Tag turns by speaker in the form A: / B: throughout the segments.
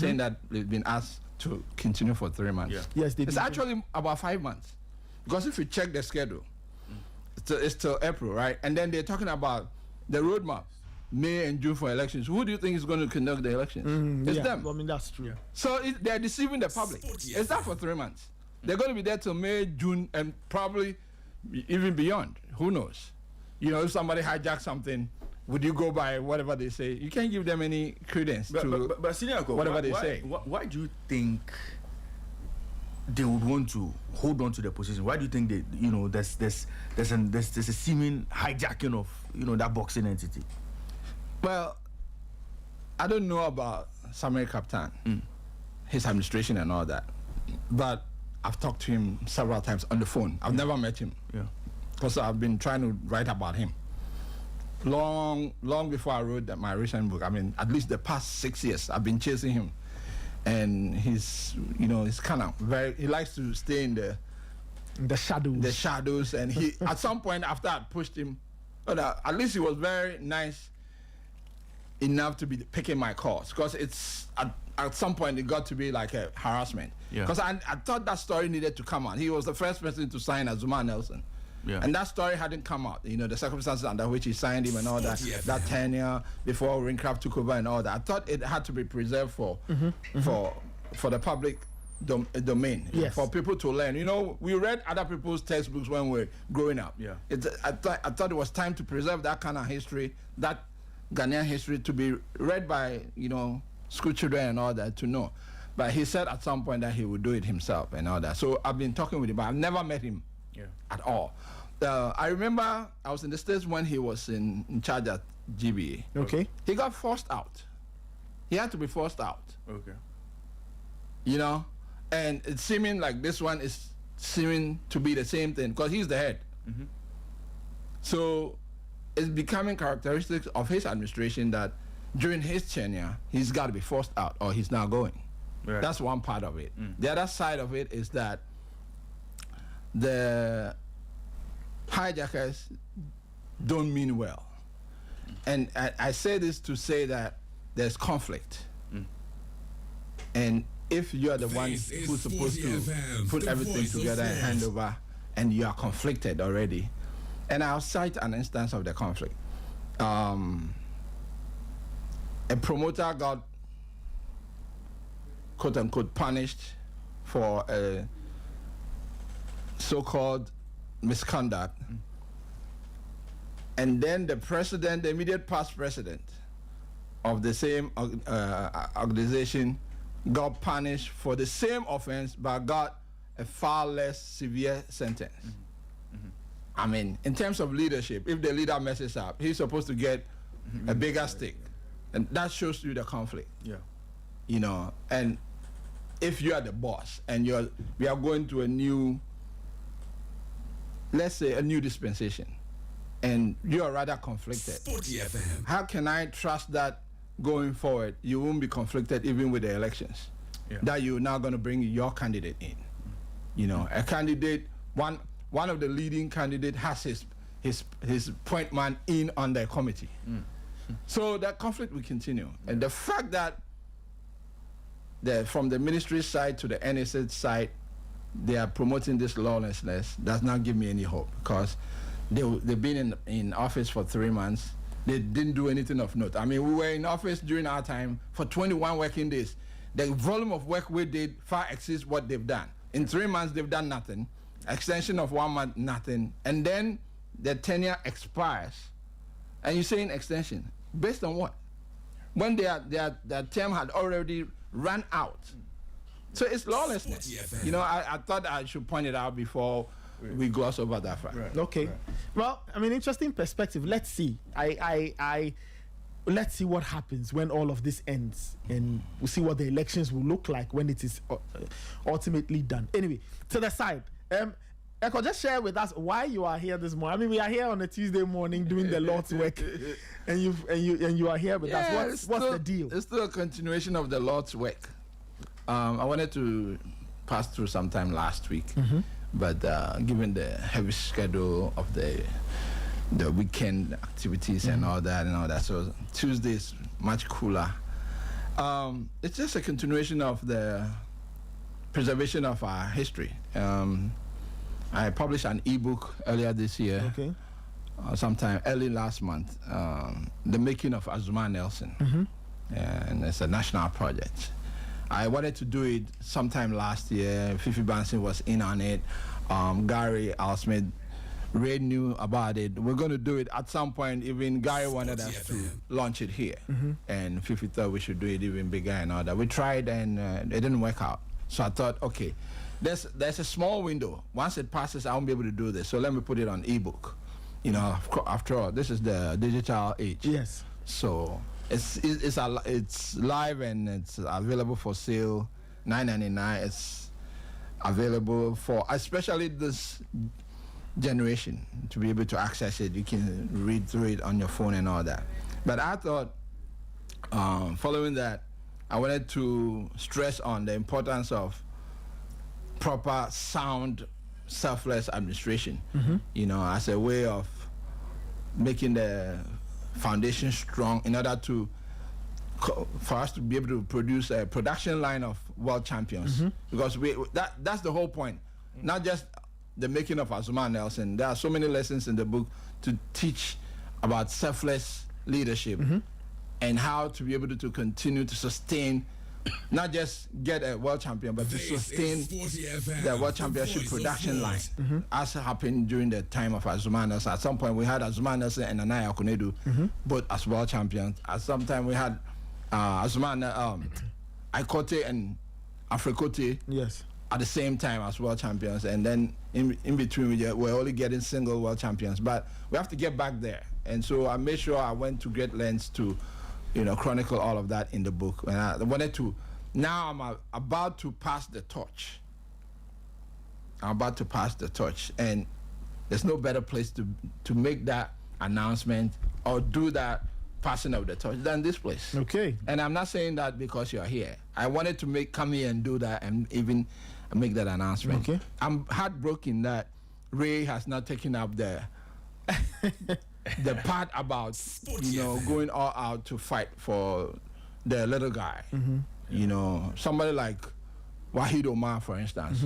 A: saying that they've been asked to continue for 3 months.
B: Yeah.
C: Yes,
A: it's actually about 5 months, because if you check the schedule, it's till April, right? And then they're talking about the roadmap, May and June for elections. Who do you think is going to conduct the elections? It's them.
C: I mean, that's true.
B: Yeah.
A: So they're deceiving the public. It's not for 3 months. They're going to be there till May, June, and probably even beyond. Who knows? You know, if somebody hijacks something, would you go by whatever they say? You can't give them any credence to
B: but Senior,
A: whatever they say.
B: Why do you think they would want to hold on to their position? Why do you think they, there's a seeming hijacking of, that boxing entity?
A: Well, I don't know about Samuel Captain, his administration and all that, but I've talked to him several times on the phone. I've never met him.
B: Yeah.
A: Because I've been trying to write about him long before I wrote my recent book. I mean, at least the past 6 years I've been chasing him, and he's kind of he likes to stay in the shadows, and he at some point after I pushed him, at least he was very nice enough to be picking my calls, because it's at some point it got to be like a harassment, because I thought that story needed to come out. He was the first person to sign Azumah Nelson.
B: Yeah.
A: And that story hadn't come out, the circumstances under which he signed him and all that, that tenure before Ringcraft took over and all that. I thought it had to be preserved for the public domain, for people to learn. We read other people's textbooks when we were growing up.
B: Yeah.
A: I thought it was time to preserve that kind of history, that Ghanaian history, to be read by school children and all that, to know. But he said at some point that he would do it himself and all that. So I've been talking with him, but I've never met him. At all. I remember I was in the States when he was in charge at GBA.
C: Okay.
A: He got forced out. He had to be forced out.
B: Okay.
A: And it's seeming like this one is seeming to be the same thing, because he's the head. So it's becoming characteristics of his administration that during his tenure he's got to be forced out or he's not going. Right. That's one part of it. The other side of it is that the hijackers don't mean well, and I say this to say that there's conflict, and if you are the one who's supposed to put everything together and hand over, and you are conflicted already, and I'll cite an instance of the conflict. A promoter got quote unquote punished for a so-called misconduct, and then the immediate past president of the same organization got punished for the same offense but got a far less severe sentence. I mean, in terms of leadership, if the leader messes up, he's supposed to get a bigger stick, and that shows you the conflict. And if you are the boss and we are going to a new, let's say a new dispensation, and you are rather conflicted,
D: Sporty FM.
A: How can I trust that going forward you won't be conflicted even with the elections? That you're now going to bring your candidate in. A candidate, one of the leading candidate has his point man in on the committee. So that conflict will continue. And the fact that from the ministry side to the NSA side, they are promoting this lawlessness does not give me any hope, because they've been in office for 3 months. They didn't do anything of note. I mean, we were in office during our time for 21 working days. The volume of work we did far exceeds what they've done. In 3 months, they've done nothing. Extension of 1 month, nothing. And then the tenure expires. And you're saying extension. Based on what? When their term had already run out. So it's lawlessness. I thought I should point it out before we gloss over that fact.
C: Right. Okay. Right. Well, I mean, interesting perspective. Let's see. Let's see what happens when all of this ends, and we'll see what the elections will look like when it is ultimately done. Anyway, to the side. Eko, just share with us why you are here this morning. I mean, we are here on a Tuesday morning doing the Lord's work, and you are here with us. What's the deal?
A: It's still a continuation of the Lord's work. I wanted to pass through sometime last week, but given the heavy schedule of the weekend activities and all that, so Tuesday is much cooler. It's just a continuation of the preservation of our history. I published an ebook earlier this year,
C: Okay.
A: Sometime early last month, The Making of Azumah Nelson. And it's a national project. I wanted to do it sometime last year. Fifi Banson was in on it. Gary Alsmith, Ray knew about it. We're going to do it at some point. Even Gary wanted us to launch it here. And Fifi thought we should do it even bigger and all that. We tried and it didn't work out. So I thought, okay, there's a small window. Once it passes, I won't be able to do this. So let me put it on ebook. You know, after all, this is the digital age.
C: Yes.
A: So it's live and it's available for sale, $9.99. It's available for especially this generation to be able to access it. You can read through it on your phone and all that. But I thought, following that, I wanted to stress on the importance of proper, sound, selfless administration. You know, as a way of making the foundation strong in order to for us to be able to produce a production line of world champions. Because that's the whole point. Not just the making of Azumah Nelson. There are so many lessons in the book to teach about selfless leadership and how to be able to continue to sustain, not just get a world champion, but to sustain the world championship production line, as happened during the time of Azumah Nelson. At some point, we had Azumah Nelson and Anaya Konedu, both as world champions. At some time, we had Ikote and Afrikote
C: Yes.
A: at the same time as world champions, and then in between we're only getting single world champions. But we have to get back there, and so I made sure I went to great lengths to, you know, chronicle all of that in the book. And I wanted to. Now I'm about to pass the torch. I'm about to pass the torch, and there's no better place to make that announcement or do that passing of the torch than this place.
C: Okay.
A: And I'm not saying that because you're here. I wanted to come here and do that and even make that announcement.
C: Okay.
A: I'm heartbroken that Ray has not taken up the part about going all out to fight for the little guy. You know, somebody like Wahid Omar, for instance.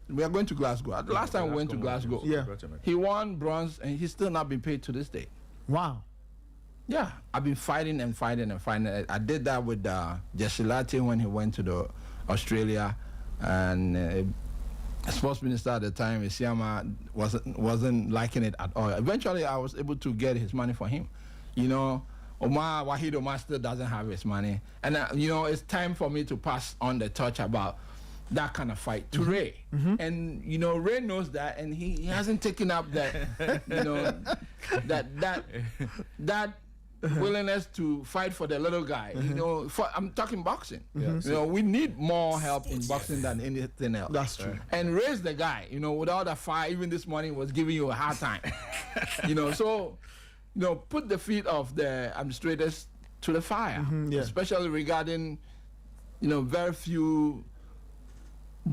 A: We are going to Glasgow. The last time we went to Glasgow, he won bronze and he's still not been paid to this day.
C: Wow.
A: Yeah, I've been fighting and fighting and fighting. I did that with Jesse Latte when he went to Australia, and the sports minister at the time, Isiama, wasn't liking it at all. Eventually, I was able to get his money for him. You know, Wahid Omar still doesn't have his money, and you know, it's time for me to pass on the torch about that kind of fight to Ray. And you know, Ray knows that, and he hasn't taken up that, you know, that willingness to fight for the little guy. You know, I'm talking boxing. You know, we need more help in boxing than anything else.
C: That's true.
A: And Ray's the guy. You know, without a fight, even this morning was giving you a hard time. You know, so you know, put the feet of the administrators to the fire, especially regarding, you know, very few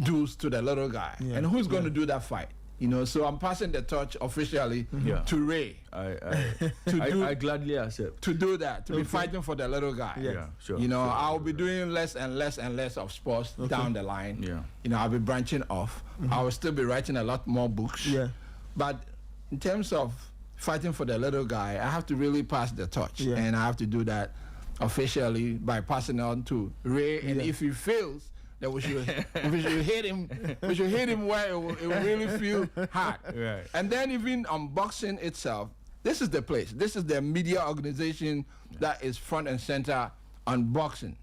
A: dues to the little guy. And who's going to do that fight? You know, so I'm passing the torch officially to Ray.
B: I gladly accept.
A: To do that, to be fighting for the little guy.
B: Yeah, sure.
A: You know,
B: sure,
A: I'll be doing less and less and less of sports down the line.
B: Yeah.
A: You know, I'll be branching off. I will still be writing a lot more books.
C: Yeah.
A: But in terms of fighting for the little guy, I have to really pass the torch. And I have to do that officially by passing on to Ray. And if he fails, that we should hit him. We should hit him where it will really feel hard.
B: Right.
A: And then even on boxing itself, this is the place. This is the media organization that is front and center on boxing.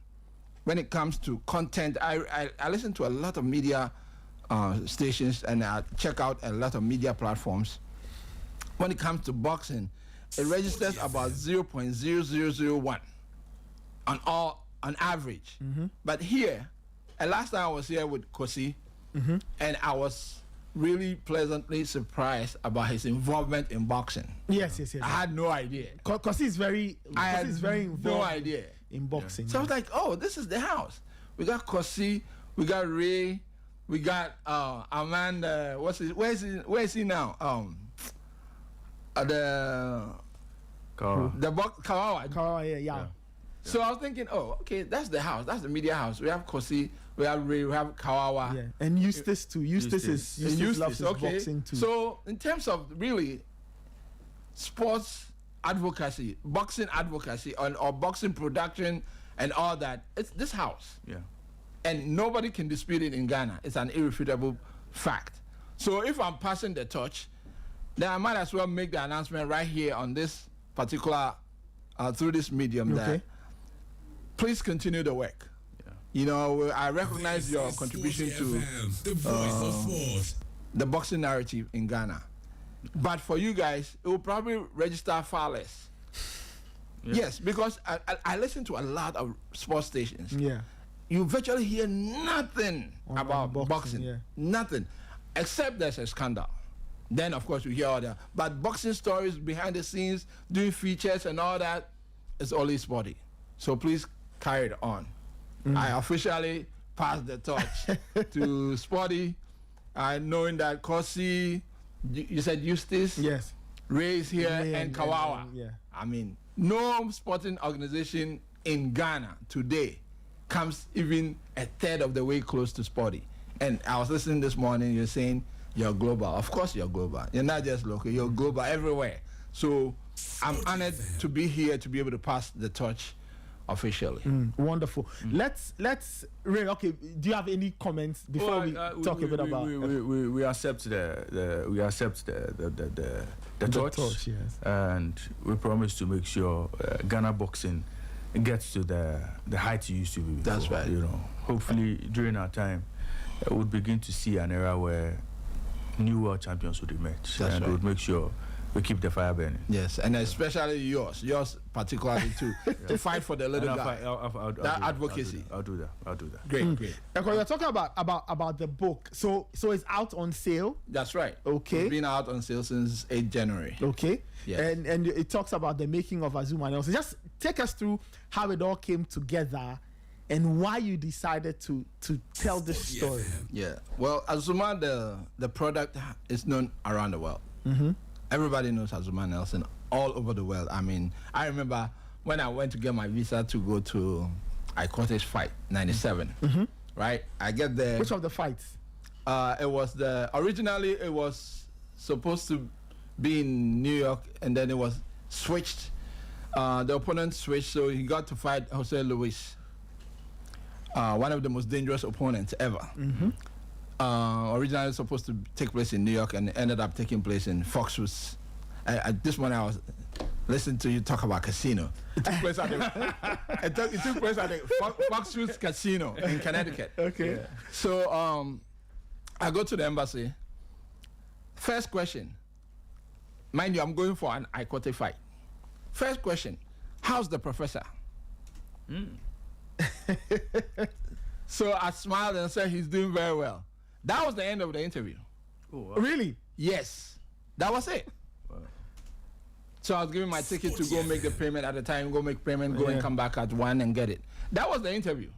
A: When it comes to content, I listen to a lot of media stations and I check out a lot of media platforms. When it comes to boxing, it registers about 0.0001 on average. But here, and last time I was here with Kosi, and I was really pleasantly surprised about his involvement in boxing.
C: Yes.
A: I had no idea.
C: Kosi is very involved.
A: No idea
C: in boxing.
A: So I was like, oh, this is the house. We got Kosi, we got Ray, we got Amanda. Where is he now?
B: Kawa.
A: Kawawa.
C: Yeah.
A: So I was thinking, oh, okay, that's the house. That's the media house. We have Kosi, we have Ray, we have Kawawa.
C: Yeah, and Eustace too. Eustace loves his boxing too.
A: So in terms of really sports advocacy, boxing advocacy, or boxing production and all that, it's this house.
B: Yeah.
A: And nobody can dispute it in Ghana. It's an irrefutable fact. So if I'm passing the torch, then I might as well make the announcement right here on this particular, through this medium, that please continue the work. Yeah. You know, I recognize your contribution to the boxing narrative in Ghana. But for you guys, it will probably register far less. Yeah. Yes, because I listen to a lot of sports stations.
C: Yeah.
A: You virtually hear nothing about boxing.
C: Yeah.
A: Nothing. Except there's a scandal. Then, of course, you hear all that. But boxing stories behind the scenes, doing features and all that, is only Sporty. So please carry it on. I officially passed the torch to Sporty, knowing that Kosi, you said Eustace?
C: Yes.
A: Ray is here, and Kawawa.
C: Yeah.
A: I mean, no sporting organization in Ghana today comes even a third of the way close to Sporty. And I was listening this morning, you're saying you're global. Of course you're global. You're not just local, you're global everywhere. So I'm honored to be here to be able to pass the torch officially.
C: Wonderful. Let's Ray, okay, do you have any comments before we talk a bit about
B: we accept the torch,
C: yes.
B: And we promise to make sure Ghana boxing gets to the height it used to be before.
A: That's right.
B: You know, hopefully during our time we'll begin to see an era where new world champions would emerge.
A: That's right.
B: We'll make sure we keep the fire burning.
A: Yes, and especially yours particularly too, to fight for the little guy. That advocacy.
B: I'll do that.
A: Great.
C: Because you're talking about the book. So it's out on sale.
A: That's right.
C: Okay.
A: It's been out on sale since 8 January.
C: Okay.
A: Yes.
C: And it talks about the making of Azumah Nelson. Just take us through how it all came together and why you decided to tell this story.
A: Yeah. Well, Azumah, the product is known around the world. Everybody knows Azumah Nelson all over the world. I mean, I remember when I went to get my visa to go to Ikote's fight, 97, right? I get there.
C: Which of the fights?
A: It was originally it was supposed to be in New York, and then it was switched. The opponent switched, so he got to fight Jose Luis, one of the most dangerous opponents ever. Originally supposed to take place in New York and ended up taking place in Foxwoods. At this morning, I was listening to you talk about casino. It took place at the Foxwoods Casino in Connecticut.
C: Okay.
A: Yeah. So I go to the embassy. First question, mind you, I'm going for an Ikote fight. First question, how's the professor? So I smiled and said he's doing very well. That was the end of the interview.
C: Oh, wow. Really?
A: Yes. That was it. Wow. So I was giving my ticket to go make the payment at the time, go make payment, go and come back at 1 and get it. That was the interview.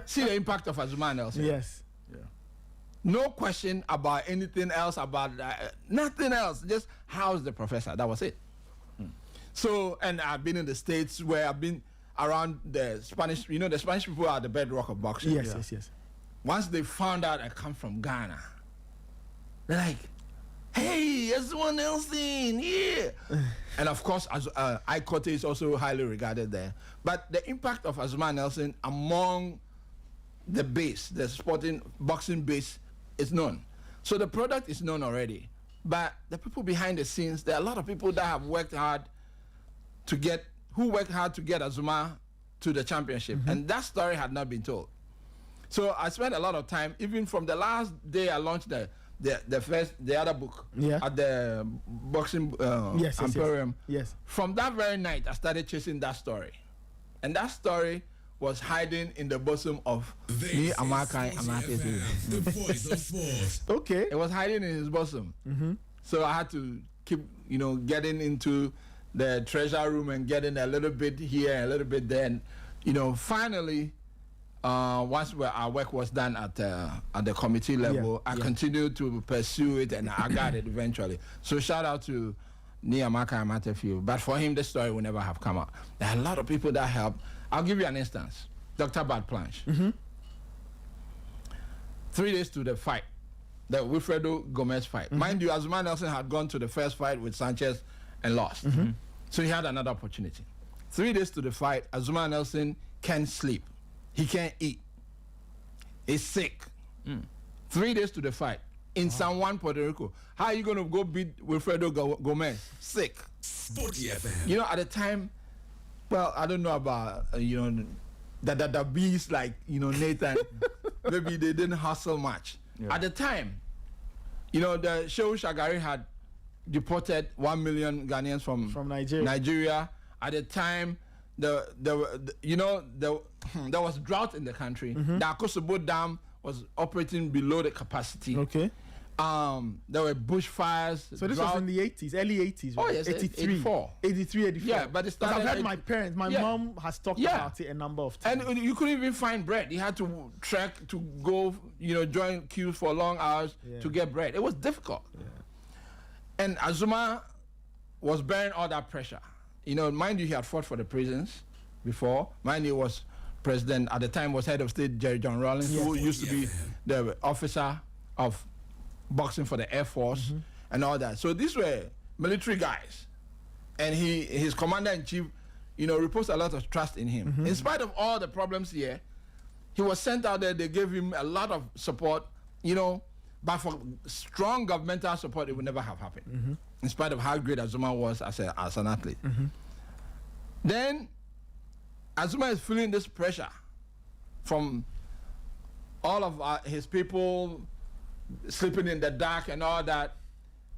A: See the impact of Azumah Nelson.
C: Yes.
B: Yeah.
A: No question about anything else, about nothing else. Just how's the professor? That was it. So, and I've been in the States where I've been around the Spanish, the Spanish people are the bedrock of boxing.
C: Yes.
A: Once they found out I come from Ghana, they're like, hey, Azumah Nelson, yeah. And of course, Ikote is also highly regarded there. But the impact of Azumah Nelson among the base, the sporting boxing base, is known. So the product is known already. But the people behind the scenes, there are a lot of people that have worked hard to get Azumah to the championship. And that story had not been told. So I spent a lot of time, even from the last day I launched the other book at the boxing Emporium.
C: Yes.
A: From that very night, I started chasing that story. And that story was hiding in the bosom of me, Amaka,
D: the voice of sports.
C: Okay.
A: It was hiding in his bosom. So I had to keep, getting into the treasure room and getting a little bit here, a little bit there. And, finally, once our work was done at the committee level, I continued to pursue it, and I got it eventually. So shout out to Niamaka Amatefield, but for him, the story will never have come out. There are a lot of people that helped. I'll give you an instance. Dr. Bad Planche. 3 days to the fight, the Wilfredo Gomez fight. Mind you, Azumah Nelson had gone to the first fight with Sanchez and lost. So he had another opportunity. 3 days to the fight, Azumah Nelson can't sleep. He can't eat. He's sick. 3 days to the fight in San Juan, Puerto Rico. How are you going to go beat Wilfredo Gomez? Sick.
D: Sporty FM.
A: You know, at the time, well, I don't know about, the beast like, Nathan. Maybe they didn't hustle much. Yeah. At the time, the Shehu Shagari had deported 1 million Ghanaians from Nigeria. At the time, there was drought in the country. The Akosombo Dam was operating below the capacity.
C: Okay.
A: There were bushfires.
C: So this was in the 80s, early 80s, right?
A: Oh, yes,
C: 83.
A: 84.
C: 84.
A: Yeah, but it started.
C: I've heard my parents, my mom has talked about it a number of times.
A: And you couldn't even find bread. You had to trek to go, join queues for long hours to get bread. It was difficult. Yeah. And Azumah was bearing all that pressure. Mind you, he had fought for the prisons before. Mind you, was president at the time, was head of state Jerry John Rawlings, who used to be the officer of boxing for the Air Force and all that. So these were military guys, and his commander-in-chief, reposed a lot of trust in him. In spite of all the problems here, he was sent out there. They gave him a lot of support, but for strong governmental support, it would never have happened. In spite of how great Azumah was as an athlete. Then Azumah is feeling this pressure from all of his people, sleeping in the dark and all that.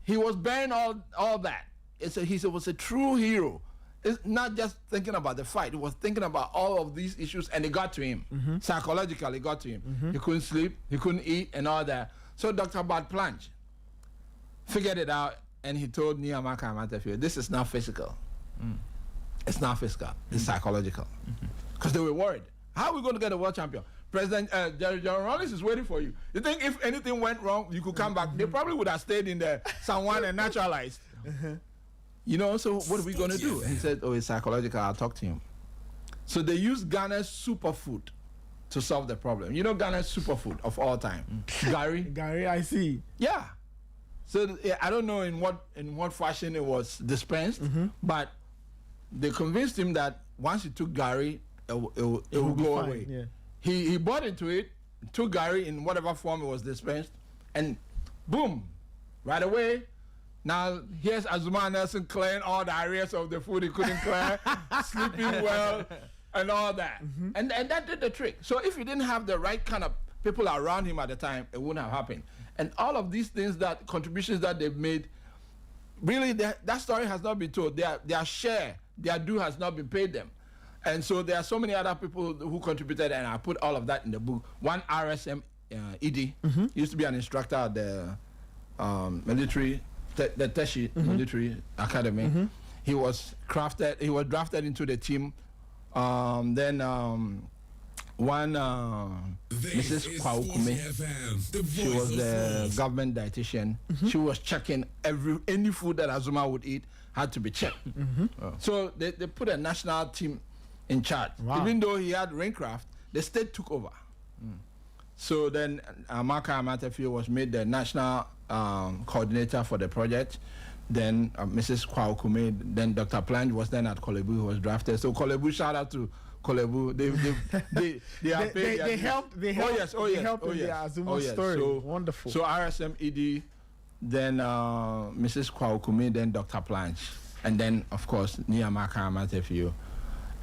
A: He was bearing all that. He was a true hero. It's not just thinking about the fight. He was thinking about all of these issues, and it got to him. Psychologically, it got to him. He couldn't sleep, he couldn't eat, and all that. So Dr. Bad Planche figured it out, and he told Niamaka Amatefield, this is not physical. It's not physical. It's psychological. Because they were worried. How are we going to get a world champion? President Jerry John Rawlings is waiting for you. You think if anything went wrong, you could come back? They probably would have stayed in the San Juan and naturalized. So what are we going to do? And he said, it's psychological. I'll talk to him. So they used Ghana's superfood to solve the problem. Ghana's superfood of all time? Gari.
C: Gari, I see.
A: Yeah. So I don't know in what fashion it was dispensed, but they convinced him that once he took Gari, it will go away. Yeah. He bought into it, took Gari in whatever form it was dispensed, and boom, right away. Now here's Azumah Nelson clearing all the areas of the food he couldn't clear, sleeping well, and all that. And that did the trick. So if he didn't have the right kind of people around him at the time, it wouldn't have happened. And all of these things, that contributions that they've made, really that story has not been told. Their share, their due has not been paid them. And so there are so many other people who contributed, and I put all of that in the book. One RSM ED used to be an instructor at the military, the Teshi Military Academy. He was drafted into the team. Then one Mrs. Kwaukume, she was the government dietitian. She was checking any food that Azumah would eat had to be checked. So they put a national team in charge. Wow. Even though he had Raincraft, the state took over. So then Niamaka Amatefield was made the national coordinator for the project. Then Mrs. Kwaukume, then Dr. Planche was then at Kolebu, who was drafted. So Kolebu, shout out to Kolebu. They helped. They helped in the Azumah story. So, wonderful. So RSM ED, then Mrs. Kwaukume, then Dr. Planche, and then of course Niamaka Amatefield.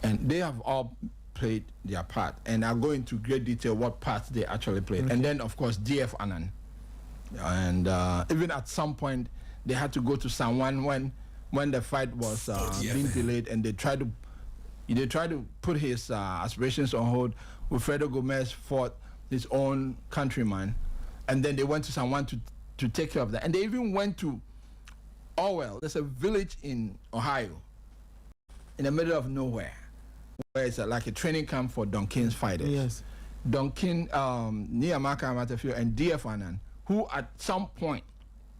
A: And they have all played their part, and I'll go into great detail what parts they actually played. And then of course DF Annan, and even at some point they had to go to San Juan when the fight was being delayed, and they tried to put his aspirations on hold. Wilfredo Gomez fought his own countryman, and then they went to San Juan to take care of that. And they even went to Orwell. There's a village in Ohio, in the middle of nowhere, where it's like a training camp for Duncan's fighters.
C: Yes.
A: Duncan, Niamaka Amatefield, and DF Annan, who at some point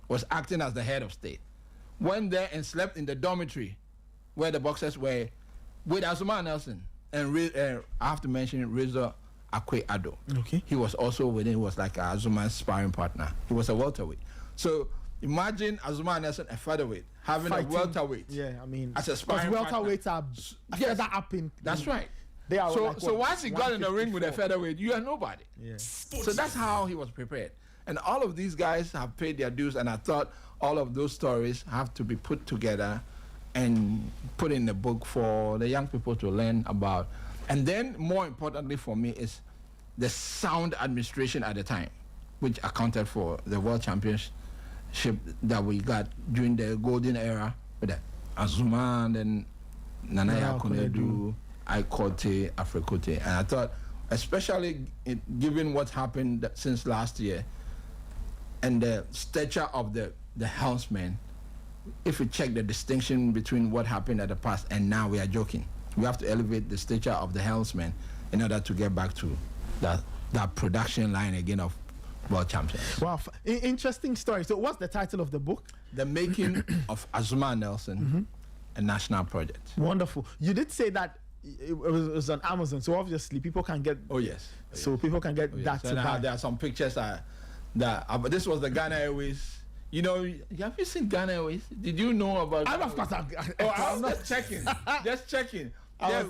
A: was acting as the head of state, went there and slept in the dormitory where the boxers were with Azumah Nelson and I have to mention Rizzo Akwe Ado.
C: Okay.
A: He was also within. He was like Azumah's sparring partner. He was a welterweight. So imagine Azumah Nelson, a featherweight, having
C: Fighting,
A: a welterweight.
C: Yeah, I mean,
A: as a sparring
C: welterweights are
A: Yes.
C: further up in.
A: That's right.
C: They are
A: so
C: like,
A: so once he got in the ring with a
C: 154.
A: featherweight, you are nobody.
C: Yeah.
A: So that's how he was prepared. And all of these guys have paid their dues, and I thought all of those stories have to be put together and put in the book for the young people to learn about. And then more importantly for me is the sound administration at the time, which accounted for the world championship that we got during the golden era with the Azumah and then Nana Yakunedu, Aikote, Afrikote. And I thought, especially given what happened since last year and the stature of the helmsman, if we check the distinction between what happened at the past and now, we are joking. We have to elevate the stature of the helmsman in order to get back to that production line again of world champions.
C: Wow, interesting story. So what's the title of the book?
A: The Making of Azumah Nelson, a national project.
C: Wonderful. You did say that it was on Amazon, so obviously people can get.
A: Oh yes.
C: So people can get that.
A: And there are some pictures but this was the Ghana Airways. You know, have you seen Ghana Airways? Did you know about?
C: Of course,
A: I'm not checking. Just checking.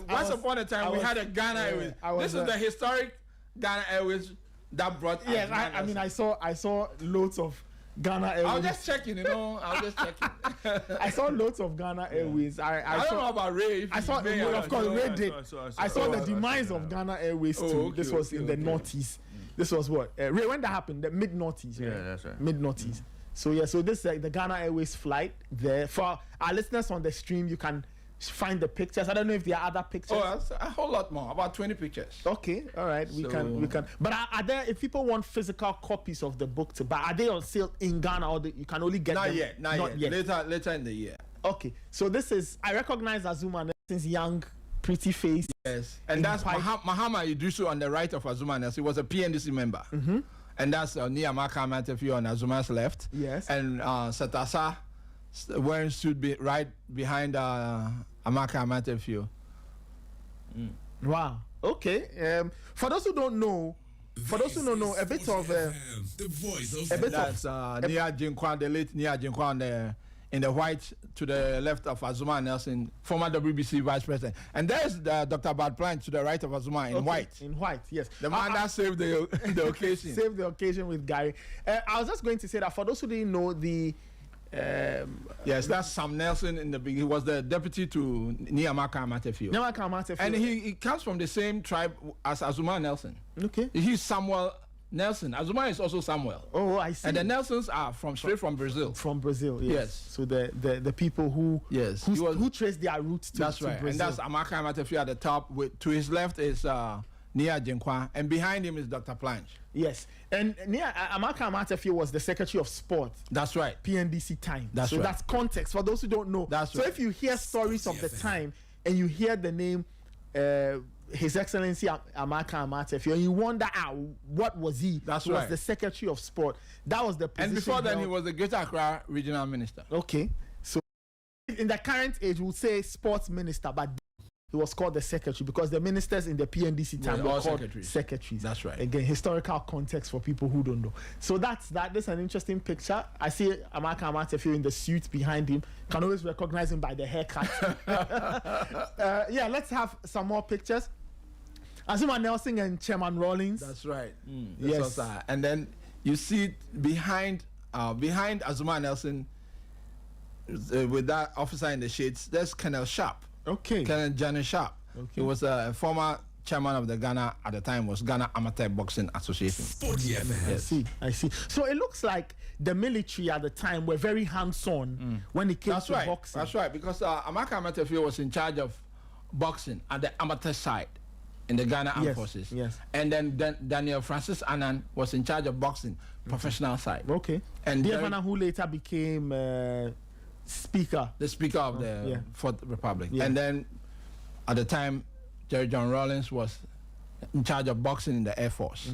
A: Once upon a time, we had a Ghana Airways. This is the historic Ghana Airways that brought.
C: Yes, I mean, I saw loads of Ghana Airways.
A: I was just checking, I was just checking.
C: I saw loads of Ghana Airways.
A: I don't know about Ray.
C: I saw, of course, Ray did. I saw the demise of Ghana Airways too.
A: Okay,
C: this was in the noughties. This was what? Ray, when that happened, the mid-noughties.
B: Yeah, that's right.
C: Mid-noughties. So yeah, so this is the Ghana Airways flight there. For our listeners on the stream, you can find the pictures. I don't know if there are other pictures.
A: Oh, that's a whole lot more, about 20 pictures.
C: Okay, all right, we can. But are there, if people want physical copies of the book to buy, are they on sale in Ghana, or you can only get
A: Not
C: them?
A: yet. Later in the year.
C: Okay, so this is, I recognize Azumah Nelson's young, pretty face.
A: Yes, and that's Mahama Idrisu on the right of Azumah Nelson. He was a PNDC member. And that's Niamaka Matthew on Azumah's left.
C: Yes.
A: And Satasa wearing suit right behind Amaka Matthew.
C: Wow. Okay. For those who don't know, a bit of
D: the voice of
C: a bit
A: that's Nia Jinkwan, the late Nia Jinkwan in the white to the left of Azumah Nelson, former WBC vice president. And there's Dr. Bad Plant to the right of Azumah in white.
C: In white, yes.
A: The man that saved the occasion.
C: Saved the occasion with Gary. I was just going to say that for those who didn't know, the
A: yes, that's Sam Nelson in the beginning. He was the deputy to Niamaka Matthew. And he comes from the same tribe as Azumah Nelson.
C: Okay.
A: He's Samuel Nelson. Azumah is also Samuel.
C: Oh, I see.
A: And the Nelsons are straight from Brazil.
C: From Brazil, yes. So the people who who trace their roots to
A: that's right.
C: Brazil.
A: And that's Amaka Matthew at the top. To his left is Nia Jinkwa, and behind him is Dr. Planche.
C: Yes. And Amaka Matthew was the Secretary of Sport.
A: That's right.
C: PNDC time.
A: That's right.
C: That's context for those who don't know.
A: That's
C: so
A: right.
C: if you hear stories of the time and you hear the name His Excellency Amaka Matthew, and you wonder, what was he?
A: That's
C: he
A: right.
C: was the Secretary of Sport. That was the position.
A: And before then, he was the Greater Accra Regional Minister.
C: Okay. So in the current age, we'll say Sports Minister, but he was called the Secretary because the ministers in the PNDC time were called secretaries.
A: That's right.
C: Again, historical context for people who don't know. So that's an interesting picture. I see Amaka Matthew in the suit behind him. Can always recognize him by the haircut. Yeah, let's have some more pictures. Azumah Nelson and Chairman Rawlings.
A: That's right.
C: Yes.
A: And then you see behind Azumah Nelson with that officer in the shades, there's Colonel Sharp.
C: Okay.
A: Colonel Johnny Sharp.
C: Okay.
A: He was a former chairman of the Ghana, at the time was Ghana Amateur Boxing Association.
D: Sporty FM.
C: I see. So it looks like the military at the time were very hands-on when it came to boxing.
A: That's right, because Amaka Matthew was in charge of boxing at the amateur side in the Ghana Armed Forces.
C: Yes.
A: And then Daniel Francis Annan was in charge of boxing, professional side.
C: Okay.
A: And
C: Daniel Annan, who later became Speaker.
A: The Speaker of the Fourth Republic.
C: Yeah.
A: And then at the time, Jerry John Rawlings was in charge of boxing in the Air Force.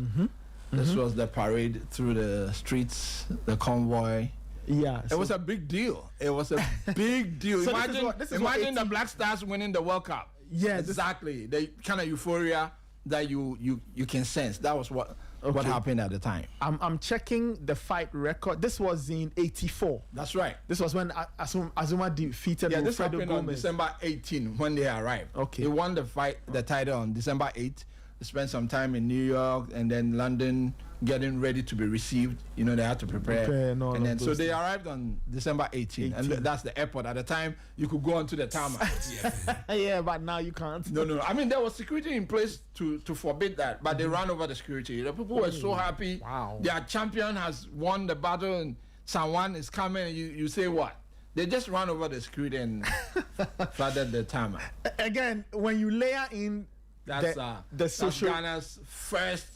A: This was the parade through the streets, the convoy,
C: Yeah,
A: It was a big deal. It was a big deal.
C: So
A: imagine
C: this is what
A: imagine the
C: 18
A: Black Stars winning the World Cup.
C: Yeah,
A: exactly. The kind of euphoria that you can sense. That was what happened at the time.
C: I'm checking the fight record. This was in '84.
A: That's right.
C: This was when Azumah defeated
A: this
C: Wilfredo
A: happened on
C: Gomez.
A: December 18 when they arrived.
C: Okay.
A: He won the title on December 8. They spent some time in New York and then London getting ready to be received. You know, they had to prepare.
C: And all
A: and then
C: of
A: so
C: those
A: they
C: things.
A: arrived on December 18. And that's the airport. At the time, you could go onto the tarmac.
C: Yeah, but now you can't.
A: No. I mean, there was security in place to forbid that, but they ran over the security. The people were so happy.
C: Wow.
A: Their champion has won the battle and someone is coming. And you say what? They just ran over the security and flooded the tarmac.
C: Again, when you layer in
A: That's
C: the social.
A: Ghana's first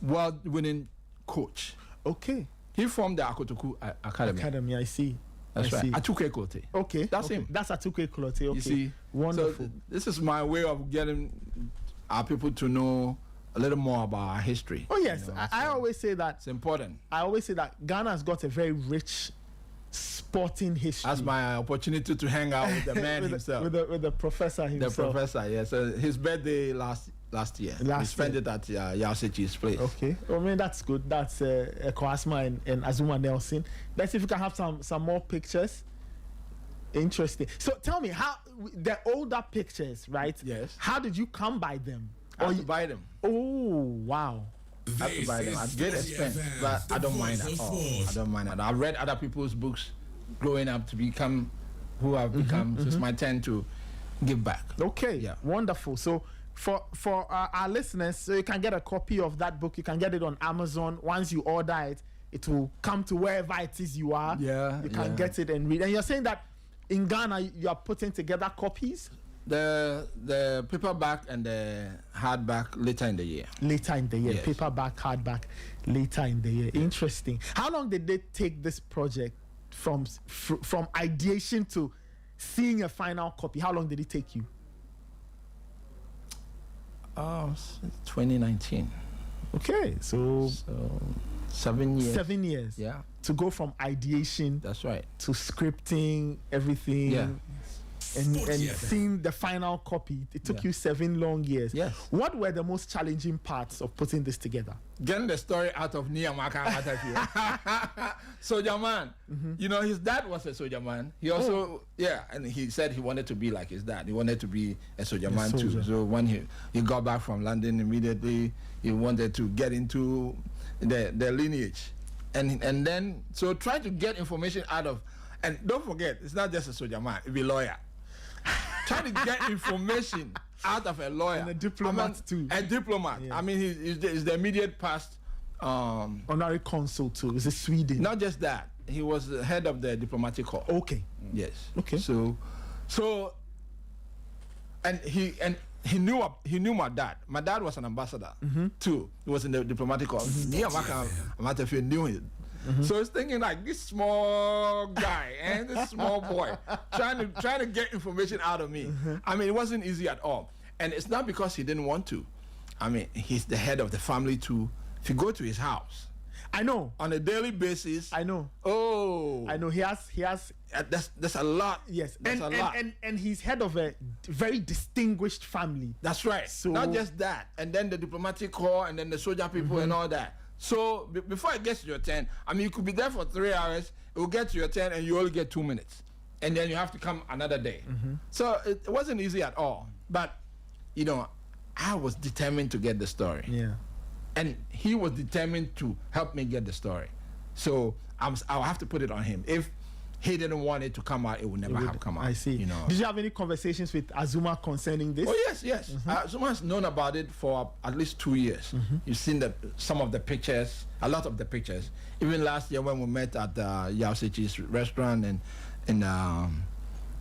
A: world-winning coach.
C: Okay.
A: He formed the Akotoku Academy.
C: I see.
A: That's
C: I
A: right.
C: see.
A: Atuke Kote.
C: Okay.
A: That's
C: okay.
A: him.
C: That's Atuke Klote. Okay.
A: You see?
C: Wonderful.
A: So this is my way of getting our people to know a little more about our history.
C: Oh yes,
A: You know,
C: I always say that.
A: it's important.
C: I always say that Ghana has got a very rich sporting history.
A: That's my opportunity to hang out with the man himself.
C: With the professor
A: The
C: himself.
A: professor, yes. His birthday last year. We spent it at Yausechi's place.
C: Okay. I mean, that's good. That's Azumah and Azumah Nelson. Let's see if we can have some more pictures. Interesting. So tell me, how the older pictures, right?
A: Yes.
C: How did you come by them?
A: I had to buy them.
C: Oh, wow.
A: I have to buy them at great expense, but I don't mind at all. I don't mind at all. I've read other people's books growing up to become who I've become. So it's my turn to give back.
C: Okay.
A: Yeah.
C: Wonderful. So for our listeners, so you can get a copy of that book. You can get it on Amazon. Once you order it, it will come to wherever it is you are.
A: Yeah,
C: You can
A: yeah.
C: get it and read. And you're saying that in Ghana, you are putting together copies?
A: The paperback and the hardback later in the year.
C: Later in the year.
A: Yes.
C: Paperback, hardback, later in the year. Interesting. How long did they take this project from ideation to seeing a final copy? How long did it take you?
A: 2019.
C: Okay, so
A: 7 years.
C: 7 years.
A: Yeah,
C: To go from ideation
A: that's right.
C: to scripting, everything.
A: Yeah.
C: And seeing the final copy, it took you 7 long years.
A: Yes.
C: What were the most challenging parts of putting this together?
A: Getting the story out of Niyamaka Matafiya. Soldier man. You know, his dad was a soldier man. He also, and he said he wanted to be like his dad. He wanted to be a soldier man too.
C: soldier.
A: So when he got back from London immediately, he wanted to get into the lineage. And then, so try to get information out of, and don't forget, it's not just a soldier man, it'll be a lawyer. Trying to get information out of a lawyer.
C: And a diplomat too.
A: A diplomat.
C: Yeah.
A: I mean, he's the immediate past.
C: Honorary consul too. Is it Sweden?
A: Not just that. He was the head of the diplomatic corps.
C: Okay.
A: Yes.
C: Okay.
A: So, and he knew my dad. My dad was an ambassador too. He was in the diplomatic corps. He knew him. So he's thinking like this small guy and this small boy trying to get information out of me. I mean, it wasn't easy at all. And it's not because he didn't want to. I mean, he's the head of the family too. If you go to his house,
C: I know.
A: on a daily basis,
C: I know.
A: Oh,
C: I know. He has.
A: That's a lot.
C: Yes.
A: That's a lot.
C: And he's head of a very distinguished family.
A: That's right.
C: So-
A: not just that, and then the diplomatic corps, and then the soldier people, and all that. So before it gets to your turn, I mean, you could be there for 3 hours. It will get to your turn, and you only get 2 minutes, and then you have to come another day. So it wasn't easy at all. But you know, I was determined to get the story.
C: Yeah.
A: And he was determined to help me get the story. So I'll have to put it on him. If he didn't want it to come out, it would never have come out.
C: I see.
A: You know.
C: Did you have any conversations with Azumah concerning this?
A: Oh yes. Azumah has known about it for at least 2 years. You've seen some of the pictures, a lot of the pictures. Even last year when we met at Yausechi's restaurant and in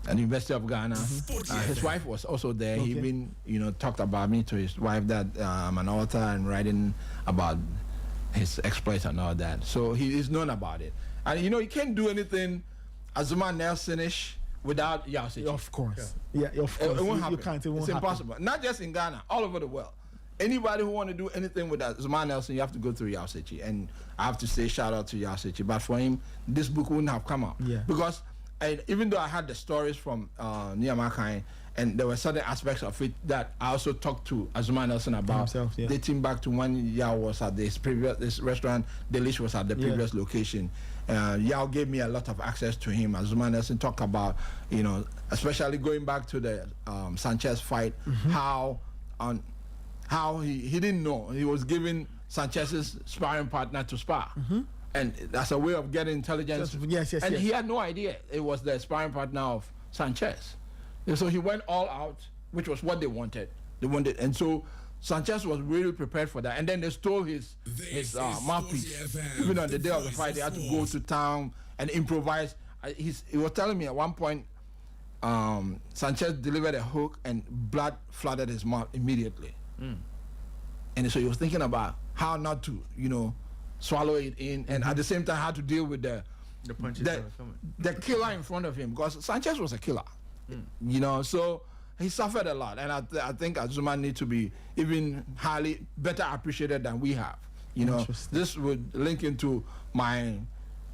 A: at the University of Ghana, his wife was also there.
C: Okay.
A: He even talked about me to his wife that I'm an author and writing about his exploits and all that. So he is known about it. And you can't do anything Azumah Nelson-ish without Yausechi.
C: Of course. Yeah, of course.
A: It won't happen.
C: You can't. It won't
A: it's
C: happen.
A: impossible. Not just in Ghana, all over the world. anybody who want to do anything with Azumah Nelson, you have to go through Yausechi. And I have to say shout out to Yausechi. But for him, this book wouldn't have come out.
C: Yeah.
A: Because even though I had the stories from Niamakai, and there were certain aspects of it that I also talked to Azumah Nelson about,
C: himself, yeah.
A: dating back to when Yao was at this restaurant, Delish was at the previous location. Yao gave me a lot of access to him. Azumah Nelson talked about, especially going back to the Sanchez fight, how he didn't know he was giving Sanchez's sparring partner to spar. And that's a way of getting intelligence.
C: Yes.
A: And he had no idea it was the sparring partner of Sanchez. And so he went all out, which was what they wanted. And so Sanchez was really prepared for that. And then they stole his mouthpiece. Even on the day of the fight, they had to go to town and improvise. He was telling me at one point, Sanchez delivered a hook and blood flooded his mouth immediately. And so he was thinking about how not to, swallow it in, and at the same time how to deal with the
B: punches
A: the killer in front of him, because Sanchez was a killer. So he suffered a lot, and I think Azumah needs to be even better appreciated than we have. This would link into my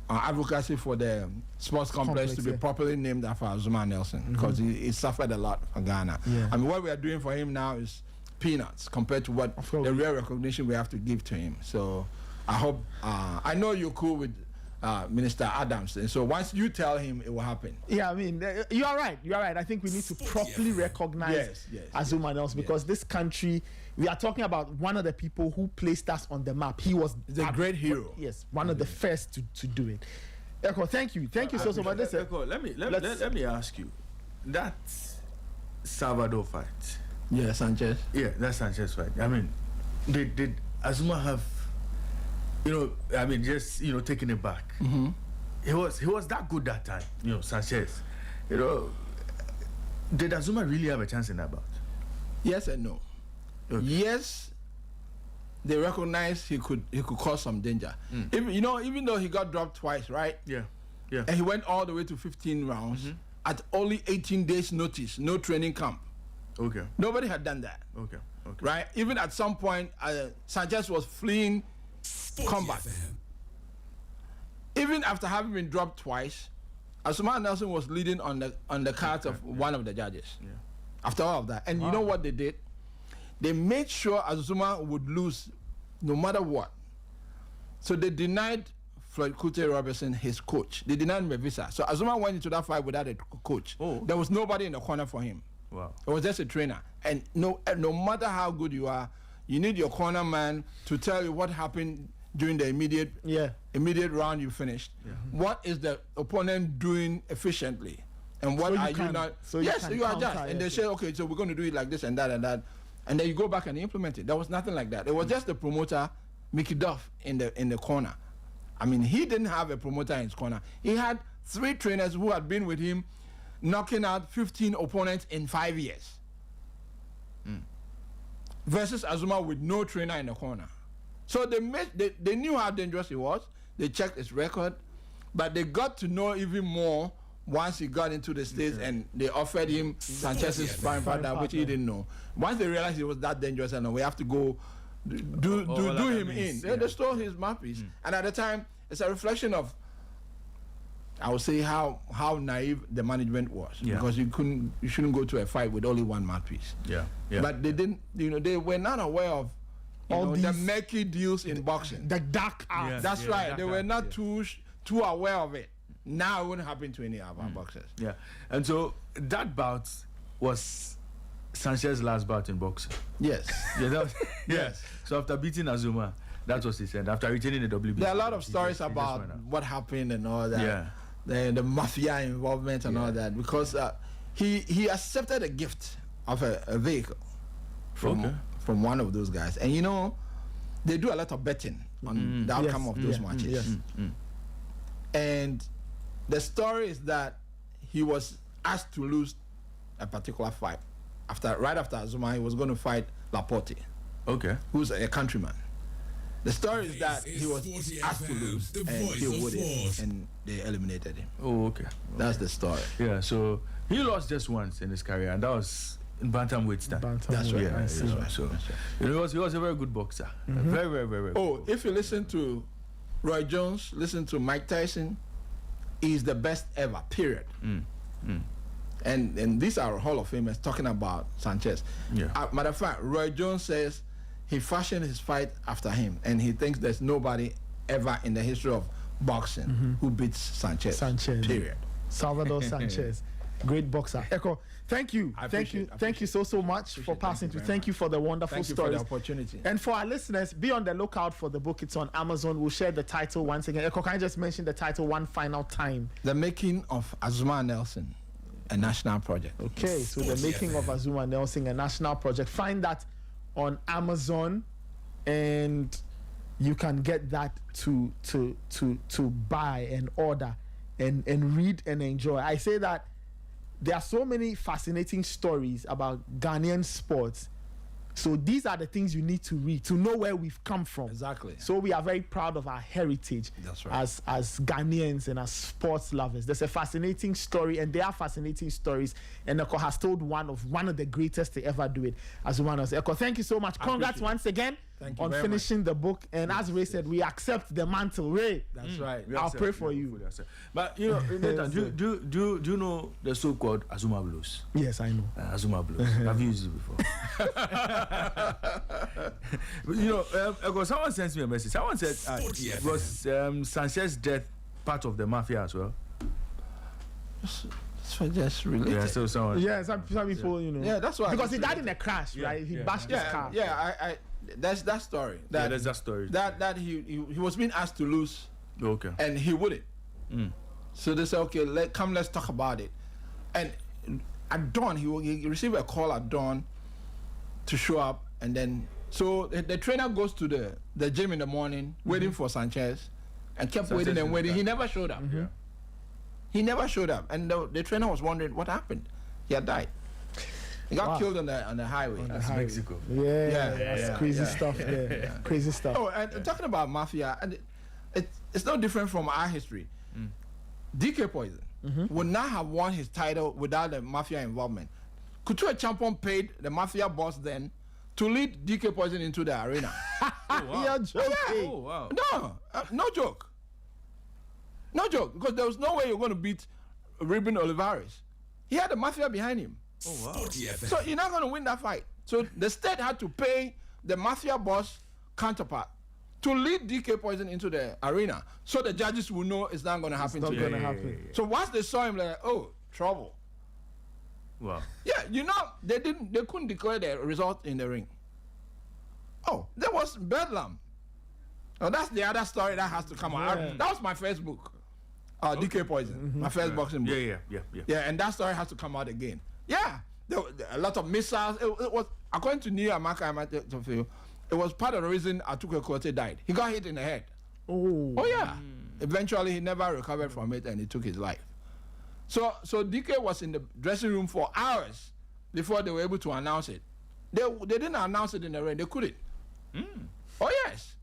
A: advocacy for the sports complex to be properly named after Azumah Nelson, because he suffered a lot for Ghana. I mean, what we are doing for him now is peanuts compared to what the real recognition we have to give to him. So I hope, I know you're cool with Minister Adams, and so once you tell him, it will happen.
C: Yeah, I mean, you are right. I think we need to properly recognize Azumah Nelson, because this country, we are talking about one of the people who placed us on the map. He was
A: a great hero.
C: Yes, one of the first to do it. Echo, thank you so much.
B: Echo, let me ask you, that Salvador fight.
A: Yeah, Sanchez.
B: Yeah, that's Sanchez fight. I mean, did Azumah have, taking it back? He was that good that time, Sanchez. Did Azumah really have a chance in that bout?
A: Yes and no. Okay. Yes, they recognized he could cause some danger. Even though he got dropped twice, right?
B: Yeah.
A: And he went all the way to 15 rounds at only 18 days notice, no training camp.
B: Okay.
A: Nobody had done that.
B: Okay.
A: Right? Even at some point, Sanchez was fleeing combat. Even after having been dropped twice, Azumah Nelson was leading on the cards of one of the judges.
B: Yeah.
A: After all of that. And you know what they did? They made sure Azumah would lose no matter what. So they denied Floyd Kute Robertson his coach. They denied him a visa. So Azumah went into that fight without a coach. There was nobody in the corner for him.
B: Wow.
A: It was just a trainer. And no matter how good you are, you need your corner man to tell you what happened during the immediate round you finished. Yeah. What is the opponent doing efficiently? And what are you not? So yes, you adjust. And they say, okay, so we're going to do it like this and that and that. And then you go back and implement it. There was nothing like that. It was just the promoter, Mickey Duff, in the corner. I mean, he didn't have a promoter in his corner. He had 3 trainers who had been with him, knocking out 15 opponents in 5 years. Versus Azumah with no trainer in the corner. So they knew how dangerous he was. They checked his record, but they got to know even more once he got into the States and they offered him Sanchez's sparring partner, which he didn't know. Once they realized he was that dangerous, and we have to go do him in. They stole his mouthpiece. And at the time, it's a reflection of, I would say, how naive the management was, because you shouldn't go to a fight with only one mouthpiece.
B: Yeah.
A: But they didn't, they were not aware of all the murky deals in boxing.
C: The dark arts.
A: That's right. They were not too aware of it. Now it wouldn't happen to any of our boxers.
B: Yeah. And so that bout was Sanchez's last bout in boxing.
A: Yes.
B: Yes. So after beating Azumah, that was his end. After retaining the WBC.
A: There are a lot of stories about what happened and all that.
B: Yeah.
A: The mafia involvement and all that, because he accepted a gift of a vehicle from one of those guys, and they do a lot of betting on the outcome of those matches. And the story is that he was asked to lose a particular fight. Right after Azumah, he was going to fight Laporte, who's a countryman. The story is that he was asked to lose and he wouldn't, and they eliminated him.
B: Oh, okay.
A: That's the story.
B: Yeah, so he lost just once in his career, and that was in bantamweight stand.
A: That's right.
B: Yeah,
C: I see.
B: yeah. So he was a very good boxer. Very, very, very.
A: Oh, if you listen to Roy Jones, listen to Mike Tyson, he's the best ever. Period. And these are Hall of Famers talking about Sanchez.
B: Yeah.
A: Matter of fact, Roy Jones says he fashioned his fight after him, and he thinks there's nobody ever in the history of boxing who beats Sanchez. Period.
C: Salvador Sanchez, great boxer. Echo, thank you, thank you so much for passing through. Thank you for the wonderful
A: Thank you
C: stories.
A: for the opportunity.
C: And for our listeners, be on the lookout for the book. It's on Amazon. We'll share the title once again. Echo, can I just mention the title one final time?
A: The Making of Azumah Nelson, a national project.
C: Okay, so the Making of Azumah Nelson, a national project. Find that on Amazon, and you can get that to buy and order and read and enjoy. I say that there are so many fascinating stories about Ghanaian sports. So these are the things you need to read to know where we've come from.
A: Exactly.
C: So we are very proud of our heritage.
A: That's right.
C: As Ghanaians and as sports lovers. There's a fascinating story, and there are fascinating stories. And Eko has told one of the greatest to ever do it. Azumah Nelson. Eko, thank you so much. Congrats once again on finishing the book. And as Ray said, we accept the mantle. Ray,
A: That's right.
C: I'll pray for you.
B: But you know, Nathan, do you know the so-called Azumah blues?
C: Yes, I know.
B: Azumah blues. I've used it before. You know, someone sent me a message. Someone said was Sanchez's death part of the mafia as well?
A: So just related.
B: Yeah, so someone.
C: Yeah, some people, you know.
A: Yeah, that's why.
C: Because he died in a crash, right? He bashed his car.
A: Yeah, I that's that story.
B: There's that story.
A: That he was being asked to lose,
B: Okay.
A: and he wouldn't. So they said, okay, let's talk about it. And at dawn, he received a call at dawn to show up, and then so the trainer goes to the gym in the morning, waiting for Sanchez, and kept waiting and waiting. He never showed up. He never showed up, and the trainer was wondering what happened. He had died. He got killed on the highway.
B: That's Mexico.
C: That's crazy stuff there. Crazy stuff.
A: Oh, and talking about mafia, and it's no different from our history. DK Poison would not have won his title without the mafia involvement. Couture Champon paid the mafia boss then to lead DK Poison into the arena.
C: You're joking.
B: Oh wow.
A: No, no joke. No joke, because there was no way you're going to beat Raymond Olivares. He had the mafia behind him.
B: Oh wow.
D: Sporty FM.
A: So you're not going to win that fight. So the state had to pay the mafia boss counterpart to lead DK Poison into the arena, so the judges will know it's not going to happen to him.
C: happen.
A: So once they saw him, like, oh, trouble.
B: Wow.
A: Yeah, you know, they couldn't declare the result in the ring. Oh, there was bedlam. Oh, that's the other story that has to come out.
C: Yeah.
A: That was my first book, DK Poison, my first boxing book.
B: Yeah.
A: And that story has to come out again. Yeah, there were a lot of missiles. It was, according to Nia Amaka, it was part of the reason Atuke Kote died. He got hit in the head. Oh yeah. Eventually, he never recovered from it, and he took his life. So DK was in the dressing room for hours before they were able to announce it. They didn't announce it in the ring. They couldn't. Oh yes.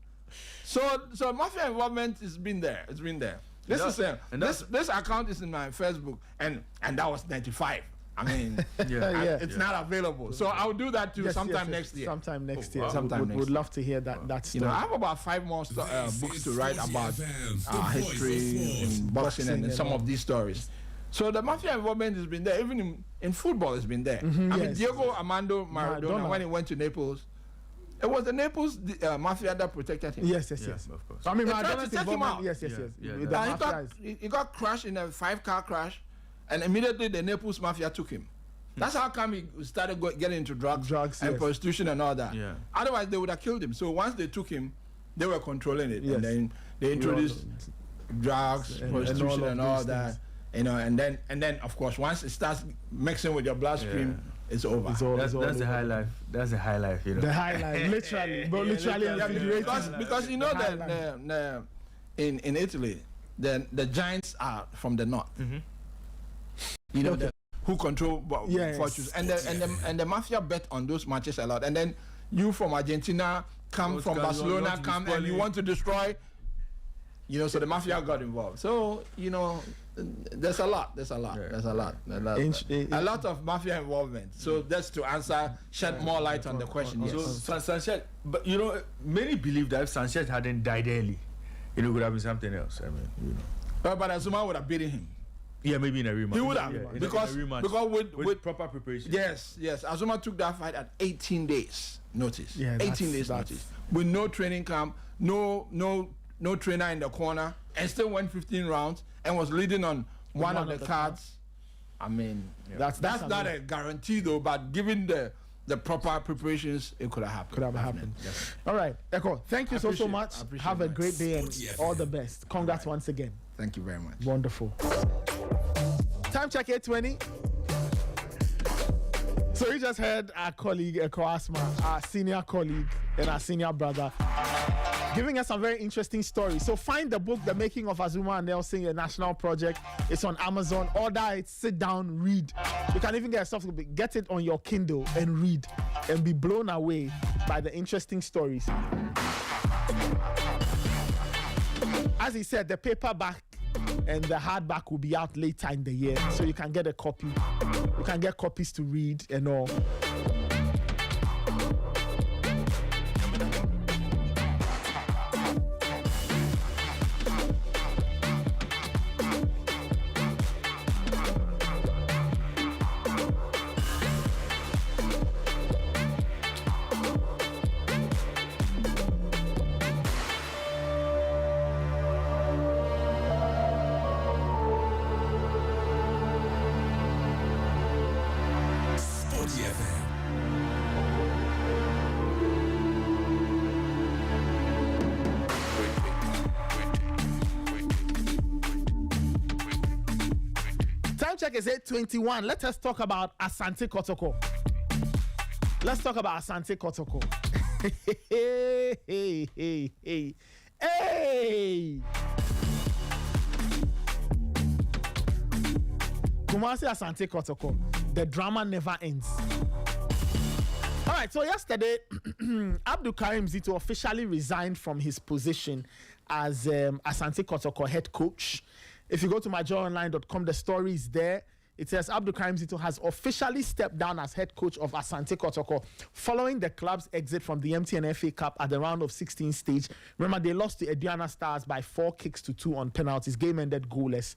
A: So mafia involvement has been there. It's been there. This account is in my Facebook, and that was 95. I mean, it's not available. So I'll do that too sometime next year.
C: Sometime next year.
A: Sometime next
C: Would
A: year.
C: love to hear that story.
A: You know, I have about 5 more books to write about our history in boxing and some of these stories. So the mafia involvement has been there. Even in football, it's been there. I mean, Diego Armando Maradona, when he went to Naples, it was the Naples mafia that protected him.
C: Yes,
B: Of course.
C: I mean,
A: They tried to
C: Maradona's
A: take him out.
C: involvement. Yes.
B: Yeah.
C: With the mafia
A: He got crushed in a 5-car crash, and immediately the Naples mafia took him. That's how come he started getting into drugs and prostitution and all that.
B: Yeah.
A: Otherwise, they would have killed him. So once they took him, they were controlling it, and then they introduced drugs, prostitution, and all that. You know, and then of course, once it starts mixing with your bloodstream, it's over.
B: That's the high life. That's the high life, you know.
C: The high life, literally, but literally,
A: because you know that in Italy, the giants are from the north. You know, who control fortunes, and the mafia bet on those matches a lot. And then you from Argentina come from Barcelona, and you want to destroy. You know, so the mafia got involved. So you know, There's a lot. There's a lot.
B: Yeah.
A: There's a lot. A lot of mafia involvement. So that's to shed more light on the question. Yes.
B: So Sanchez, but many believe that if Sanchez hadn't died early, it would have been something else. I mean,
A: But Azumah would have beaten him.
B: Yeah, maybe in a rematch.
A: He would have, because
B: with proper preparation.
A: Yes. Azumah took that fight at 18 days notice.
C: Yeah,
A: 18 days notice with no training camp, no trainer in the corner, and still went 15 rounds and was leading on one of the cards. I mean, that's not a guarantee though, but given the proper preparations, it could have happened.
C: Yes. All right, Echo, thank you so much. Have a great day and all the best. Congrats once again.
A: Thank you very much.
C: Wonderful. Time check 8:20. So you just heard our colleague Eko Asma, our senior colleague and our senior brother, giving us some very interesting stories. So find the book, The Making of Azumah Nelson, a national project. It's on Amazon. Order it, sit down, read. You can even get a soft copy. Get it on your Kindle and read and be blown away by the interesting stories. As he said, the paperback and the hardback will be out later in the year, so you can get a copy. You can get copies to read and all. Check is 8:21. Let us talk about Asante Kotoko. Let's talk about Asante Kotoko. Hey! Kumasi Asante Kotoko. The drama never ends. All right, so yesterday, Abdul Karim Zito officially resigned from his position as Asante Kotoko head coach. If you go to myjoyonline.com, the story is there. It says Abdul Karim Zito has officially stepped down as head coach of Asante Kotoko following the club's exit from the MTN FA Cup at the round of 16 stage. Remember, they lost to Aduana Stars by 4-2 on penalties. Game ended goalless.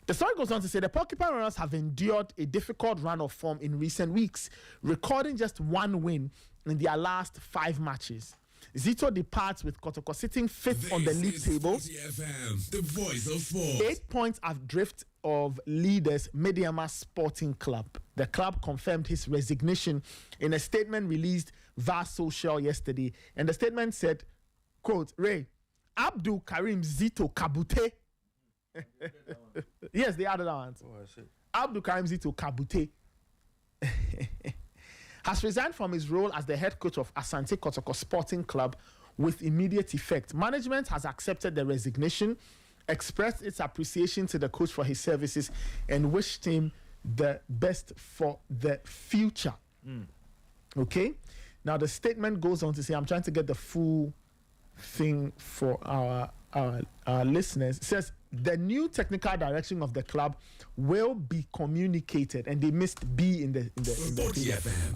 C: The story goes on to say the Porcupine Runners have endured a difficult run of form in recent weeks, recording just one win in their last 5 matches. Zito departs with Kotoko sitting 5th on the league table.
D: Sporty FM, the voice of sport.
C: 8 points adrift of leaders Mediama Sporting Club. The club confirmed his resignation in a statement released via social yesterday. And the statement said, quote, Ray, Abdul Karim Zito Kabute. Yes, they added that one. Abdul Karim Zito Kabute has resigned from his role as the head coach of Asante Kotoko Sporting Club with immediate effect. Management has accepted the resignation, expressed its appreciation to the coach for his services, and wished him the best for the future. Okay? Now, the statement goes on to say, I'm trying to get the full thing for our listeners. It says, the new technical direction of the club will be communicated, and they missed B in the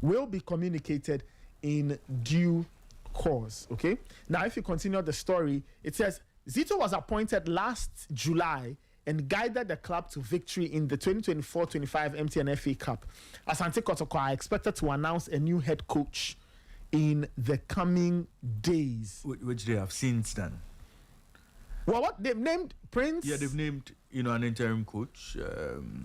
C: will be communicated in due course. Okay. Now, if you continue the story, it says Zito was appointed last July and guided the club to victory in the 2024-25 MTN FA Cup. Asante Kotoko are expected to announce a new head coach in the coming days,
B: which they have since done.
C: Well, what they've named Prince?
B: Yeah, they've named an interim coach,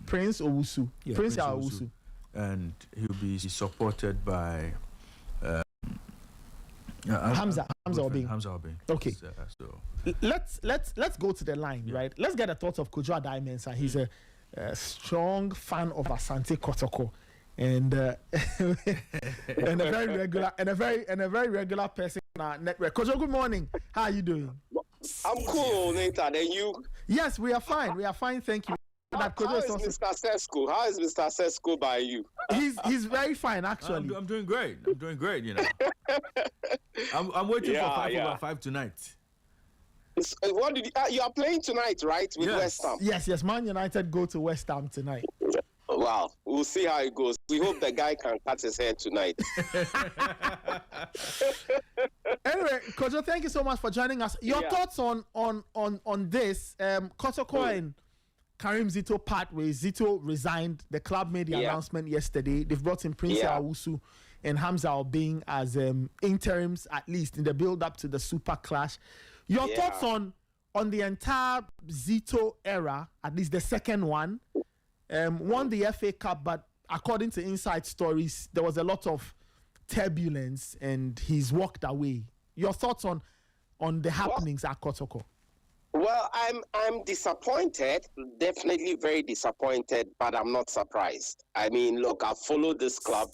C: Prince Owusu.
B: Yeah,
C: Prince Owusu,
B: and he'll be supported by
C: Hamza Obing.
B: Hamza Obing.
C: Okay.
B: So
C: let's go to the line, right? Let's get the thoughts of Kojo Adai-Mensah. He's a strong fan of Asante Kotoko, and and a very regular person on our network. Kojo, good morning. How are you doing?
E: I'm cool, Nathan. And you?
C: Yes, we are fine. We are fine. Thank you.
E: How is Mr. Sesko? How is Mr. Sesko by you?
C: He's very fine, actually.
B: I'm doing great. I'm doing great. I'm waiting for 5 over 5 tonight.
E: What did you are playing tonight, right? With West Ham.
C: Yes. Man United go to West Ham tonight.
E: Wow, we'll see how it goes. We hope the guy can cut his hair tonight.
C: Anyway, Kojo, thank you so much for joining us. Your thoughts on this? Kotoko and Karim Zito part where Zito resigned. The club made the announcement yesterday. They've brought in Prince Awusu and Hamza Obeng as interims, at least in the build-up to the Super Clash. Your thoughts on the entire Zito era, at least the second one, won the FA Cup, but according to inside stories, there was a lot of turbulence and he's walked away. Your thoughts on the happenings at Kotoko?
E: Well, I'm disappointed, definitely very disappointed, but I'm not surprised. I mean, look, I've followed this club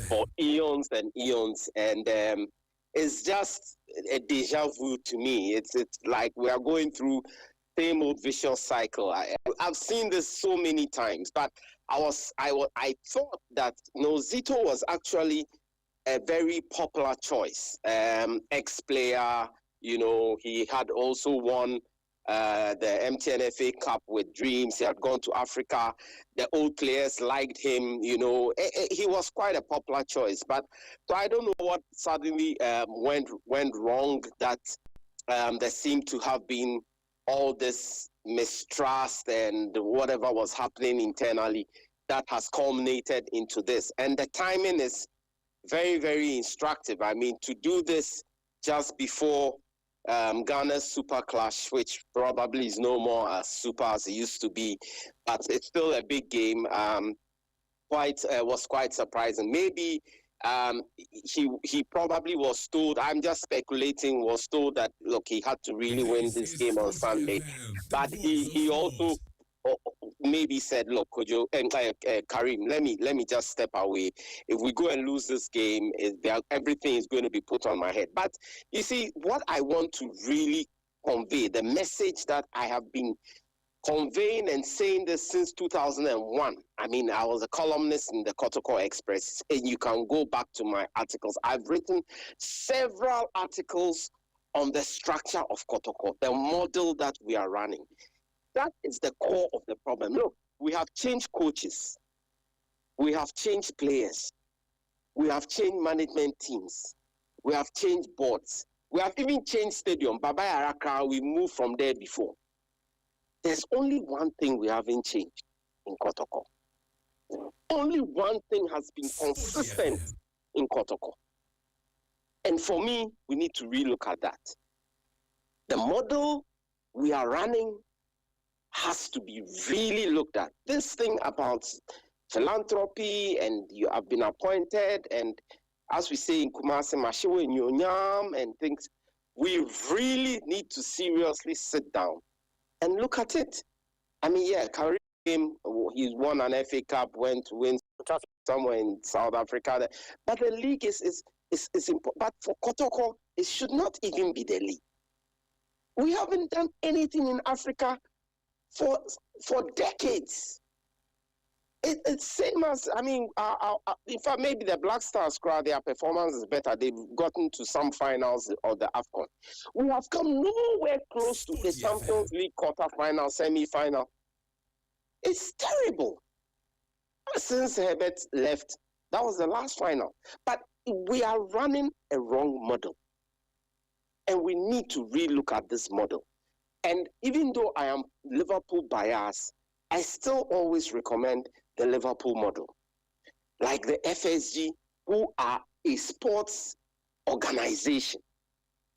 E: for eons and eons, and it's just a deja vu to me. It's like we are going through same old vicious cycle. I've seen this so many times, but I thought that Zito was actually a very popular choice. Ex-player, he had also won the MTN FA Cup with Dreams. He had gone to Africa. The old players liked him. He was quite a popular choice. But so I don't know what suddenly went wrong, that there seemed to have been all this mistrust and whatever was happening internally that has culminated into this. And the timing is very, very instructive. I mean, to do this just before Ghana's Super Clash, which probably is no more as super as it used to be, but it's still a big game. Was quite surprising. Maybe he probably was told, I'm just speculating, was told that, look, he had to really win this game on Sunday. But he also maybe said, look, Kojo and Karim, let me just step away. If we go and lose this game, everything is going to be put on my head. But you see, what I want to really convey, the message that I have been conveying and saying this since 2001. I mean, I was a columnist in the Kotoko Express, and you can go back to my articles. I've written several articles on the structure of Kotoko, the model that we are running. That is the core of the problem. Look, we have changed coaches. We have changed players. We have changed management teams. We have changed boards. We have even changed stadium. Baba Araka, we moved from there before. There's only one thing we haven't changed in Kotoko. Only one thing has been consistent in Kotoko. And for me, we need to relook at that. The model we are running has to be really looked at. This thing about philanthropy and you have been appointed, and as we say in Kumasi, Mashiwo in Yonyam and things, we really need to seriously sit down and look at it. I mean, Karim, he's won an FA Cup, went to win somewhere in South Africa. But the league is important. But for Kotoko, it should not even be the league. We haven't done anything in Africa for decades. It's same as, I mean, in fact, maybe the Black Stars crowd, their performance is better. They've gotten to some finals of the AFCON. We have come nowhere close to the Champions League quarter-final, semi-final. It's terrible. Since Herbert left, that was the last final. But we are running a wrong model. And we need to relook at this model. And even though I am Liverpool biased, I still always recommend the Liverpool model. Like the FSG, who are a sports organization.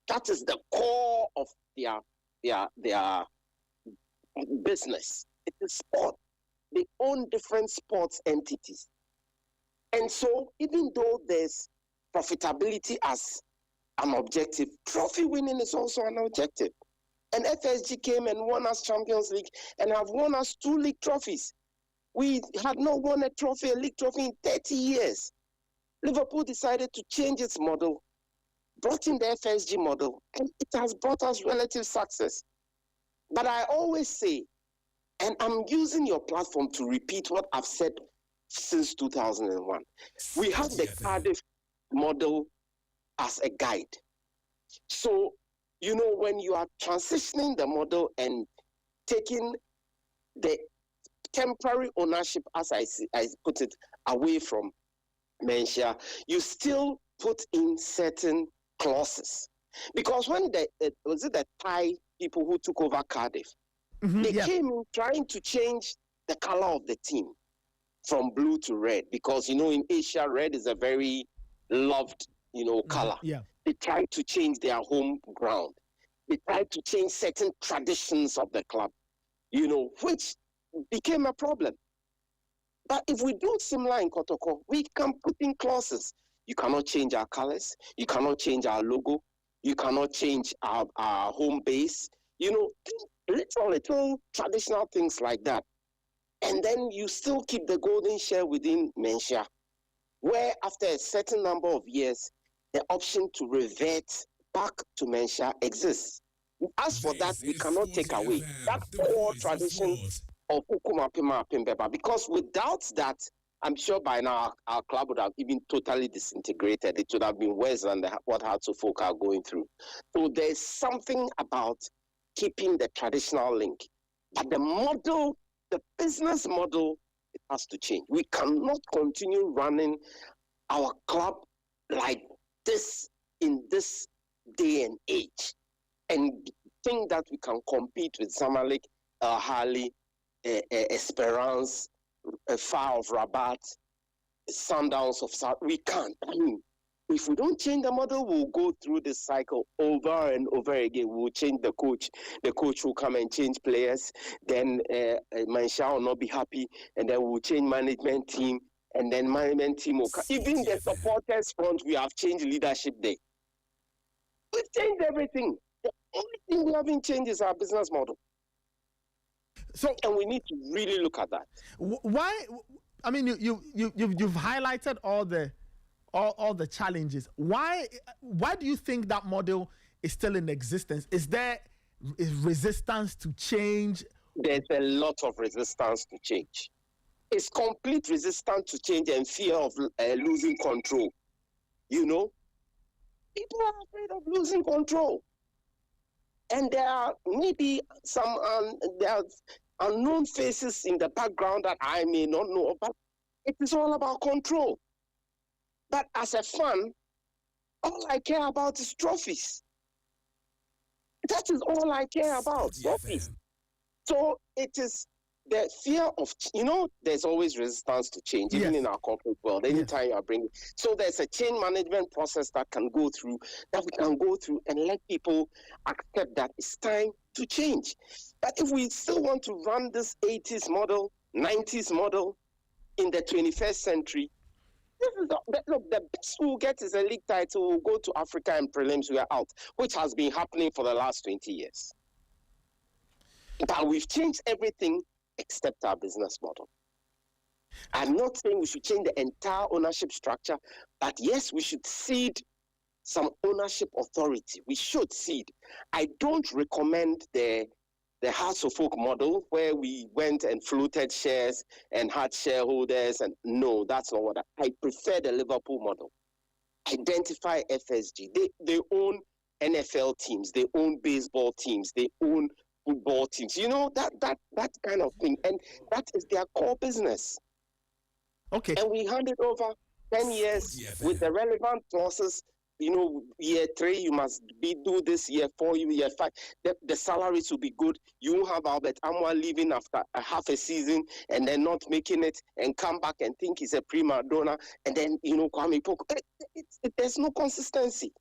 E: That is the core of their business. It is sport. They own different sports entities. And so even though there's profitability as an objective, trophy winning is also an objective. And FSG came and won us Champions League and have won us 2 league trophies. We had not won a league trophy in 30 years. Liverpool decided to change its model, brought in the FSG model, and it has brought us relative success. But I always say, and I'm using your platform to repeat what I've said since 2001, we have the Cardiff model as a guide. So when you are transitioning the model and taking the temporary ownership, as I put it, away from Mensah, you still put in certain clauses. Because when was it the Thai people who took over Cardiff, they came in trying to change the color of the team from blue to red, because in Asia, red is a very loved color. They tried to change their home ground. They tried to change certain traditions of the club, which became a problem. But if we do similar in Kotoko, we can put in clauses. You cannot change our colors. You cannot change our logo. You cannot change our home base. Little traditional things like that. And then you still keep the golden share within Mensah, where after a certain number of years, the option to revert back to Mensah exists. As for that, we cannot take away that core tradition of Ukumapima Pimbeba, because without that, I'm sure by now our club would have even totally disintegrated. It would have been worse than what Hearts of Folk are going through. So there's something about keeping the traditional link. But the model, the business model, it has to change. We cannot continue running our club like this in this day and age and think that we can compete with Zamalek, Ahly, Esperance, Far of Rabat, Sundowns of South. We can't. I mean, if we don't change the model, we'll go through this cycle over and over again. We'll change the coach. The coach will come and change players. Then Mensah will not be happy. And then we'll change management team. And then management team will come. Even the supporters front, we have changed leadership there. We've changed everything. The only thing we haven't changed is our business model. And we need to really look at that.
C: Why? I mean, you've highlighted all the challenges. Why do you think that model is still in existence? Is there resistance to change?
E: There's a lot of resistance to change. It's complete resistance to change and fear of losing control. People are afraid of losing control. And there are maybe some there are unknown faces in the background that I may not know, but it is all about control. But as a fan, all I care about is trophies. That is all I care about, trophies. So it is the fear of, there's always resistance to change, even in our corporate world, anytime you are bringing. So there's a change management process that we can go through and let people accept that it's time to change. But if we still want to run this 80s model, 90s model in the 21st century, the best we'll get is a league title. We'll go to Africa and prelims, we are out, which has been happening for the last 20 years. But we've changed everything except our business model. I'm not saying we should change the entire ownership structure, but yes, we should cede some ownership authority. We should cede. I don't recommend the Hearts of Folk model where we went and floated shares and had shareholders, and no, that's not what I prefer. The Liverpool model. Identify FSG. They own NFL teams, they own baseball teams, they own football teams, that kind of thing, and that is their core business.
C: Okay.
E: And we hand it over 10 years with the relevant clauses. Year 3 you must do this, year 4, year 5. The salaries will be good. You won't have Albert Amwa leaving after a half a season and then not making it and come back and think he's a prima donna, and then Kwame Poku. There's no consistency.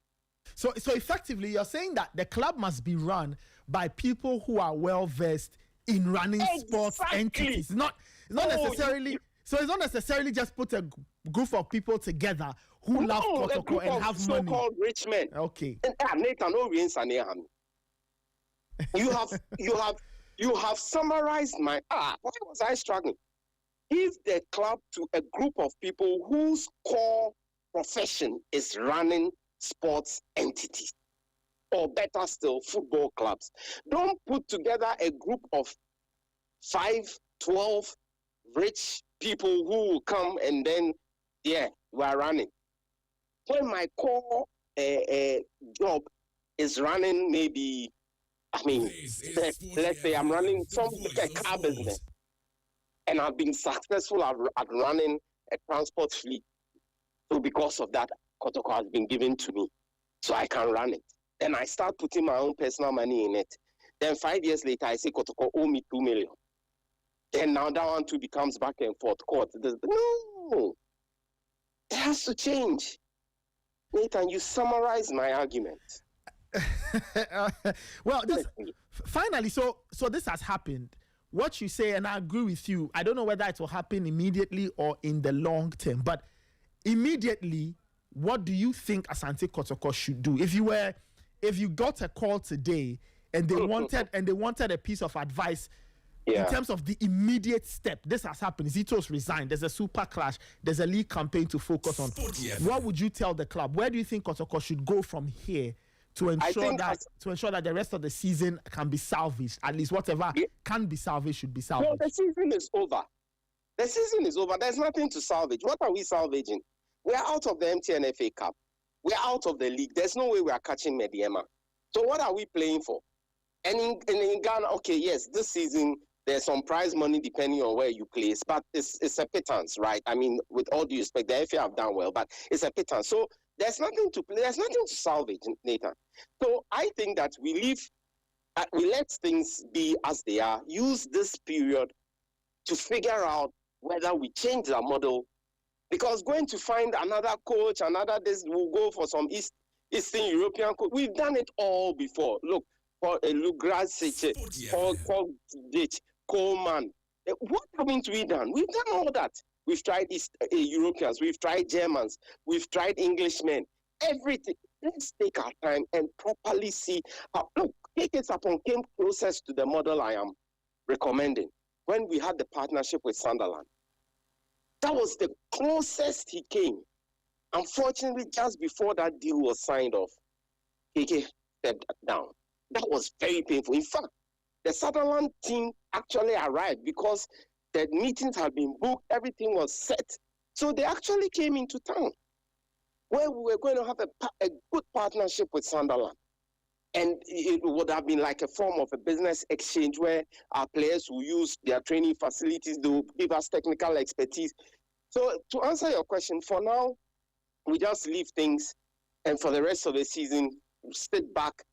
C: So effectively, you're saying that the club must be run by people who are well versed in running sports entities. It's not necessarily. So it's not necessarily just put a group of people together who love protocol and have money.
E: So-called rich men.
C: Okay.
E: Nathan, you have summarized my. Why was I struggling? Give the club to a group of people whose core profession is running sports entities, or better still, football clubs. Don't put together a group of 5, 12 rich people who will come and then, we are running. When my core job is running maybe, let's say I'm running a car business, and I've been successful at running a transport fleet. So because of that, Kotoko has been given to me, so I can run it. Then I start putting my own personal money in it. Then 5 years later, I say Kotoko owe me 2 million. Then now that one too becomes back and forth court. No, it has to change. Nathan, you summarize my argument.
C: Well, finally, so this has happened. What you say, and I agree with you. I don't know whether it will happen immediately or in the long term, but immediately, what do you think Asante Kotoko should do? If you got a call today and they wanted a piece of advice in terms of the immediate step, this has happened. Zito's resigned. There's a super clash. There's a league campaign to focus on. What would you tell the club? Where do you think Kotoko should go from here to ensure that the rest of the season can be salvaged? At least whatever can be salvaged should be salvaged.
E: No, the season is over. The season is over. There's nothing to salvage. What are we salvaging? We are out of the MTN FA Cup. We are out of the league. There's no way we are catching Mediema. So what are we playing for? And in Ghana, okay, yes, this season there's some prize money depending on where you place, but it's a pittance, right? I mean, with all due respect, the FA have done well, but it's a pittance. So there's nothing to play. There's nothing to salvage, Nathan. So I think that we let things be as they are. Use this period to figure out whether we change the model. Because going to find another coach, we'll go for some Eastern European coach. We've done it all before. Look, for Lugrasic, for Ditch, Coleman. What haven't we done? We've done all that. We've tried Europeans, we've tried Germans, we've tried Englishmen, everything. Let's take our time and properly see how. Look, KK Sapon came closest to the model I am recommending when we had the partnership with Sunderland. That was the closest he came. Unfortunately, just before that deal was signed off, KK stepped down. That was very painful. In fact, the Sunderland team actually arrived because the meetings had been booked, everything was set. So they actually came into town where we were going to have a good partnership with Sunderland. And it would have been like a form of a business exchange where our players will use their training facilities, they will give us technical expertise. So to answer your question, for now, we just leave things, and for the rest of the season, sit back,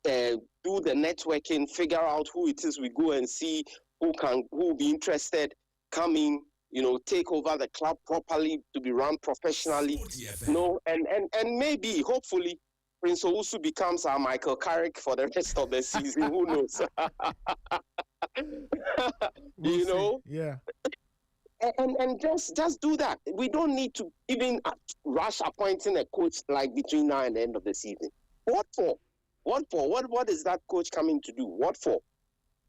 E: do the networking, figure out who it is we go and see, who will be interested, come in, take over the club properly to be run professionally. And maybe, hopefully, Prince Owusu becomes our Michael Carrick for the rest of the season. Who knows?
C: Yeah.
E: And just do that. We don't need to even rush appointing a coach like between now and the end of the season. What for? What is that coach coming to do? What for?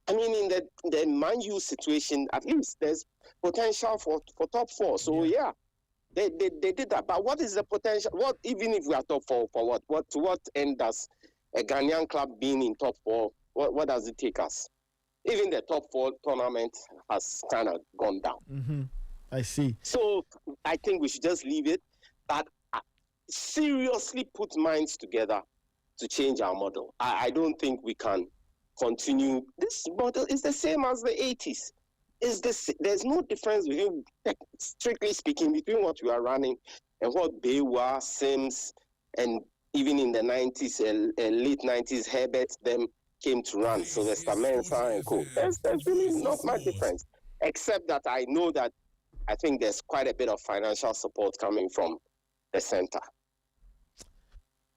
E: I mean, in the Man U situation, at least there's potential for top four. So yeah. They did that. But what is the potential? What, even if we are top four, for what? What to what end does a Ghanaian club being in top four? What does it take us? Even the top four tournament has kind of gone down.
C: Mm-hmm. I see.
E: So I think we should just leave it. But seriously put minds together to change our model. I don't think we can continue. This model is the same as the 80s. There's no difference between, strictly speaking, between what we are running and what Bewa, Sims, and even in the 90s, late 90s, Herbert, them came to run. So there's Mensah and co. There's really not much difference, except that I know that I think there's quite a bit of financial support coming from the center.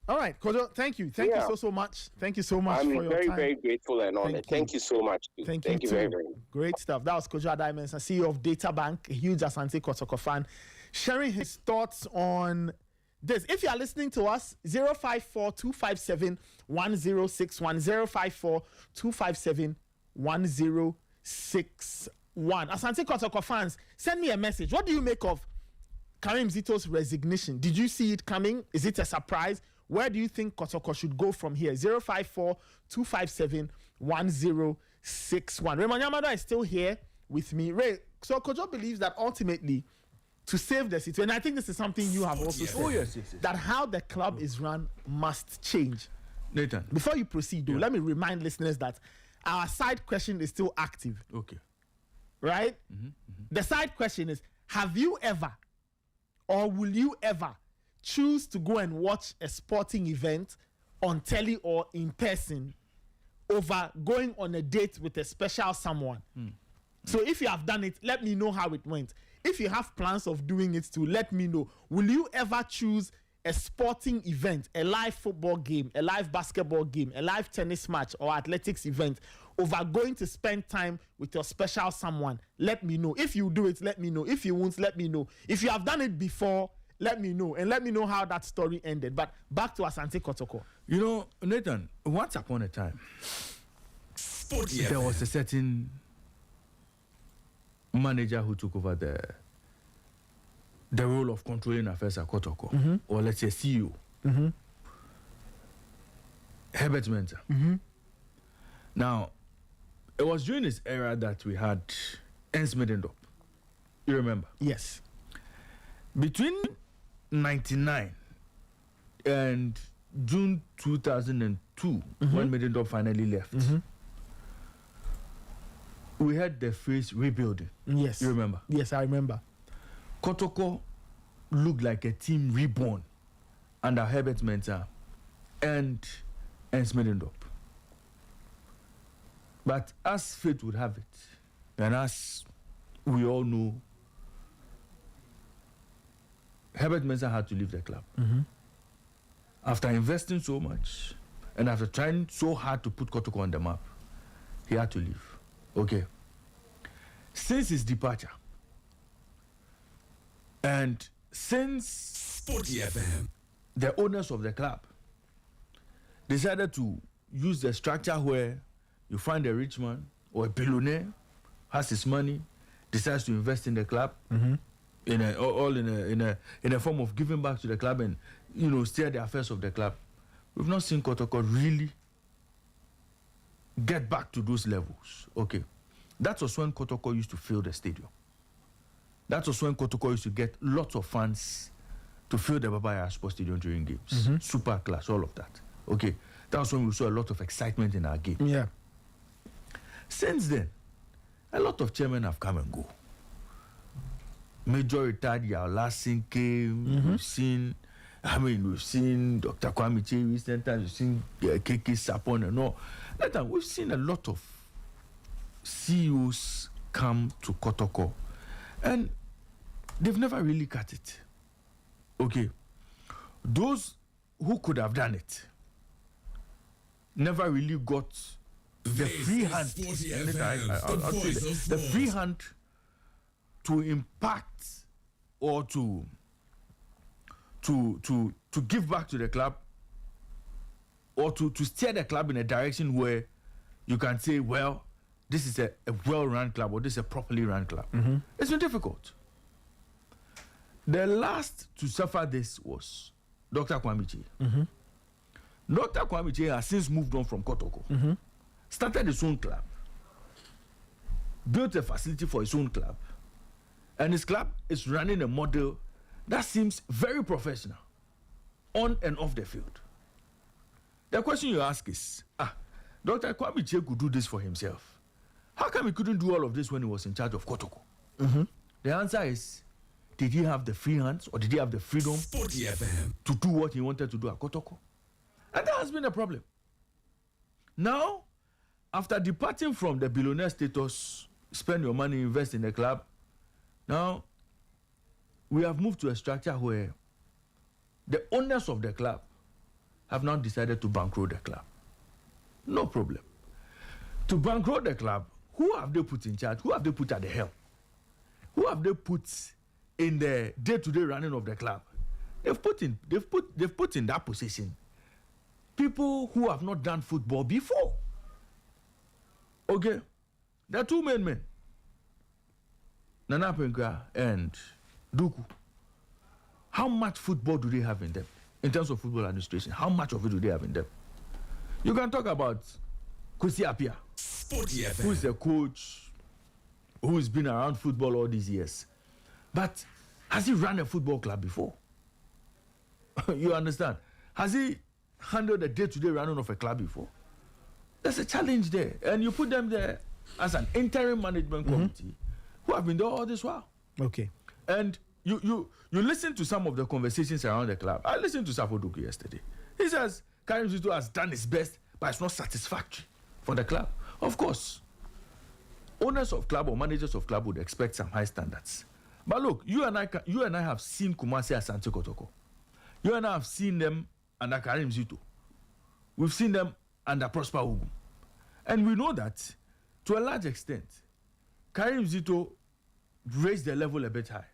C: All right, Kojo, thank you. Thank you so much. Thank you so much for your
E: very,
C: time.
E: very grateful and honored. Thank you so much.
C: Thank you very, very much. Great stuff. That was Kojo Diamonds, CEO of Data Bank, a huge Asante Kotoko fan, sharing his thoughts on this. If you are listening to us, 054-257-1061, 054-257-1061. Asante Kotoko fans, send me a message. What do you make of Karim Zito's resignation? Did you see it coming? Is it a surprise? Where do you think Kotoko should go from here? 054-257-1061. Raymond Yamada is still here with me. Ray, so Kojo believes that ultimately, to save the situation, and I think this is something you have also said, that how the club is run must change.
B: Nathan.
C: Before you proceed, though, let me remind listeners that our side question is still active.
B: Okay.
C: Right? The side question is, have you ever or will you ever choose to go and watch a sporting event on telly or in person over going on a date with a special someone? So if you have done it, let me know how it went. If you have plans of doing it too, let me know. Will you ever choose a sporting event, a live football game, a live basketball game, a live tennis match or athletics event over going to spend time with your special someone? Let me know. If you do it, let me know. If you won't, let me know. If you have done it before, let me know. And let me know how that story ended. But back to Asante Kotoko.
B: You know, Nathan, once upon a time, there was a certain manager who took over the role of controlling affairs at Kotoko, or let's say CEO. Herbert Mensah. Now, it was during this era that we had Ernst Middendorp. You remember?
C: Yes.
B: Between 99 and June 2002, when Middendorp finally left, we had the phrase rebuilding.
C: Yes.
B: You remember?
C: Yes, I remember.
B: Kotoko looked like a team reborn under Herbert Mensah and Ernst Middendorp. But as fate would have it, and as we all know, Herbert Mensah had to leave the club. After investing so much and after trying so hard to put Kotoko on the map, he had to leave. Okay. Since his departure, and since
D: Sporty FM,
B: the owners of the club decided to use the structure where you find a rich man or a billionaire has his money, decides to invest in the club, in a form of giving back to the club and steer the affairs of the club. We've not seen Kotoko really get back to those levels. Okay, that was when Kotoko used to fill the stadium. That was when Kotoko used to get lots of fans to fill the Baba Sports Stadium during games. Super class, all of that. Okay, that was when we saw a lot of excitement in our game.
C: Yeah.
B: Since then, a lot of chairmen have come and go. Major retired, Yaolasin came. We've seen Dr. Kwame Che recent times. We've seen KK Sapon and all. We've seen a lot of CEOs come to Kotoko, and they've never really cut it. Okay, those who could have done it never really got the free hand. I'll say the free hand to impact or to give back to the club, or to steer the club in a direction where you can say, well, this is a well-run club, or this is a properly run club. It's been difficult. The last to suffer this was Dr. Kwame Che. Dr. Kwame Che has since moved on from Kotoko, started his own club, built a facility for his own club, and his club is running a model that seems very professional on and off the field. The question you ask is, Dr. Kwame Che could do this for himself. How come he couldn't do all of this when he was in charge of Kotoko? The answer is, did he have the free hands, or did he have the freedom to do what he wanted to do at Kotoko? And that has been a problem. Now, after departing from the billionaire status, spend your money, invest in the club, now we have moved to a structure where the owners of the club have now decided to bankroll the club. No problem. To bankroll the club, who have they put in charge? Who have they put at the helm? Who have they put in the day-to-day running of the club? They've put in that position people who have not done football before. Okay, there are two main men, Nana Penkra and Duku. How much football do they have in them? In terms of football administration, how much of it do they have in them? You can talk about Kwesi Appiah, who is a coach, who has been around football all these years. But has he run a football club before? You understand? Has he handled the day-to-day running of a club before. There's a challenge there, and you put them there as an interim management committee who have been there all this while.
C: Okay.
B: And you listen to some of the conversations around the club. I listened to Safoduku yesterday. He says Karim Zito has done his best, but it's not satisfactory for the club. Of course, owners of club or managers of club would expect some high standards. But look, you and I have seen Kumasi Asante Kotoko. You and I have seen them under Karim Zito. We've seen them under Prosper Ugu. And we know that, to a large extent, Karim Zito raised the level a bit high.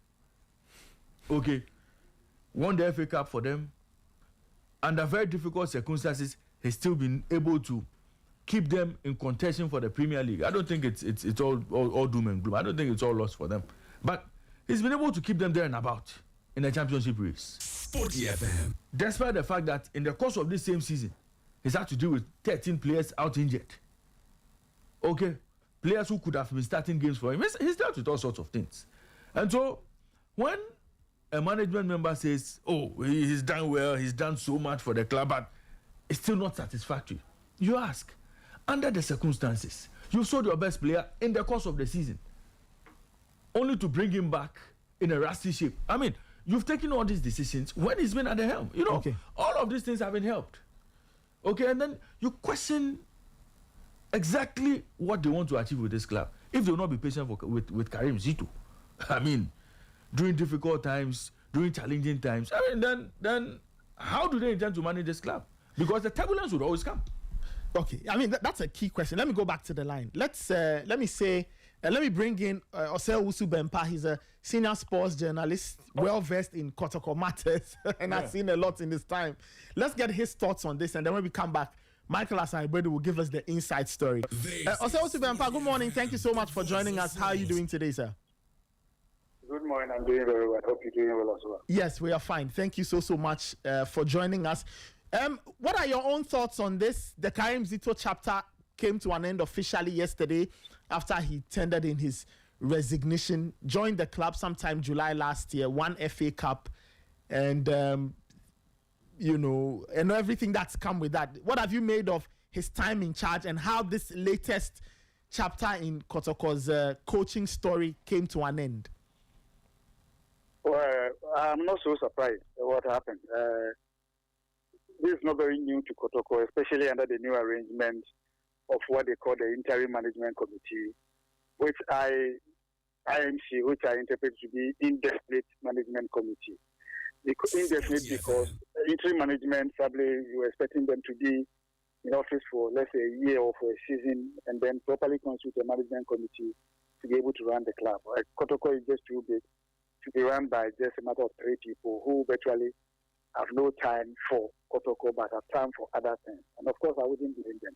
B: Okay, won the FA Cup for them. Under very difficult circumstances, he's still been able to keep them in contention for the Premier League. I don't think it's all doom and gloom. I don't think it's all lost for them. But he's been able to keep them there and about in the championship race.
D: Sporty FM.
B: Despite the fact that in the course of this same season, he's had to deal with 13 players out injured. Okay, players who could have been starting games for him. He's dealt with all sorts of things. And so, when a management member says, oh, he's done well, he's done so much for the club, but it's still not satisfactory, you ask, under the circumstances, you sold your best player in the course of the season, only to bring him back in a rusty shape. I mean, you've taken all these decisions when he's been at the helm. You know, all of these things haven't helped. Okay, and then you question exactly what they want to achieve with this club if they will not be patient with Karim Zito. I mean, during difficult times, during challenging times. I mean, then how do they intend to manage this club? Because the turbulence would always come.
C: Okay, I mean that's a key question. Let me go back to the line. Let me bring in Osei Owusu Bempah. He's a senior sports journalist, well versed in Kotoko matters, and I've seen a lot in this time. Let's get his thoughts on this, and then when we come back, Michael Asaibredi will give us the inside story. Osei Owusu Bempah, good morning. Thank you so much for joining us. How are you doing today, sir?
F: Good morning. I'm doing very well. Hope you're doing well as well.
C: Yes, we are fine. Thank you so much for joining us. What are your own thoughts on this? The Karim Zito chapter came to an end officially yesterday after he tendered in his resignation, joined the club sometime July last year, won FA Cup, and and everything that's come with that. What have you made of his time in charge and how this latest chapter in Kotoko's coaching story came to an end?
F: Well, I'm not so surprised at what happened. This is not very new to Kotoko, especially under the new arrangement of what they call the interim management committee, which IMC, which I interpret to be indefinite management committee. Indefinite because interim management, probably you were expecting them to be in office for, let's say, a year or for a season, and then properly constitute a management committee to be able to run the club. Kotoko is just too big to be run by just a matter of 3 people who virtually have no time for Kotoko but have time for other things. And of course, I wouldn't blame them.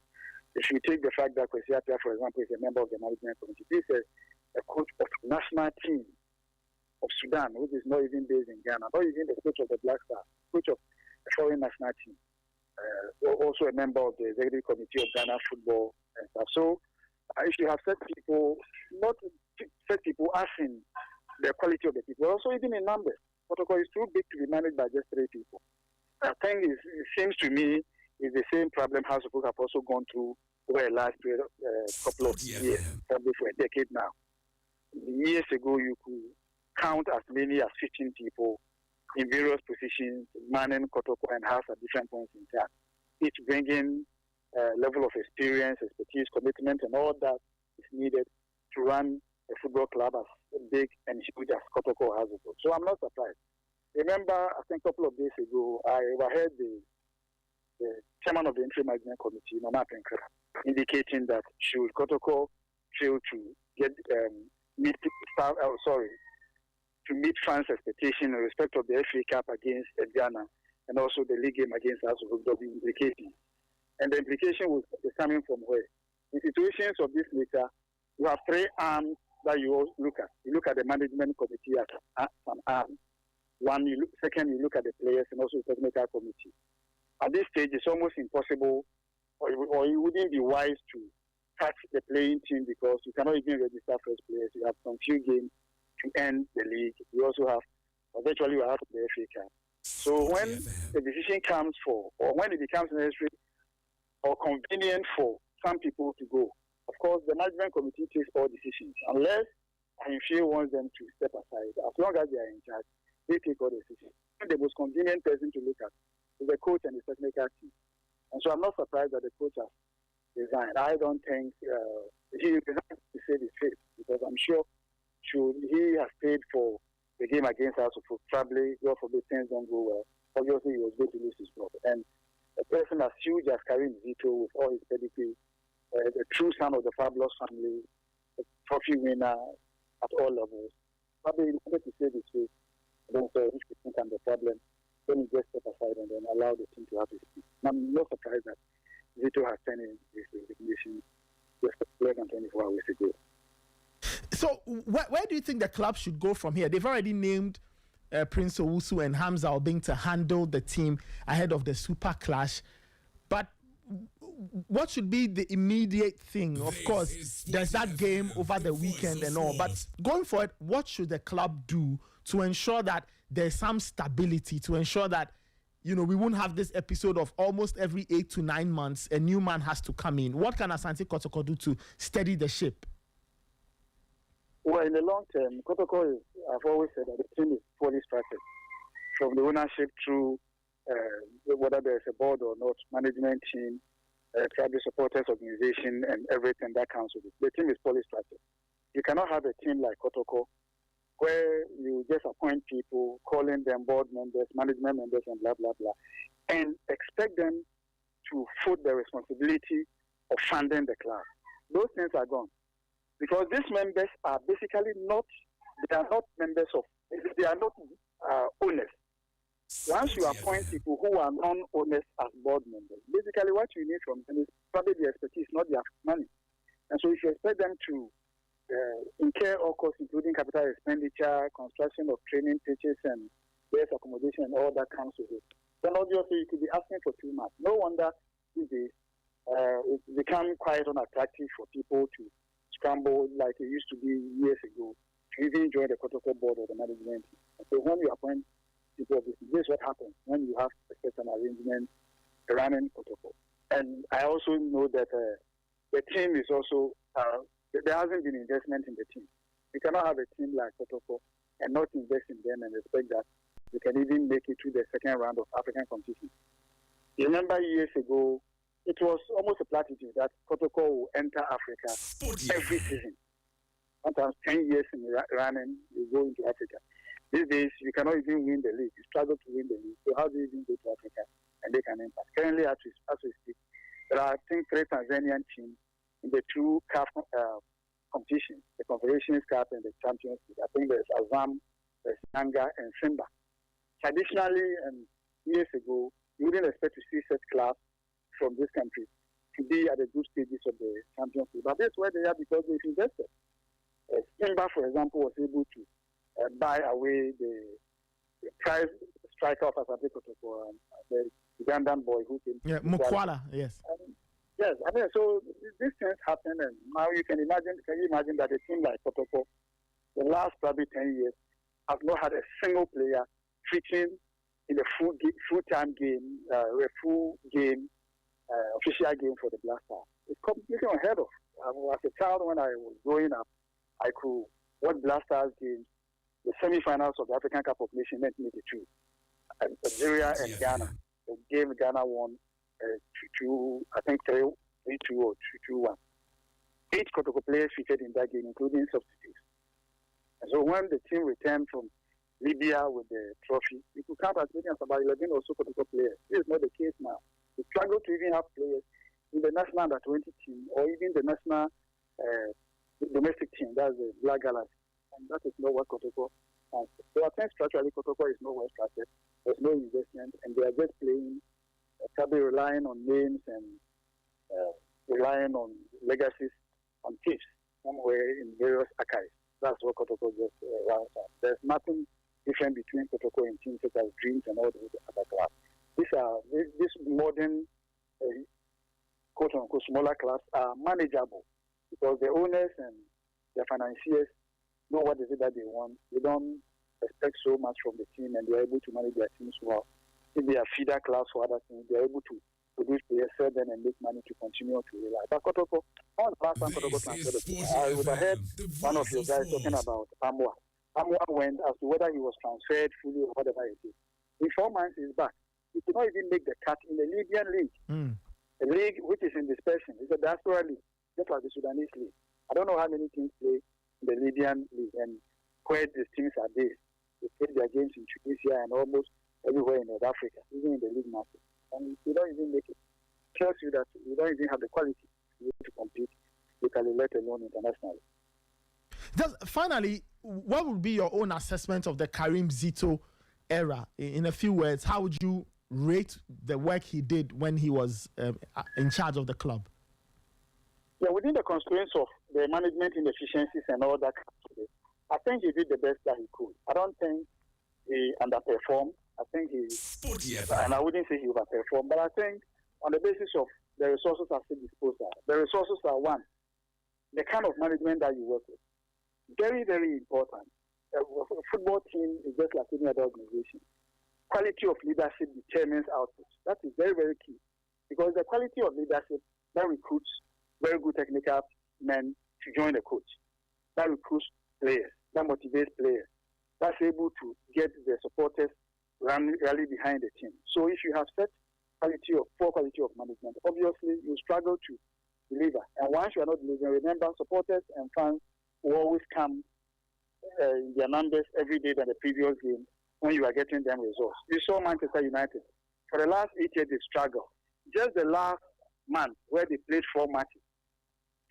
F: If you take the fact that Kwesi Appiah, for example, is a member of the management committee, this is a coach of national team of Sudan, which is not even based in Ghana, not even the coach of the Black Stars, coach of a foreign national team, also a member of the executive committee of Ghana football and stuff. So if you have set people, not set people as in the quality of the people, also even in numbers. Protocol is too big to be managed by just 3 people. I think it seems to me it's the same problem House of Book have also gone through over the last couple of years, probably for a decade now. Years ago, you could count as many as 15 people in various positions, manning Kotoko and House at different points in time. Each bringing level of experience, expertise, commitment, and all that is needed to run a football club as big and huge as Kotoko has it. So I'm not surprised. Remember, I think a couple of days ago, I overheard the chairman of the interim management committee, Nana Penkra, indicating that should Kotoko fail to get meet fans' expectation in respect of the FA Cup against Ghana and also the league game against us, will be implicating. And the implication is coming from where? In situations of this nature, you have 3 arms that you look at. You look at the management committee as an arm. Second, you look at the players and also the technical committee. At this stage, it's almost impossible, or it wouldn't be wise to touch the playing team because you cannot even register first players. You have some few games to end the league. You also have, virtually you have the FA Cup. So when the decision comes for, or when it becomes necessary or convenient for some people to go, of course, the management committee takes all decisions. Unless INFA wants them to step aside, as long as they are in charge, they take all decisions. The most convenient person to look at is the coach and the technical team. And so I'm not surprised that the coach has resigned. I don't think he resigned to save his face, because I'm sure he has paid for the game against us, probably, God forbid, things don't go well. Obviously, he was going to lose his job. And a person as huge as Karim Zito, with all his pedigree, the true son of the fabulous family, a trophy winner at all levels, probably wanted to save his face. Then so if you think I'm the problem, then he just step aside and then allow the team to have his speech. I'm not surprised that Zito has turned in his resignation just less than 24 hours ago.
C: So where do you think the club should go from here? They've already named Prince Owusu and Hamza Obeng to handle the team ahead of the Super Clash. But what should be the immediate thing? Of course, there's that game over the weekend and all. But going forward, what should the club do to ensure that there's some stability, to ensure that, we won't have this episode of almost every 8 to 9 months, a new man has to come in? What can Asante Kotoko do to steady the ship?
F: Well, in the long term, Kotoko is, I've always said that the team is fully structured. From the ownership through whether there's a board or not, management team, tribal supporters organization, and everything that counts with it. The team is fully structured. You cannot have a team like Kotoko where you just appoint people, calling them board members, management members, and blah, blah, blah, and expect them to foot the responsibility of funding the club. Those things are gone. Because these members are basically they are not members of, they are not owners. Once you appoint people who are non-owners as board members, basically what you need from them is probably the expertise, not their money. And so if you expect them to incur all costs, including capital expenditure, construction of training pitches and base accommodation and all that comes with it, then obviously you could be asking for too much. No wonder these days it's become quite unattractive for people to scramble like it used to be years ago to even join the Kotoko board or the management. So when you appoint people, this is what happens when you have a certain arrangement running Kotoko. And I also know that the team is also, there hasn't been investment in the team. You cannot have a team like Kotoko and not invest in them and expect that you can even make it to the second round of African competition. You remember years ago, it was almost a platitude that Kotoko will enter Africa every season. Sometimes 10 years in running, you go into Africa. These days, you cannot even win the league. You struggle to win the league. So how do you even go to Africa and they can impact? Currently, as we speak, there are, I think, 3 Tanzanian teams in the 2 CAF competitions, the Confederations Cup and the Champions League. I think there's Azam, there's Yanga, and Simba. Traditionally, and years ago, you wouldn't expect to see such clubs from this country to be at the group stages of the Champions League. But that's where they are because they've invested. Simba, for example, was able to buy away the prize striker of Asante Kotoko, the Ugandan boy who came.
C: Yeah, Mukwala, yes.
F: Yes, I mean, so these things happen, and now you can imagine that a team like Kotoko, the last probably 10 years, has not had a single player featuring in a full-time game, a full game, official game for the Black Stars. It's completely unheard of. As a child, when I was growing up, I could watch Black Stars games, the semi-finals of the African Cup of Nations 1982, Nigeria and Ghana. The game Ghana won 2-2, I think 3-2 or 2-1. 8 Kotoko players featured in that game, including substitutes. And so when the team returned from Libya with the trophy, you could count as many as about 11 or so Kotoko players. This is not the case now. We struggle to even have players in the national under-20 team or even the national domestic team, that's the Black Galaxy. And that is not what Kotoko has. So I think structurally Kotoko is not well structured. There's no investment, and they are just playing, probably relying on names and relying on legacies, on tips somewhere in various archives. That's what Kotoko just runs on. There's nothing different between Kotoko and teams such as Dreams and all those other clubs. These modern, quote-unquote, smaller clubs are manageable because the owners and the financiers know what is it that they want. They don't expect so much from the team, and they're able to manage their teams well. If they are feeder class for other teams, they're able to produce players, sell them, and make money to continue to rely. But Kotoko, on the last time Kotoko transferred, I overheard one of your guys talking about Amwa. Amwa went as to whether he was transferred fully or whatever it is. In 4 months, he's back. He could not even make the cut in the Libyan league. A league which is in dispersion. It's a diaspora league, just like the Sudanese league. I don't know how many teams play in the Libyan league and where these teams are based. They play their games in Tunisia and almost everywhere in North Africa, even in the league market. And you don't even make it. It tells you that you don't even have the quality to compete locally, let alone internationally.
C: Just finally, what would be your own assessment of the Karim Zito era? In a few words, how would you rate the work he did when he was in charge of the club?
F: Yeah, within the constraints of the management inefficiencies and all that, I think he did the best that he could. I don't think he underperformed. I think he, and I wouldn't say he overperformed, but I think on the basis of the resources at his disposal, the resources are one, the kind of management that you work with. Very, very important. A football team is just like any other organization. Quality of leadership determines output. That is very, very key. Because the quality of leadership that recruits very good technical men to join the coach, that recruits players, that motivates players, that's able to get the supporters rally behind the team. So if you have poor quality of management, obviously you struggle to deliver. And once you are not delivering, remember, supporters and fans will always come in their numbers every day than the previous game when you are getting them results. You saw Manchester United. For the last 8 years, they struggled. Just the last month where they played 4 matches.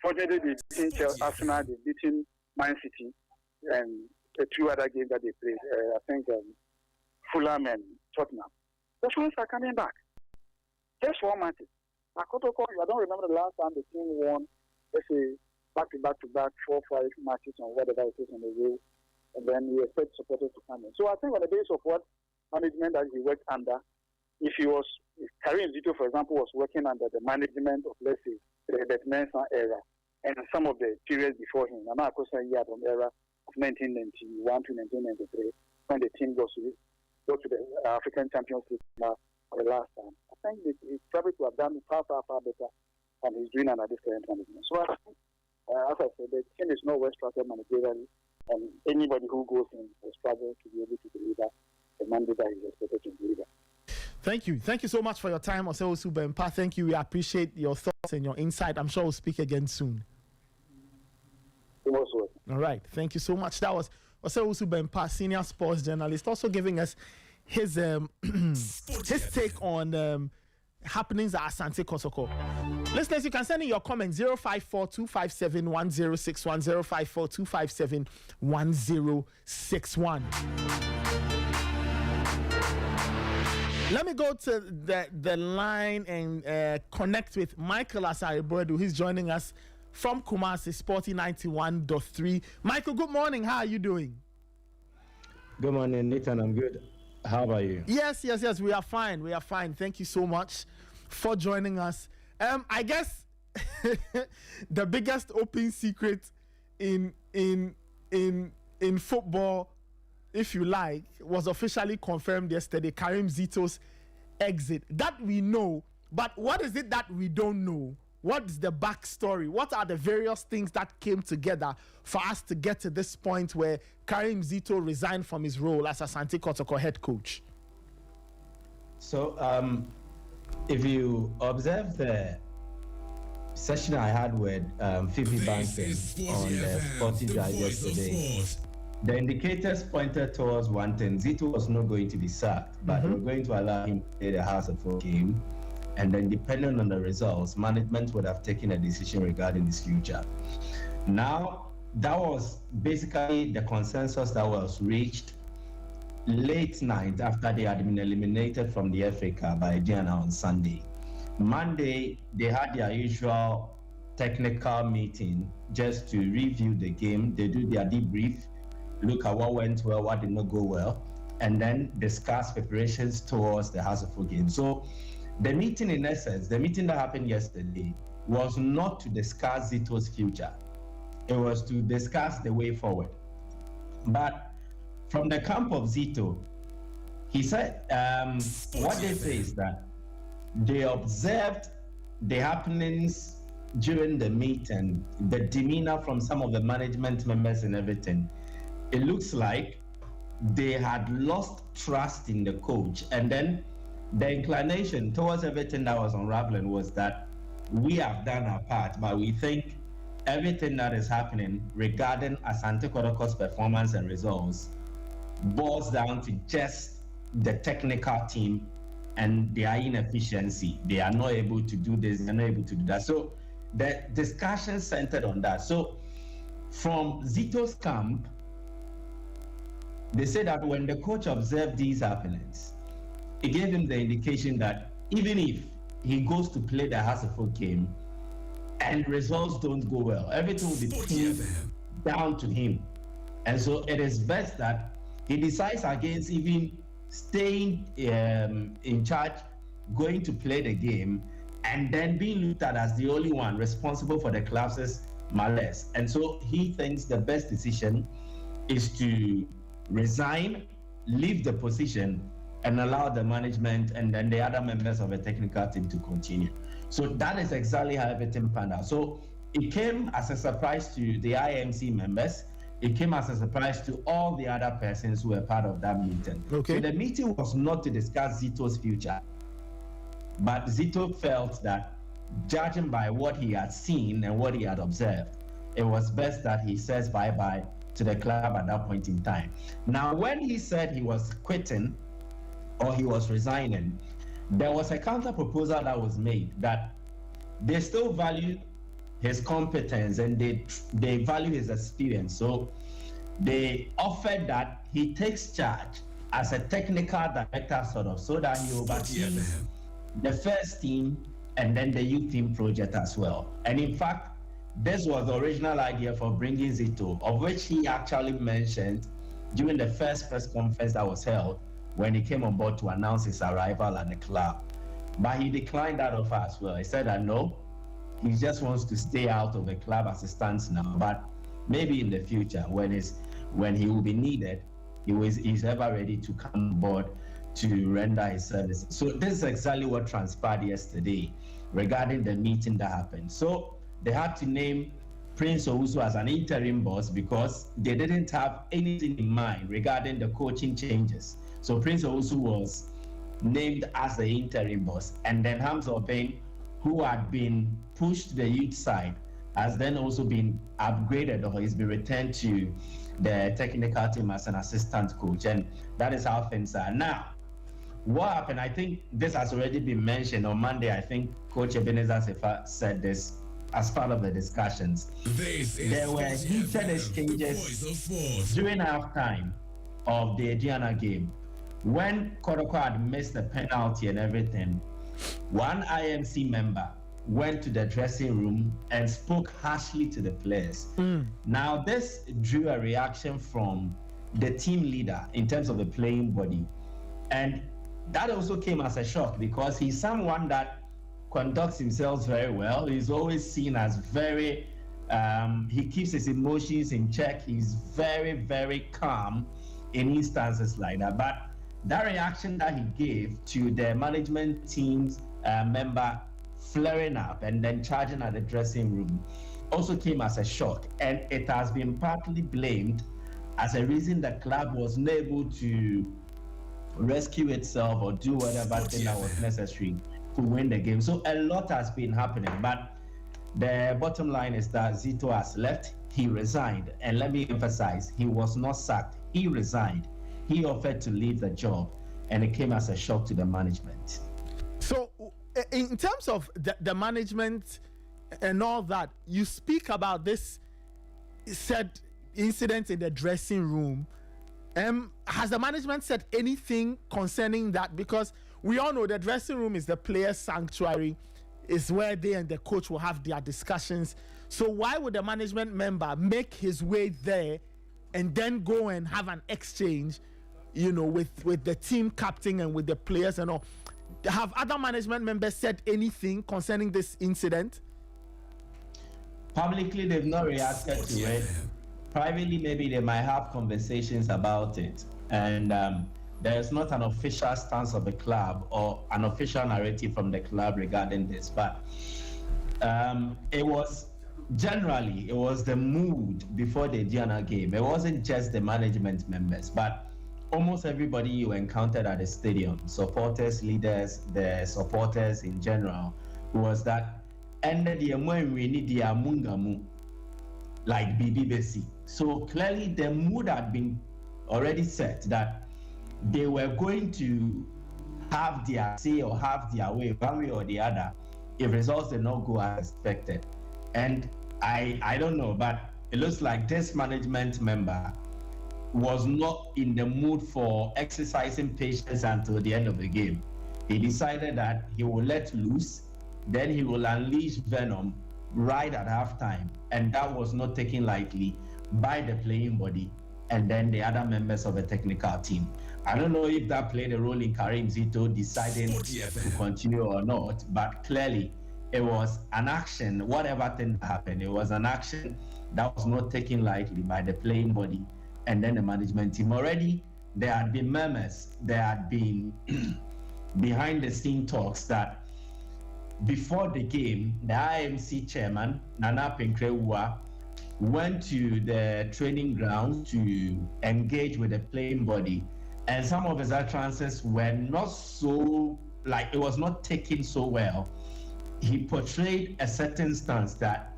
F: Fortunately, they beaten Arsenal, they beaten Man City, and the 2 other games that they played, I think Fulham and Tottenham. The fans are coming back. Just 4 matches. I don't remember the last time the team won, let's say, back-to-back 4-5 matches or whatever it is on the way, and then we expect supporters to come in. So I think on the basis of what management that he worked under, if Karim Zito, for example, was working under the management of, let's say, the Mensah era, and some of the periods before him, I'm not saying era of 1991 to 1993, when the team goes to the African Champions League for the last time. I think he probably could have done far, far, far better than he's doing under this current management. So I think, as I said, the team is not well structured managerially, and anybody who goes in will struggle to be able to deliver the mandate that he's expected to deliver.
C: Thank you. Thank you so much for your time, Oseo Subempa. Thank you. We appreciate your thoughts and your insight. I'm sure we'll speak again soon.
F: All
C: right. Thank you so much. That was Oseo Subempa, senior sports journalist, also giving us his take on happenings at Asante Kotoko. Listeners, you can send in your comments 054-257-1061, 054-257-1061. Let me go to the line and connect with Michael Asaribodu. He's joining us from Kumasi, Sporty 91.3. Michael, good morning. How are you doing?
G: Good morning, Nathan. I'm good. How about you?
C: Yes. We are fine. Thank you so much for joining us. I guess the biggest open secret in football, if you like, was officially confirmed yesterday. Karim Zito's exit. That we know, but what is it that we don't know? What is the backstory? What are the various things that came together for us to get to this point where Karim Zito resigned from his role as Asante Kotoko head coach?
G: So, if you observe the session I had with Fifi Banton on the Sporty Drive yesterday, the indicators pointed towards one thing. Zito was not going to be sacked, but they were going to allow him to play the House of Folk game. And then depending on the results, management would have taken a decision regarding his future. Now, that was basically the consensus that was reached late night after they had been eliminated from the FA Cup by Diana on Sunday. Monday, they had their usual technical meeting just to review the game. They do their debrief, look at what went well, what did not go well, and then discuss preparations towards the House of Folk game. So the meeting, in essence, the meeting that happened yesterday was not to discuss Zito's future. It was to discuss the way forward. But from the camp of Zito, he said what they say is that they observed the happenings during the meet and the demeanor from some of the management members and everything. It looks like they had lost trust in the coach, and then the inclination towards everything that was unraveling was that we have done our part, but we think everything that is happening regarding Asante Kotoko's performance and results boils down to just the technical team and their inefficiency. They are not able to do this, they're not able to do that. So the discussion centered on that. So from Zito's camp, they said that when the coach observed these happenings, it gave him the indication that even if he goes to play the Hasselhoff game and results don't go well, everything will be pinned down to him. And so it is best that he decides against even staying in charge, going to play the game, and then being looked at as the only one responsible for the club's malaise. And so he thinks the best decision is to resign, leave the position, and allow the management and then the other members of the technical team to continue. So that is exactly how everything panned out. So it came as a surprise to the IMC members. It came as a surprise to all the other persons who were part of that meeting.
C: Okay.
G: So the meeting was not to discuss Zito's future, but Zito felt that, judging by what he had seen and what he had observed, it was best that he says bye-bye to the club at that point in time. Now, when he said he was quitting or he was resigning, there was a counter proposal that was made that they still value his competence and they value his experience. So they offered that he takes charge as a technical director sort of, so that he oversees the first team and then the youth team project as well. And in fact, this was the original idea for bringing Zito, of which he actually mentioned during the first press conference that was held when he came on board to announce his arrival at the club. But he declined that offer as well. He said that no, he just wants to stay out of the club as it stands now. But maybe in the future, when he will be needed, he's ever ready to come on board to render his services. So this is exactly what transpired yesterday regarding the meeting that happened. So they had to name Prince Owusu as an interim boss because they didn't have anything in mind regarding the coaching changes. So Prince Owusu was named as the interim boss, and then Hamza Obeng, who had been pushed to the youth side, has then also been upgraded, or he's been returned to the technical team as an assistant coach, and that is how things are now. What happened? I think this has already been mentioned on Monday. I think Coach Ebenezer Sefa said this as part of the discussions. There were heated exchanges during halftime of the Ediana game. When Kotoko had missed the penalty and everything, one IMC member went to the dressing room and spoke harshly to the players. Now, this drew a reaction from the team leader in terms of the playing body. And that also came as a shock because he's someone that conducts himself very well. He's always seen as very, he keeps his emotions in check. He's very, very calm in instances like that. But that reaction that he gave to the management team's member flaring up and then charging at the dressing room also came as a shock. And it has been partly blamed as a reason the club was not able to rescue itself or do whatever thing that was necessary to win the game. So a lot has been happening, but the bottom line is that Zito has left. He resigned, and let me emphasize, he was not sacked. He resigned. He offered to leave the job, and it came as a shock to the management.
C: So in terms of the management and all that, you speak about this said incident in the dressing room. Has the management said anything concerning that? Because we all know the dressing room is the players' sanctuary, is where they and the coach will have their discussions. So why would the management member make his way there and then go and have an exchange, you know, with the team captain and with the players and all? Have other management members said anything concerning this incident?
G: Publicly, they've not reacted to it. privately, maybe they might have conversations about it. And there is not an official stance of the club or an official narrative from the club regarding this. But it was the mood before the Diana game. It wasn't just the management members, but almost everybody you encountered at the stadium, supporters, leaders, the supporters in general, was that ended the mungamu like BBC. So clearly the mood had been already set that they were going to have their say or have their way, one way or the other, if results did not go as expected. And I don't know, but it looks like this management member was not in the mood for exercising patience until the end of the game. He decided that he will let loose, then he will unleash venom right at halftime, and that was not taken lightly by the playing body and then the other members of the technical team. I don't know if that played a role in Karim Zito deciding to continue or not, but clearly it was an action, whatever thing happened, it was an action that was not taken lightly by the playing body and then the management team. Already there had been murmurs, there had been behind the scene talks that before the game, the IMC chairman, Nana Penkrewa, went to the training ground to engage with the playing body, and some of his utterances were not so, like, it was not taken so well. He portrayed a certain stance that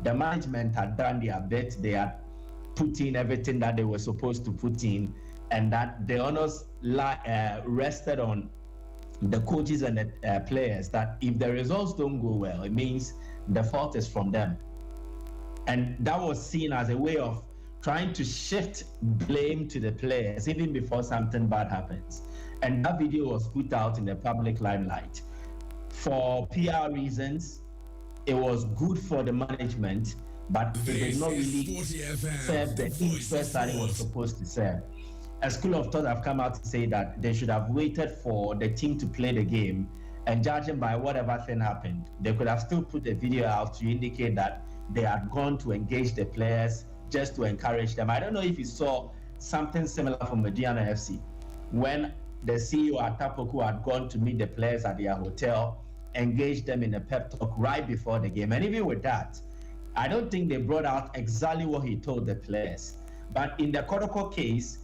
G: the management had done their bit, they had put in everything that they were supposed to put in, and that the honors rested on the coaches and the players, that if the results don't go well, it means the fault is from them. And that was seen as a way of trying to shift blame to the players even before something bad happens. And that video was put out in the public limelight. For PR reasons, it was good for the management, but it did not really serve the interest that it was supposed to serve. A school of thought have come out to say that they should have waited for the team to play the game, and judging by whatever thing happened, they could have still put the video out to indicate that they had gone to engage the players just to encourage them. I don't know if you saw something similar from Mediana FC when the CEO at Tapoku had gone to meet the players at their hotel, engaged them in a pep talk right before the game. And even with that, I don't think they brought out exactly what he told the players. But in the Kotoko case,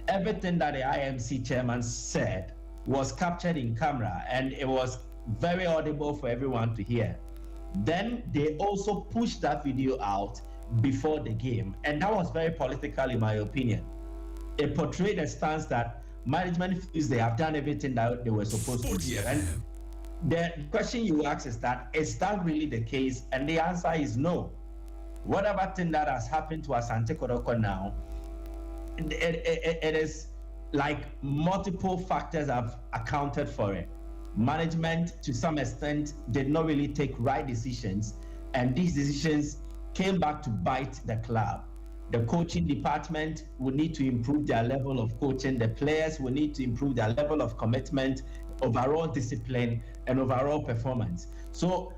G: everything that the IMC chairman said was captured in camera, and it was very audible for everyone to hear. Then they also pushed that video out before the game, and that was very political in my opinion. It portrayed a stance that management feels they have done everything that they were supposed to do. And the question you ask is that really the case? And the answer is no. Whatever thing that has happened to Asante Kotoko now, it is like multiple factors have accounted for it. Management, to some extent, did not really take right decisions, and these decisions came back to bite the club. The coaching department will need to improve their level of coaching. The players will need to improve their level of commitment, overall discipline, and overall performance. So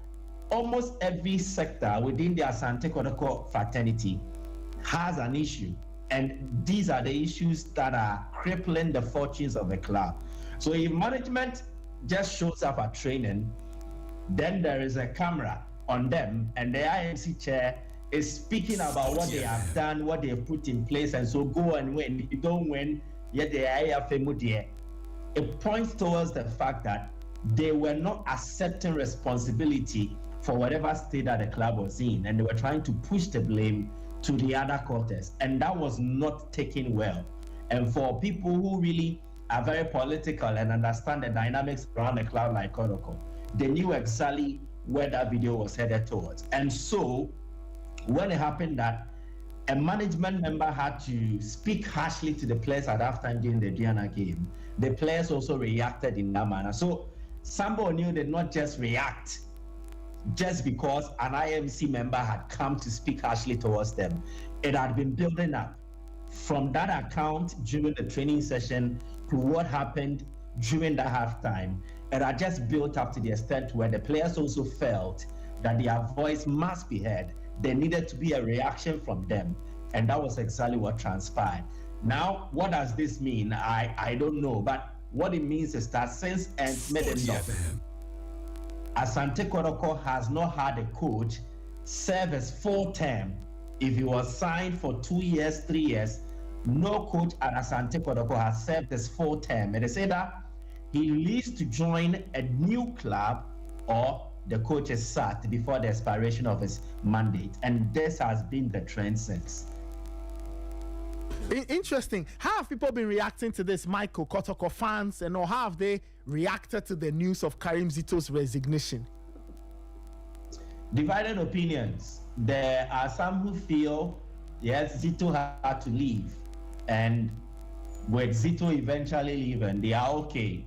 G: almost every sector within the Asante Kotoko fraternity has an issue. And these are the issues that are crippling the fortunes of the club. So if management just shows up at training, then there is a camera on them, and the IMC chair is speaking about what they have done, what they have put in place, and so go and win. If you don't win, yet they are familiar. It points towards the fact that they were not accepting responsibility for whatever state that the club was in, and they were trying to push the blame to the other quarters, and that was not taken well. And for people who really are very political and understand the dynamics around a club like Kotoko, they knew exactly where that video was headed towards. And so when it happened that a management member had to speak harshly to the players at halftime during the Diana game, the players also reacted in that manner. So Sambo O'Neill did not just react just because an IMC member had come to speak harshly towards them. It had been building up from that account during the training session to what happened during the halftime. It had just built up to the extent where the players also felt that their voice must be heard. There needed to be a reaction from them And that was exactly what transpired. Now, what does this mean? I don't know. But what it means is that since Asante Kotoko has not had a coach serve as full term. If he was signed for 2 years, 3 years, no coach at Asante Kotoko has served as full term. And they say that he leaves to join a new club or the coach is sacked before the expiration of his mandate. And this has been the trend since.
C: Interesting. How have people been reacting to this, Michael? Kotoko fans, and how have they reacted to the news of Karim Zito's resignation?
G: Divided opinions. There are some who feel, yes, Zito had to leave. And with Zito eventually leaving, they are okay.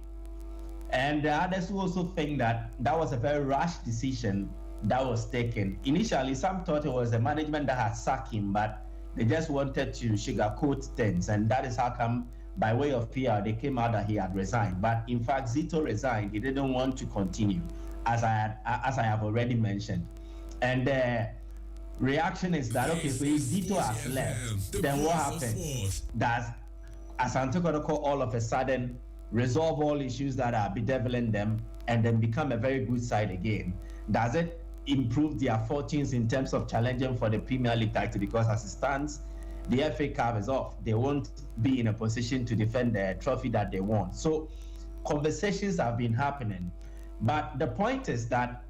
G: And the others who also think that that was a very rash decision that was taken. Initially, some thought it was the management that had sacked him, but they just wanted to sugarcoat things. And that is how come, by way of PR, they came out that he had resigned. But in fact, Zito resigned. He didn't want to continue, as I have already mentioned. And the reaction is that, okay, so if Zito has left, then what happens? Does Asante Kotoko all of a sudden resolve all issues that are bedeviling them and then become a very good side again? Does it improve their fortunes in terms of challenging for the Premier League title? Because as it stands, the FA Cup is off. They won't be in a position to defend the trophy that they want. So conversations have been happening. But the point is that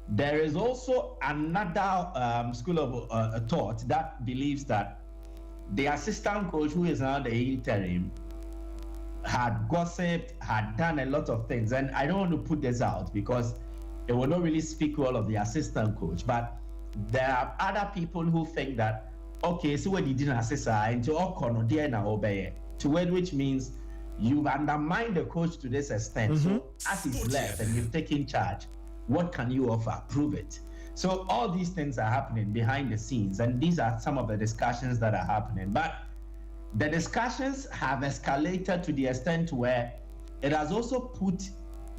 G: there is also another school of thought that believes that the assistant coach, who is now the interim, had gossiped, had done a lot of things. And I don't want to put this out because it will not really speak well of the assistant coach. But there are other people who think that, okay, so what you didn't assist into to which means you've undermined the coach to this extent. Mm-hmm. So as he's left and you've taken charge, what can you offer? Prove it. So all these things are happening behind the scenes, and these are some of the discussions that are happening. But the discussions have escalated to the extent where it has also put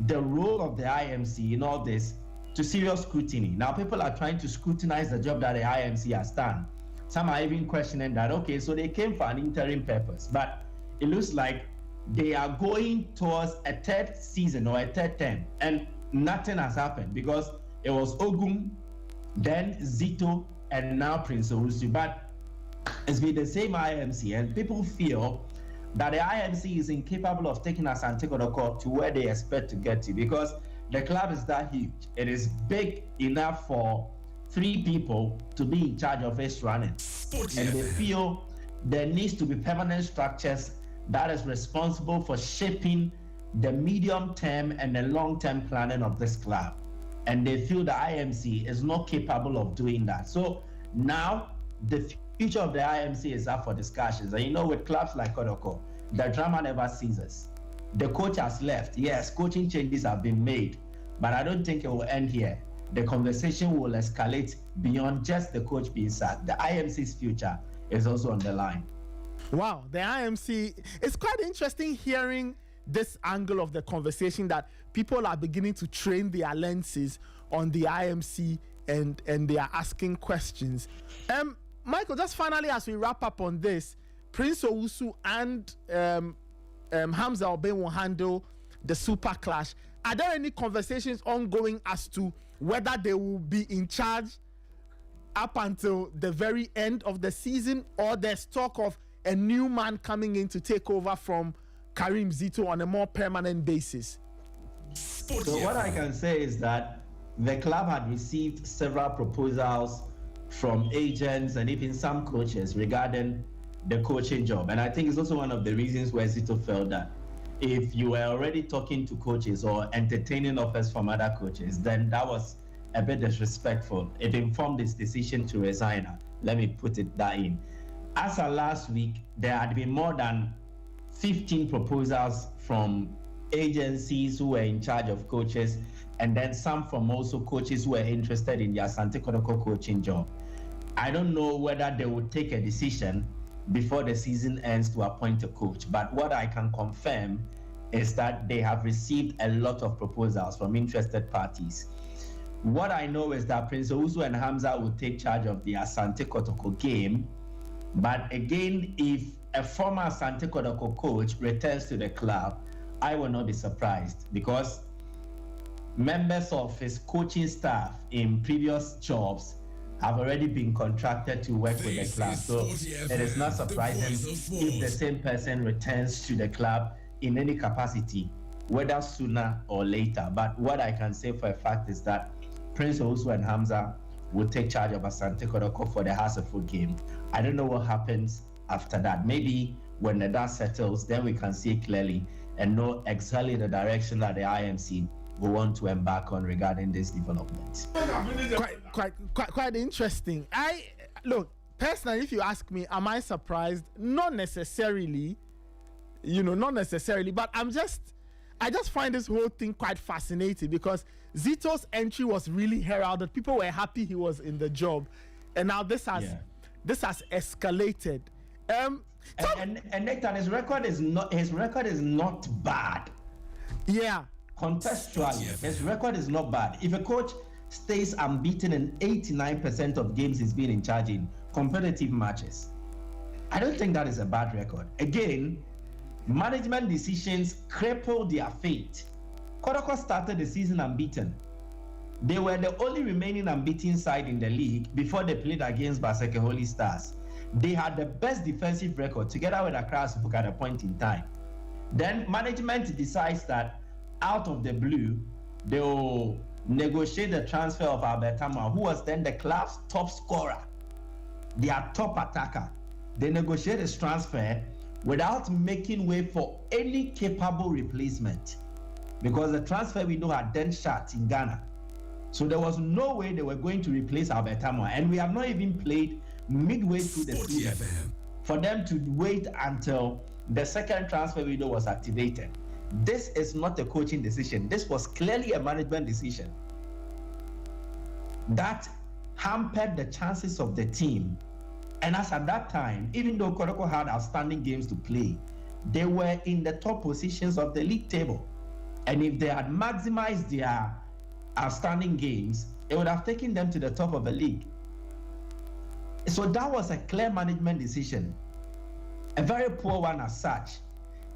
G: the role of the IMC in all this to serious scrutiny. Now people are trying to scrutinize the job that the IMC has done. Some are even questioning that, okay, so they came for an interim purpose, but it looks like they are going towards a third season or a third term, and nothing has happened because it was Ogum, then Zito, and now Prince Owusu. But it's been the same IMC, and people feel that the IMC is incapable of taking Asante Kotoko to where they expect to get to, because the club is that huge. It is big enough for 3 people to be in charge of its running. And they feel there needs to be permanent structures that is responsible for shaping the medium-term and the long-term planning of this club. And they feel the IMC is not capable of doing that. So now the future of the IMC is up for discussions. And you know, with clubs like Kotoko, the drama never ceases. The coach has left. Yes, coaching changes have been made, but I don't think it will end here. The conversation will escalate beyond just the coach being sacked. The IMC's future is also on the line.
C: Wow, the IMC, it's quite interesting hearing this angle of the conversation, that people are beginning to train their lenses on the IMC and they are asking questions. Michael, just finally, as we wrap up on this, Prince Owusu and Hamza Obeng will handle the Super Clash. Are there any conversations ongoing as to whether they will be in charge up until the very end of the season, or there's talk of a new man coming in to take over from Karim Zito on a more permanent basis?
G: So what I can say is that the club had received several proposals from agents and even some coaches regarding the coaching job. And I think it's also one of the reasons where Zito felt that if you were already talking to coaches or entertaining offers from other coaches, then that was a bit disrespectful. It informed his decision to resign. Let me put it that in. As of last week, there had been more than 15 proposals from agencies who were in charge of coaches, and then some from also coaches who were interested in the Asante Kotoko coaching job. I don't know whether they would take a decision before the season ends to appoint a coach, but what I can confirm is that they have received a lot of proposals from interested parties. What I know is that Prince Owusu and Hamza will take charge of the Asante Kotoko game, But again, if a former Asante Kotoko coach returns to the club, I will not be surprised, because members of his coaching staff in previous jobs have already been contracted to work with the club. So it is not surprising if the same person returns to the club in any capacity, whether sooner or later. But what I can say for a fact is that Prince Owusu and Hamza will take charge of Asante Kotoko for the Hassel game. I don't know what happens after that. Maybe when the dust settles, then we can see clearly and know exactly the direction that the IMC will want to embark on regarding this development.
C: Quite interesting. Look, personally, if you ask me, am I surprised? Not necessarily, not necessarily, but I just find this whole thing quite fascinating, because Zito's entry was really heralded. People were happy he was in the job, and now this has escalated.
G: And Nathan, his record is not bad.
C: Yeah.
G: Contextually, his record is not bad. If a coach stays unbeaten in 89% of games he's been in charge in competitive matches, I don't think that is a bad record. Again, management decisions crippled their fate. Kotoko started the season unbeaten. They were the only remaining unbeaten side in the league before they played against Baseke Holy Stars. They had the best defensive record together with Accra Suffolk at a point in time. Then management decides that out of the blue, they will negotiate the transfer of Albert Tamwa, who was then the club's top scorer, their top attacker. They negotiate his transfer without making way for any capable replacement, because the transfer window had then shut in Ghana. So there was no way they were going to replace Albert Tamwa, and we have not even played midway through the season for them to wait until the second transfer window was activated. This is not a coaching decision. This was clearly a management decision that hampered the chances of the team. And as at that time, even though Kotoko had outstanding games to play, they were in the top positions of the league table. And if they had maximized their outstanding games, it would have taken them to the top of the league. So that was a clear management decision, a very poor one as such.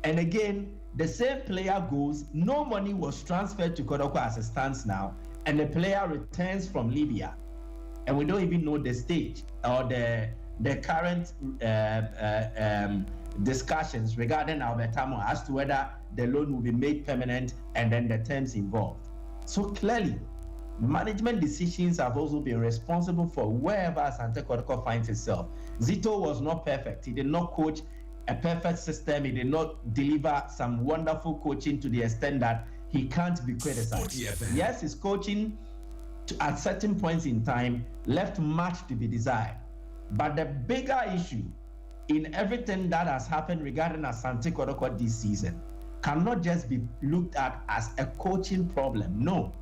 G: And again, the same player goes, no money was transferred to Kotoko as it stands now, and the player returns from Libya. And we don't even know the stage or the current discussions regarding Albert Tamwa as to whether the loan will be made permanent and then the terms involved. So clearly, management decisions have also been responsible for wherever Asante Kotoko finds itself. Zito was not perfect. He did not coach a perfect system. He did not deliver some wonderful coaching to the extent that he can't be criticized. Yes, his coaching at certain points in time left much to be desired. But the bigger issue in everything that has happened regarding Asante Kotoko this season cannot just be looked at as a coaching problem. No,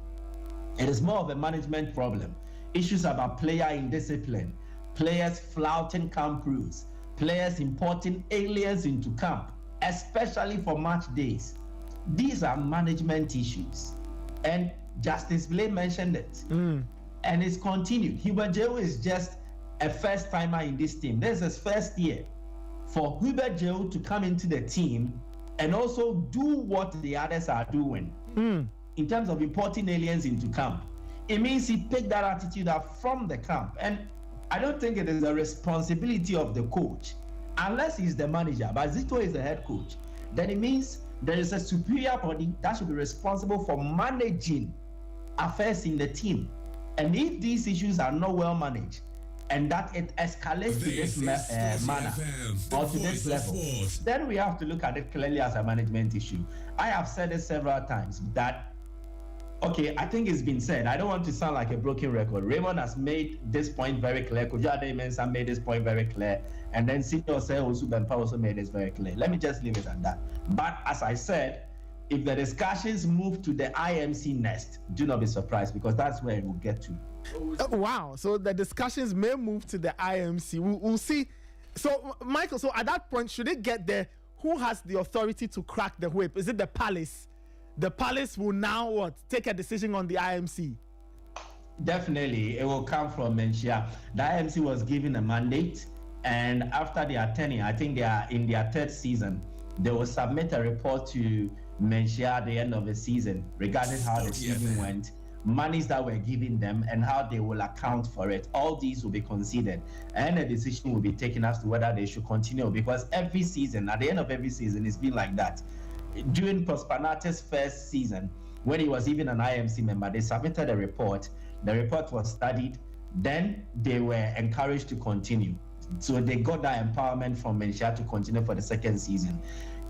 G: it is more of a management problem. Issues about player indiscipline, players flouting camp rules, players importing aliens into camp, especially for match days. These are management issues. And Justice Blay mentioned it. And it's continued. Hubert Jehu is just a first-timer in this team. This is his first year. For Hubert Jehu to come into the team and also do what the others are doing in terms of importing aliens into camp, it means he picked that attitude up from the camp. And I don't think it is the responsibility of the coach, unless he's the manager. But Zito is the head coach. Then it means there is a superior body that should be responsible for managing affairs in the team. And if these issues are not well managed, and that it escalates to this manner or to this level, then we have to look at it clearly as a management issue. I have said it several times that, okay, I think it's been said. I don't want to sound like a broken record. Raymond has made this point very clear. Kujade Mensah made this point very clear. And then Senior Osu Bempa also made this very clear. Let me just leave it at that. But as I said, if the discussions move to the IMC next, do not be surprised, because that's where it will get to.
C: Wow. So the discussions may move to the IMC. We'll see. So, Michael, so at that point, should it get there, who has the authority to crack the whip? Is it the palace? The palace will now take a decision on the IMC?
G: Definitely, it will come from Menchia. The IMC was given a mandate and after their tenure, I think they are in their third season, they will submit a report to Menchia at the end of the season regarding how the season went, monies that were given them, and how they will account for it. All these will be considered, and a decision will be taken as to whether they should continue, because every season, at the end of every season, it's been like that. During Prosper Nate's first season, when he was even an IMC member, they submitted a report. The report was studied. Then they were encouraged to continue. So they got that empowerment from Menchia to continue for the second season.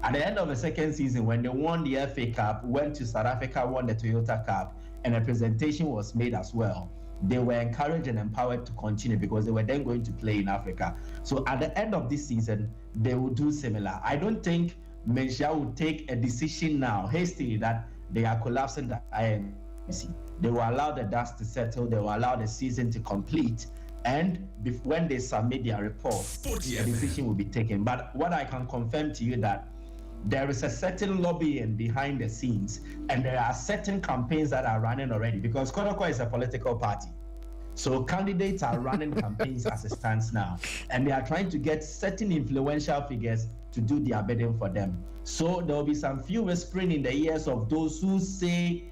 G: At the end of the second season, when they won the FA Cup, went to South Africa, won the Toyota Cup, and a presentation was made as well, they were encouraged and empowered to continue because they were then going to play in Africa. So at the end of this season, they will do similar. I don't think Menchia will take a decision now hastily that they are collapsing the IMC. They will allow the dust to settle. They will allow the season to complete. And when they submit their report, the decision will be taken. But what I can confirm to you that there is a certain lobbying behind the scenes, and there are certain campaigns that are running already, because Kotoko is a political party. So candidates are running campaigns as it stands now, and they are trying to get certain influential figures to do their bidding for them. So there will be some few whispering in the ears of those who say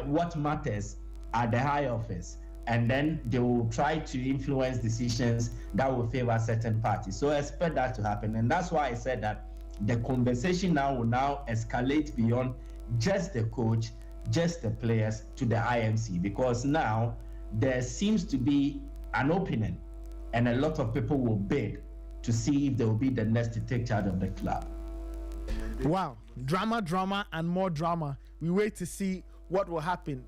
G: what matters at the high office, and then they will try to influence decisions that will favor certain parties. So expect that to happen, and that's why I said that the conversation now will escalate beyond just the coach, just the players, to the IMC, because now there seems to be an opening, and a lot of people will bid to see if they will be the next to take charge of the club.
C: Wow, drama, and more drama. We wait to see what will happen.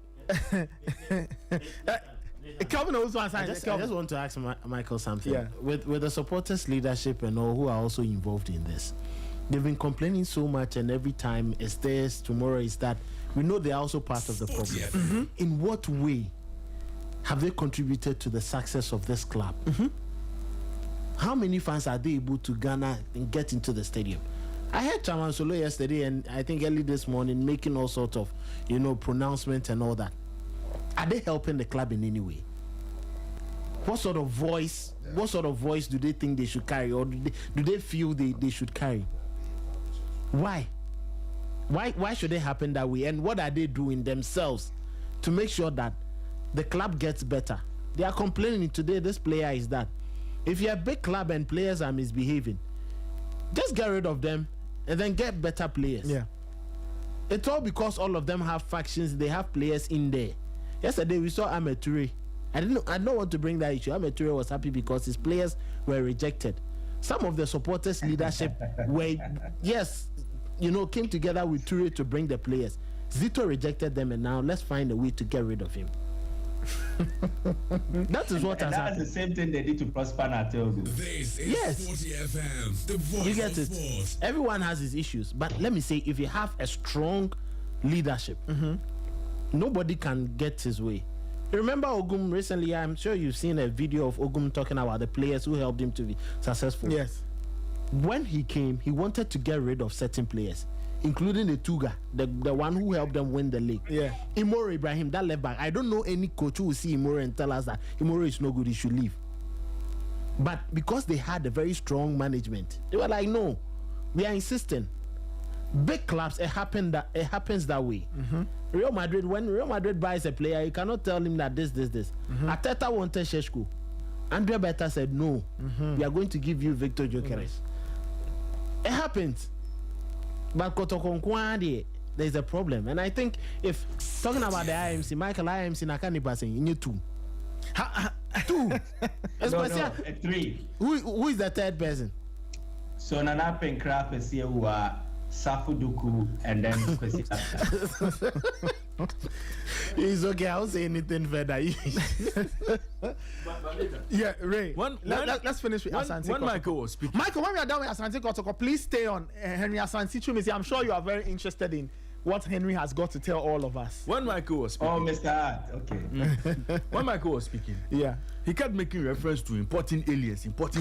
C: Kelvin also answer.
H: I just want to ask Michael something.
C: Yeah.
H: With the supporters' leadership and all who are also involved in this, they've been complaining so much, and every time it's this, tomorrow is that. We know they are also part of the problem. Mm-hmm. In what way have they contributed to the success of this club? Mm-hmm. How many fans are they able to garner and get into the stadium? I heard Chairman Solo yesterday, and I think early this morning, making all sorts of, pronouncements and all that. Are they helping the club in any way? What sort of voice do they think they should carry, or do they feel they should carry? Why should it happen that way? And what are they doing themselves to make sure that the club gets better? They are complaining today, this player is that. If you're a big club and players are misbehaving, just get rid of them and then get better players.
C: Yeah.
H: It's all because all of them have factions, they have players in there. Yesterday we saw Ahmed Toure. I don't want to bring that issue. Ahmed Toure was happy because his players were rejected. Some of the supporters' leadership came together with Toure to bring the players. Zito rejected them, and now let's find a way to get rid of him. That is what has happened.
G: That's the same thing they did to Prosper Nato.
D: This is Sporty FM, the voice
H: you get
D: of
H: it.
D: sports.
H: Everyone has his issues, but let me say, if you have a strong leadership, nobody can get his way. Remember Ogum recently? I'm sure you've seen a video of Ogum talking about the players who helped him to be successful.
C: Yes.
H: When he came, he wanted to get rid of certain players, including the Tuga, the one who helped them win the league.
C: Yeah.
H: Imoro Ibrahim, that left back. I don't know any coach who will see Imoro and tell us that Imoro is no good, he should leave. But because they had a very strong management, they were like, no, we are insisting. Big clubs, it happens that way. Mm-hmm. Real Madrid, when Real Madrid buys a player, you cannot tell him that this. Mm-hmm. Arteta wanted Sheshko. Andrea Beta said, no, we are going to give you Victor Gyökeres. It happens. But Kotokonkwa, there's a problem. And I think if talking about the IMC, Michael IMC Nakanipa saying you need two. Two.
G: Three.
H: Who is the third person?
G: So Nana Pencraft is here who are Safuduku and then Kwesi.
H: It's okay, I won't say anything further.
C: Yeah, Ray. Let's finish with Asante.
B: When Michael was speaking.
C: Michael, when we are done with Asante Kotoko, please stay on Henry Asante Chumisi. I'm sure you are very interested in what Henry has got to tell all of us.
B: When Michael was speaking.
G: Oh, Mr. Hart. Okay.
B: When Michael was speaking.
C: Yeah.
B: He kept making reference to importing aliens. What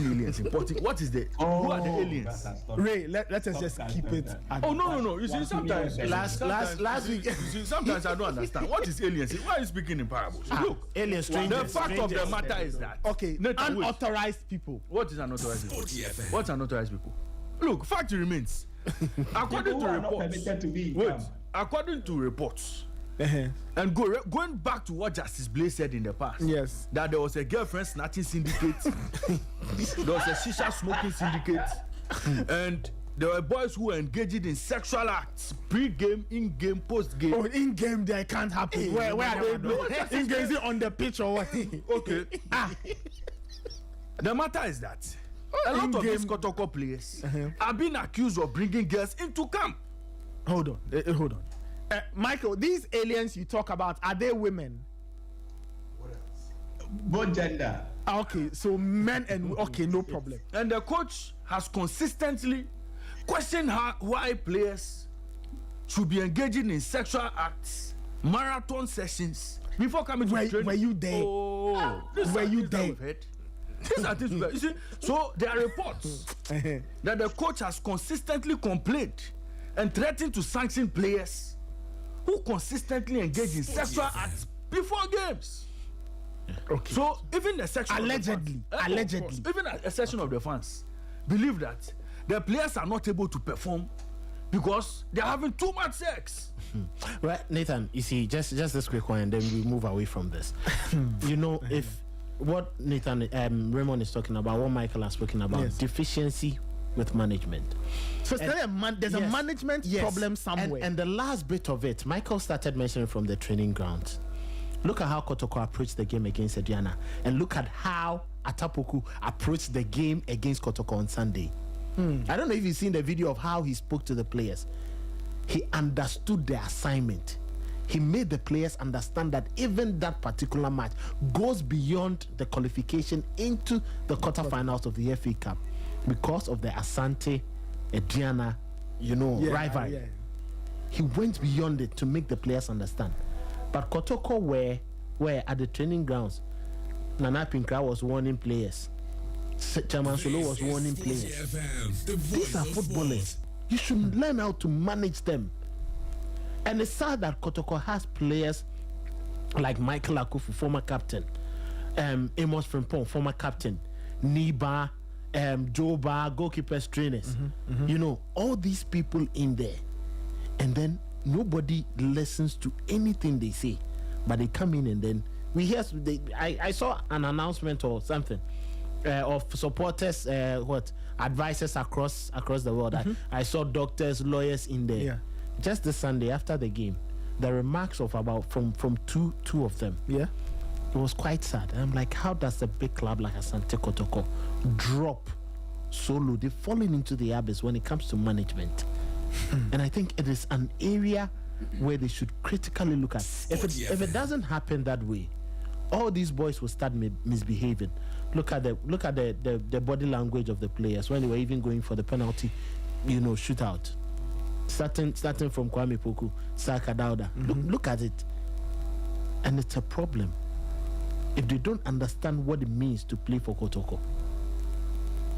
B: is the? Who are the aliens?
C: Ray, let us just keep it.
B: No. You see, sometimes last week. You see, sometimes I don't understand. What is aliens? Why are you speaking in parables? Look,
H: aliens, strangers.
B: The fact of the matter is that
C: unauthorized people.
B: What is unauthorized people? What's unauthorized people? Look, fact remains. According to reports. And going back to what Justice Blaze said in the past,
C: yes,
B: that there was a girlfriend snatching syndicate, there was a shisha smoking syndicate, and there were boys who were engaging in sexual acts, pre-game, in-game, post-game.
C: Oh, in-game they can't happen.
B: Hey,
C: where are they? In-game, is it on the pitch or what?
B: Okay. The matter is that a lot of these Kotoko players are being accused of bringing girls into camp.
C: Hold on. Michael, these aliens you talk about, are they women?
G: What else? Both gender.
C: Okay, so men and okay, no problem.
B: And the coach has consistently questioned why players should be engaging in sexual acts, marathon sessions before coming to training.
C: Were you there?
B: Were you there? These are things. You see, so there are reports that the coach has consistently complained and threatened to sanction players who consistently engage in sexual acts before games.
C: Okay.
B: So even the section
C: allegedly,
B: even a section of the fans believe that the players are not able to perform because they are having too much sex.
H: Well, Nathan, you see, just this quick one, and then we move away from this. You know, if what Nathan Raymond is talking about, what Michael has spoken about, deficiency with management.
C: So there's a management problem somewhere.
H: And the last bit of it, Michael started mentioning from the training grounds. Look at how Kotoko approached the game against Aduana, and look at how Atapuku approached the game against Kotoko on Sunday. I don't know if you've seen the video of how he spoke to the players. He understood the assignment. He made the players understand that even that particular match goes beyond the qualification into the quarterfinals of the FA Cup because of the Asante Aduana, rivalry. Yeah. He went beyond it to make the players understand. But Kotoko were at the training grounds. Nana Pinkra was warning players. Chairman Solo was warning players. These are footballers. You should learn how to manage them. And it's sad that Kotoko has players like Michael Akufu, former captain, Amos Frimpong, former captain, Niba, Joba, goalkeepers, trainers. All these people in there. And then nobody listens to anything they say. But they come in and then we hear. I saw an announcement or something of supporters, advisors across the world. I saw doctors, lawyers in there. Yeah. Just this Sunday after the game, the remarks of from two of them. Yeah, it was quite sad. And I'm like, how does a big club like Asante Kotoko drop so low? They've fallen into the abyss when it comes to management. And I think it is an area where they should critically look at. If it doesn't happen that way, all these boys will start misbehaving. Look at the body language of the players when they were even going for the penalty, shootout. Starting from Kwame Poku, Saka Dauda. Look at it. And it's a problem. If they don't understand what it means to play for Kotoko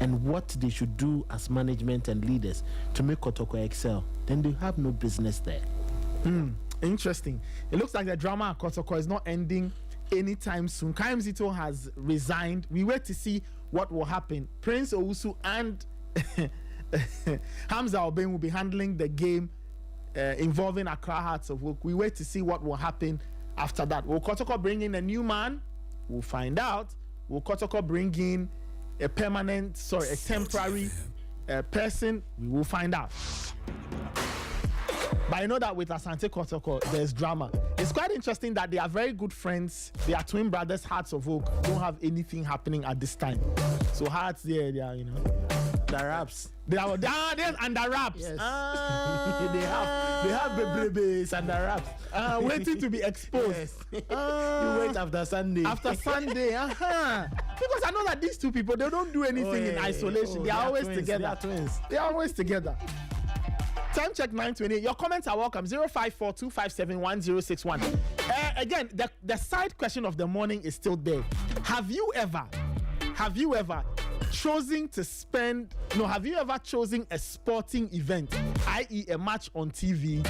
H: and what they should do as management and leaders to make Kotoko excel, then they have no business there.
C: Interesting. It looks like the drama at Kotoko is not ending anytime soon. Kaim Zito has resigned. We wait to see what will happen. Prince Owusu and Hamza Obeng will be handling the game involving Accra Hearts of Oak. We wait to see what will happen after that. Will Kotoko bring in a new man? We'll find out. Will Kotoko bring in a temporary person? We will find out. But I know that with Asante Kotoko, there's drama. It's quite interesting that they are very good friends. They are twin brothers, Hearts of Oak. Don't have anything happening at this time. So Hearts there, they are,
H: the raps.
C: They are under wraps.
H: Yes.
C: They have babies under wraps. Waiting to be exposed.
H: Yes. You wait after Sunday.
C: Because I know that these two people, they don't do anything in isolation. They are always together.
H: They are twins.
C: They are always together. Time check 9:28. Your comments are welcome. 054-257-1061. Again, the side question of the morning is still there. Have you ever chosen a sporting event, i.e. a match on TV,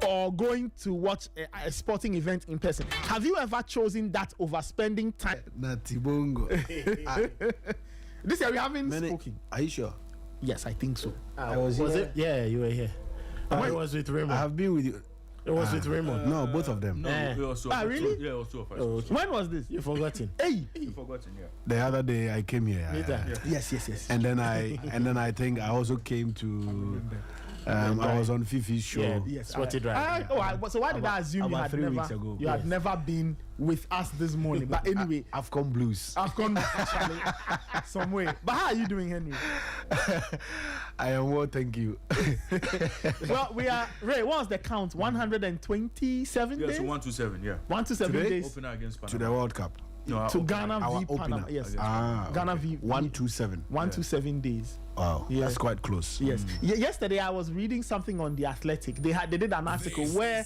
C: or going to watch a sporting event in person? Have you ever chosen that over spending time?
I: Natibongo.
C: This year we haven't spoken.
I: Are you sure?
C: Yes, I think so.
H: Was it? Yeah, you were here. I was with Raymond.
I: I have been with you.
H: It was with Raymond.
I: No, both of them.
C: Really?
B: Yeah, it was 2 of us.
C: Okay. When was this?
H: You've forgotten.
C: Hey.
B: You've forgotten, yeah.
I: The other day I came here.
C: Yes.
I: And then I think I also came to. I was on Fifi's show.
H: Yeah, yes. Sporty drive.
C: So why did I assume you had never been with us this morning? But anyway,
I: AFCON Blues.
C: AFCON actually some way. But how are you doing, Henry?
I: I am well, thank you.
C: Well, we are Ray. What's the count? 127 days.
B: Yes, 127. Yeah.
C: 127
I: Today?
C: days
B: Opener against Panama.
I: To the World Cup.
B: No,
C: to Ghana
I: our
C: v Panama.
I: opener.
C: Yes.
I: Ghana
C: v
I: 127.
C: 127 days.
I: Wow,
C: Yeah.
I: that's quite close.
C: Yes. Yesterday I was reading something on the Athletic. They did an article where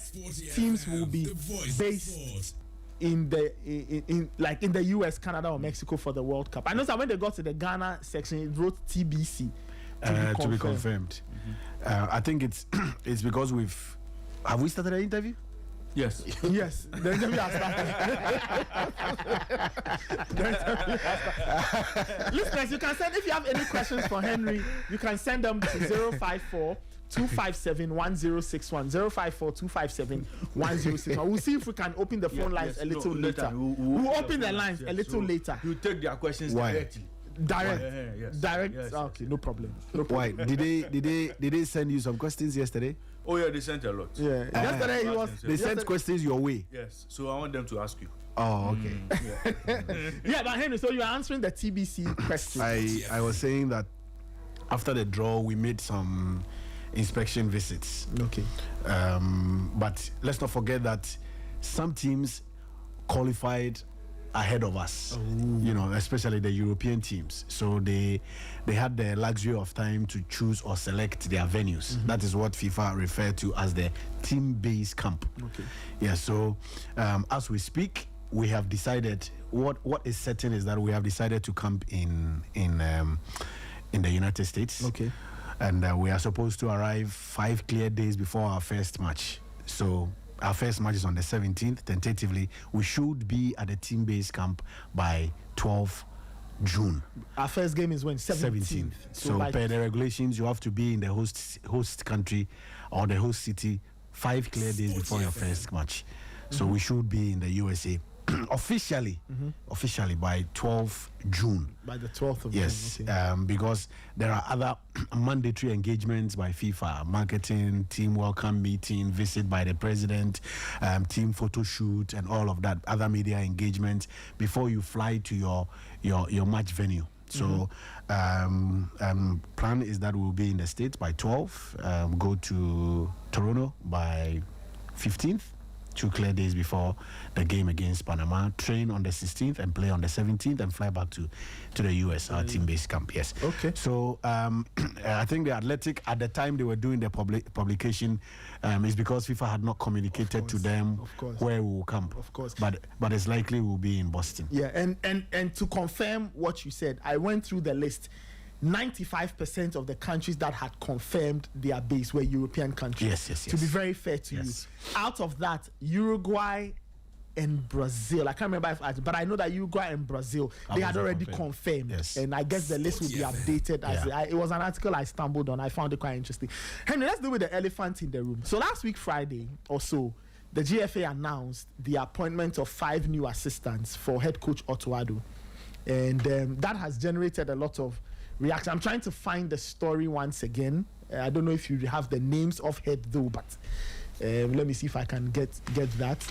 C: teams will be based in the US, Canada, or Mexico for the World Cup. I know that when they got to the Ghana section, it wrote TBC
I: To be confirmed. I think it's because have we started an interview?
B: Yes.
C: Yes, the interview has started. Listeners, you can send, if you have any questions for Henry, you can send them to 054-257-1061. 054-257-1061. We'll see if we can open the phone lines a little later. We'll open the lines a little later.
B: You take their questions directly.
C: Direct.
B: Yes.
C: Okay, no problem.
I: Why? Did they send you some questions yesterday?
B: Oh yeah, they sent a lot.
C: Yeah. Yesterday he was.
I: They sent questions your way.
B: Yes. So I want them to ask you.
I: Oh, okay.
C: Yeah, but Henry, so you're answering the TBC question.
I: I was saying that after the draw, we made some inspection visits.
C: Okay.
I: But let's not forget that some teams qualified ahead of us, especially the European teams. So they had the luxury of time to choose or select their venues. Mm-hmm. That is what FIFA referred to as the team-based camp.
C: Okay.
I: Yeah. So as we speak, we have decided what is certain is that we have decided to camp in the United States.
C: Okay.
I: And we are supposed to arrive 5 clear days before our first match. So our first match is on the 17th. Tentatively, we should be at the team-based camp by 12 June.
C: Our first game is when? 17th.
I: So per the regulations, you have to be in the host country or the host city 5 clear days before your first match. So we should be in the USA officially by 12 June.
C: By the 12th of
I: Yes,
C: June. Okay.
I: because there are other mandatory engagements by FIFA: marketing, team welcome meeting, visit by the president, team photo shoot, and all of that. Other media engagement before you fly to your match venue. So, plan is that we'll be in the States by 12, go to Toronto by 15th. 2 clear days before the game against Panama, train on the 16th and play on the 17th and fly back to the US, our team-based camp, yes.
C: Okay.
I: So I think the Athletic, at the time they were doing the publication, is because FIFA had not communicated to them where we will camp.
C: Of course.
I: But it's likely we'll be in Boston.
C: Yeah, and to confirm what you said, I went through the list. 95% of the countries that had confirmed their base were European countries.
I: Yes.
C: To be very fair to you. Out of that, Uruguay and Brazil, I can't remember but I know that Uruguay and Brazil, they had already confirmed.
I: Yes.
C: And I guess the list will be updated. It was an article I stumbled on. I found it quite interesting. Henry, let's deal with the elephant in the room. So last week, Friday or so, the GFA announced the appointment of 5 new assistants for head coach Otto Addo. And that has generated a lot of reaction. I'm trying to find the story once again. I don't know if you have the names of head though, but let me see if I can get that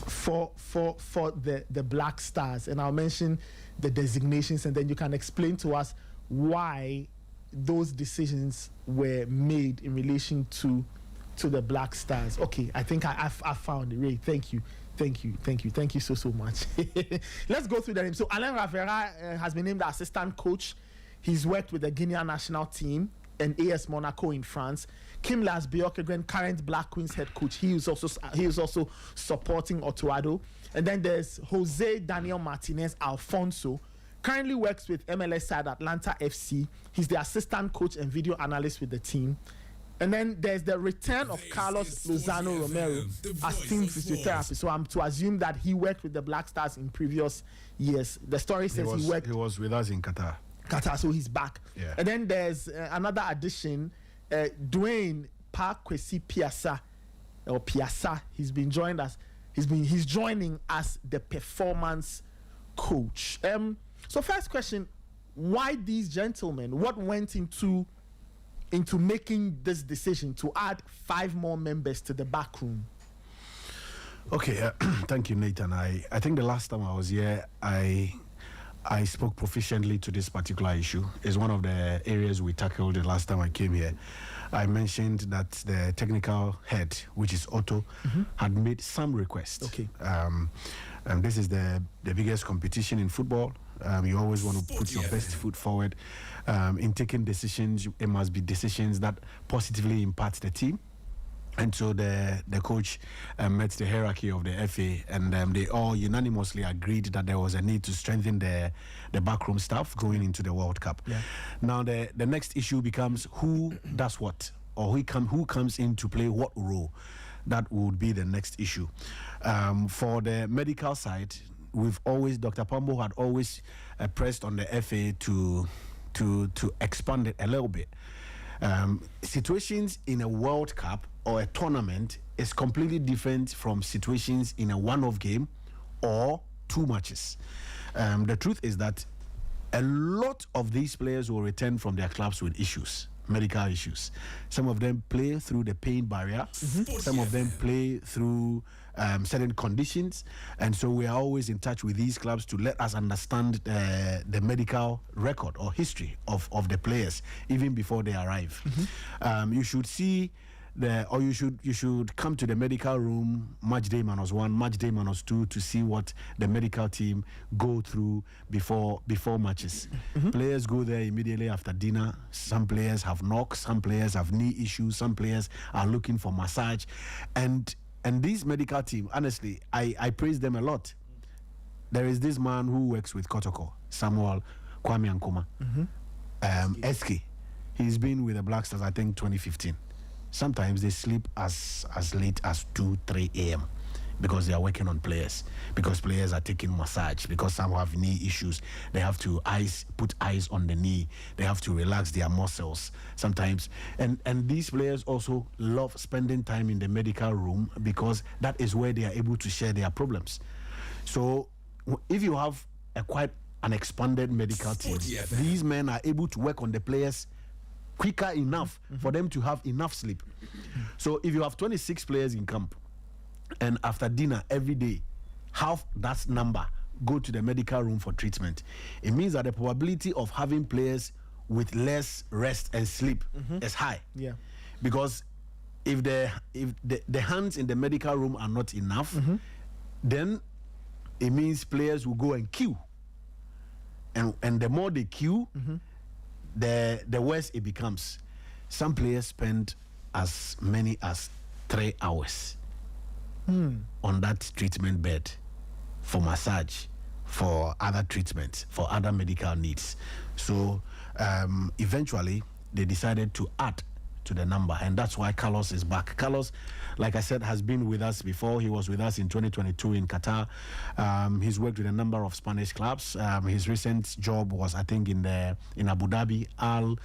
C: for the Black Stars, and I'll mention the designations, and then you can explain to us why those decisions were made in relation to the Black Stars. Okay, I think I found it. Ray, thank you so much. Let's go through the names. So Alain Ravera has been named the assistant coach. He's worked with the Guinea national team. and AS Monaco in France. Kim Lasbiokegren, current Black Queens head coach, he is also supporting Otuado. And then there's Jose Daniel Martinez Alfonso, currently works with MLS side Atlanta FC. He's the assistant coach and video analyst with the team. And then there's the return of Carlos Lozano Romero as team physiotherapist. So I'm to assume that he worked with the Black Stars in previous years. The story says
I: he was with us in Qatar.
C: So he's back.
I: Yeah.
C: And then there's another addition, Dwayne Parkwesi Piazza, or Piazza. He's joining as the performance coach. So first question, why these gentlemen? What went into making this decision to add 5 more members to the back room?
I: Okay, thank you, Nathan. I think the last time I was here, I spoke proficiently to this particular issue. It's one of the areas we tackled the last time I came here. I mentioned that the technical head, which is Otto, had made some requests.
C: Okay.
I: This is the biggest competition in football. You always want to put your best foot forward. In taking decisions, it must be decisions that positively impact the team. And so the coach met the hierarchy of the FA, and they all unanimously agreed that there was a need to strengthen the backroom staff going into the World Cup.
C: Yeah.
I: Now the next issue becomes who does what, or who comes in to play what role. That would be the next issue. For the medical side, Dr. Pambo had always pressed on the FA to expand it a little bit. Situations in a World Cup or a tournament is completely different from situations in a one-off game or 2 matches. The truth is that a lot of these players will return from their clubs with issues, medical issues. Some of them play through the pain barrier. Some of them play through certain conditions, and so we are always in touch with these clubs to let us understand the medical record or history of the players even before they arrive. You should see you should come to the medical room match day -1, match day -2 to see what the medical team go through before matches. Players go there immediately after dinner. Some players have knocks, some players have knee issues, some players are looking for massage, and this medical team, honestly, I praise them a lot. There is this man who works with Kotoko, Samuel Kwame Nkrumah, SK. He's been with the Black Stars, I think, 2015. Sometimes they sleep as late as 2-3 a.m. because they are working on players, because players are taking massage, because some have knee issues. They have to put ice on the knee. They have to relax their muscles sometimes. And these players also love spending time in the medical room because that is where they are able to share their problems. So if you have quite an expanded medical team, these men are able to work on the players quicker enough for them to have enough sleep. So if you have 26 players in camp, and after dinner every day, half that number go to the medical room for treatment, it means that the probability of having players with less rest and sleep is high.
C: Yeah.
I: Because if the hands in the medical room are not enough, then it means players will go and queue. And the more they queue, the worse it becomes. Some players spend as many as 3 hours on that treatment bed for massage, for other treatments, for other medical needs. So eventually they decided to add to the number, and that's why Carlos is back. Carlos, like I said, has been with us before. He was with us in 2022 in Qatar. He's worked with a number of Spanish clubs. His recent job was, I think, in Abu Dhabi, Al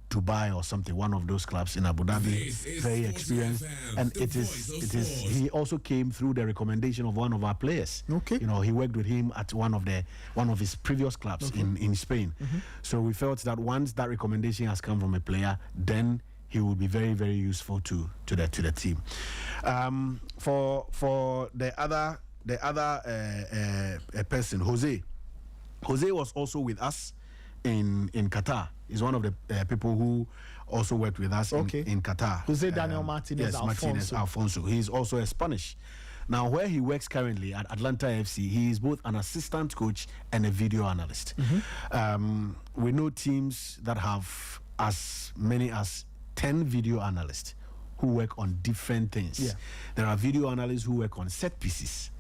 I: Dubai or something, one of those clubs in Abu Dhabi. Very experienced, and it is. He also came through the recommendation of one of our players.
C: Okay,
I: he worked with him at one of his previous clubs in Spain. So we felt that once that recommendation has come from a player, then he will be very, very useful to the team. For the other person, Jose was also with us in Qatar. He's one of the people who also worked with us in Qatar.
C: Jose Daniel Martinez
I: Alfonso. He's also a Spanish Now, where he works currently at Atlanta FC, he is both an assistant coach and a video analyst. We know teams that have as many as 10 video analysts who work on different things.
C: Yeah.
I: There are video analysts who work on set pieces.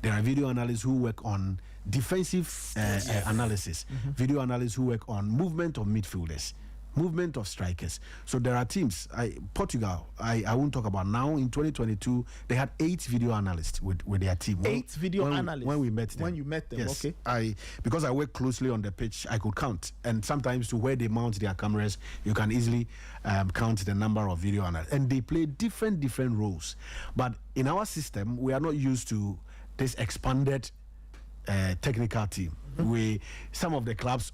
I: There are video analysts who work on defensive analysis. Video analysts who work on movement of midfielders, movement of strikers. So there are teams. Portugal, I won't talk about now. In 2022, they had 8 video analysts with their team.
C: 8 video analysts?
I: When we met them.
C: When you met them,
I: yes.
C: okay.
I: Because I work closely on the pitch, I could count. And sometimes to where they mount their cameras, you can easily count the number of video analysts. And they play different roles. But in our system, we are not used to this expanded technical team. Some of the clubs,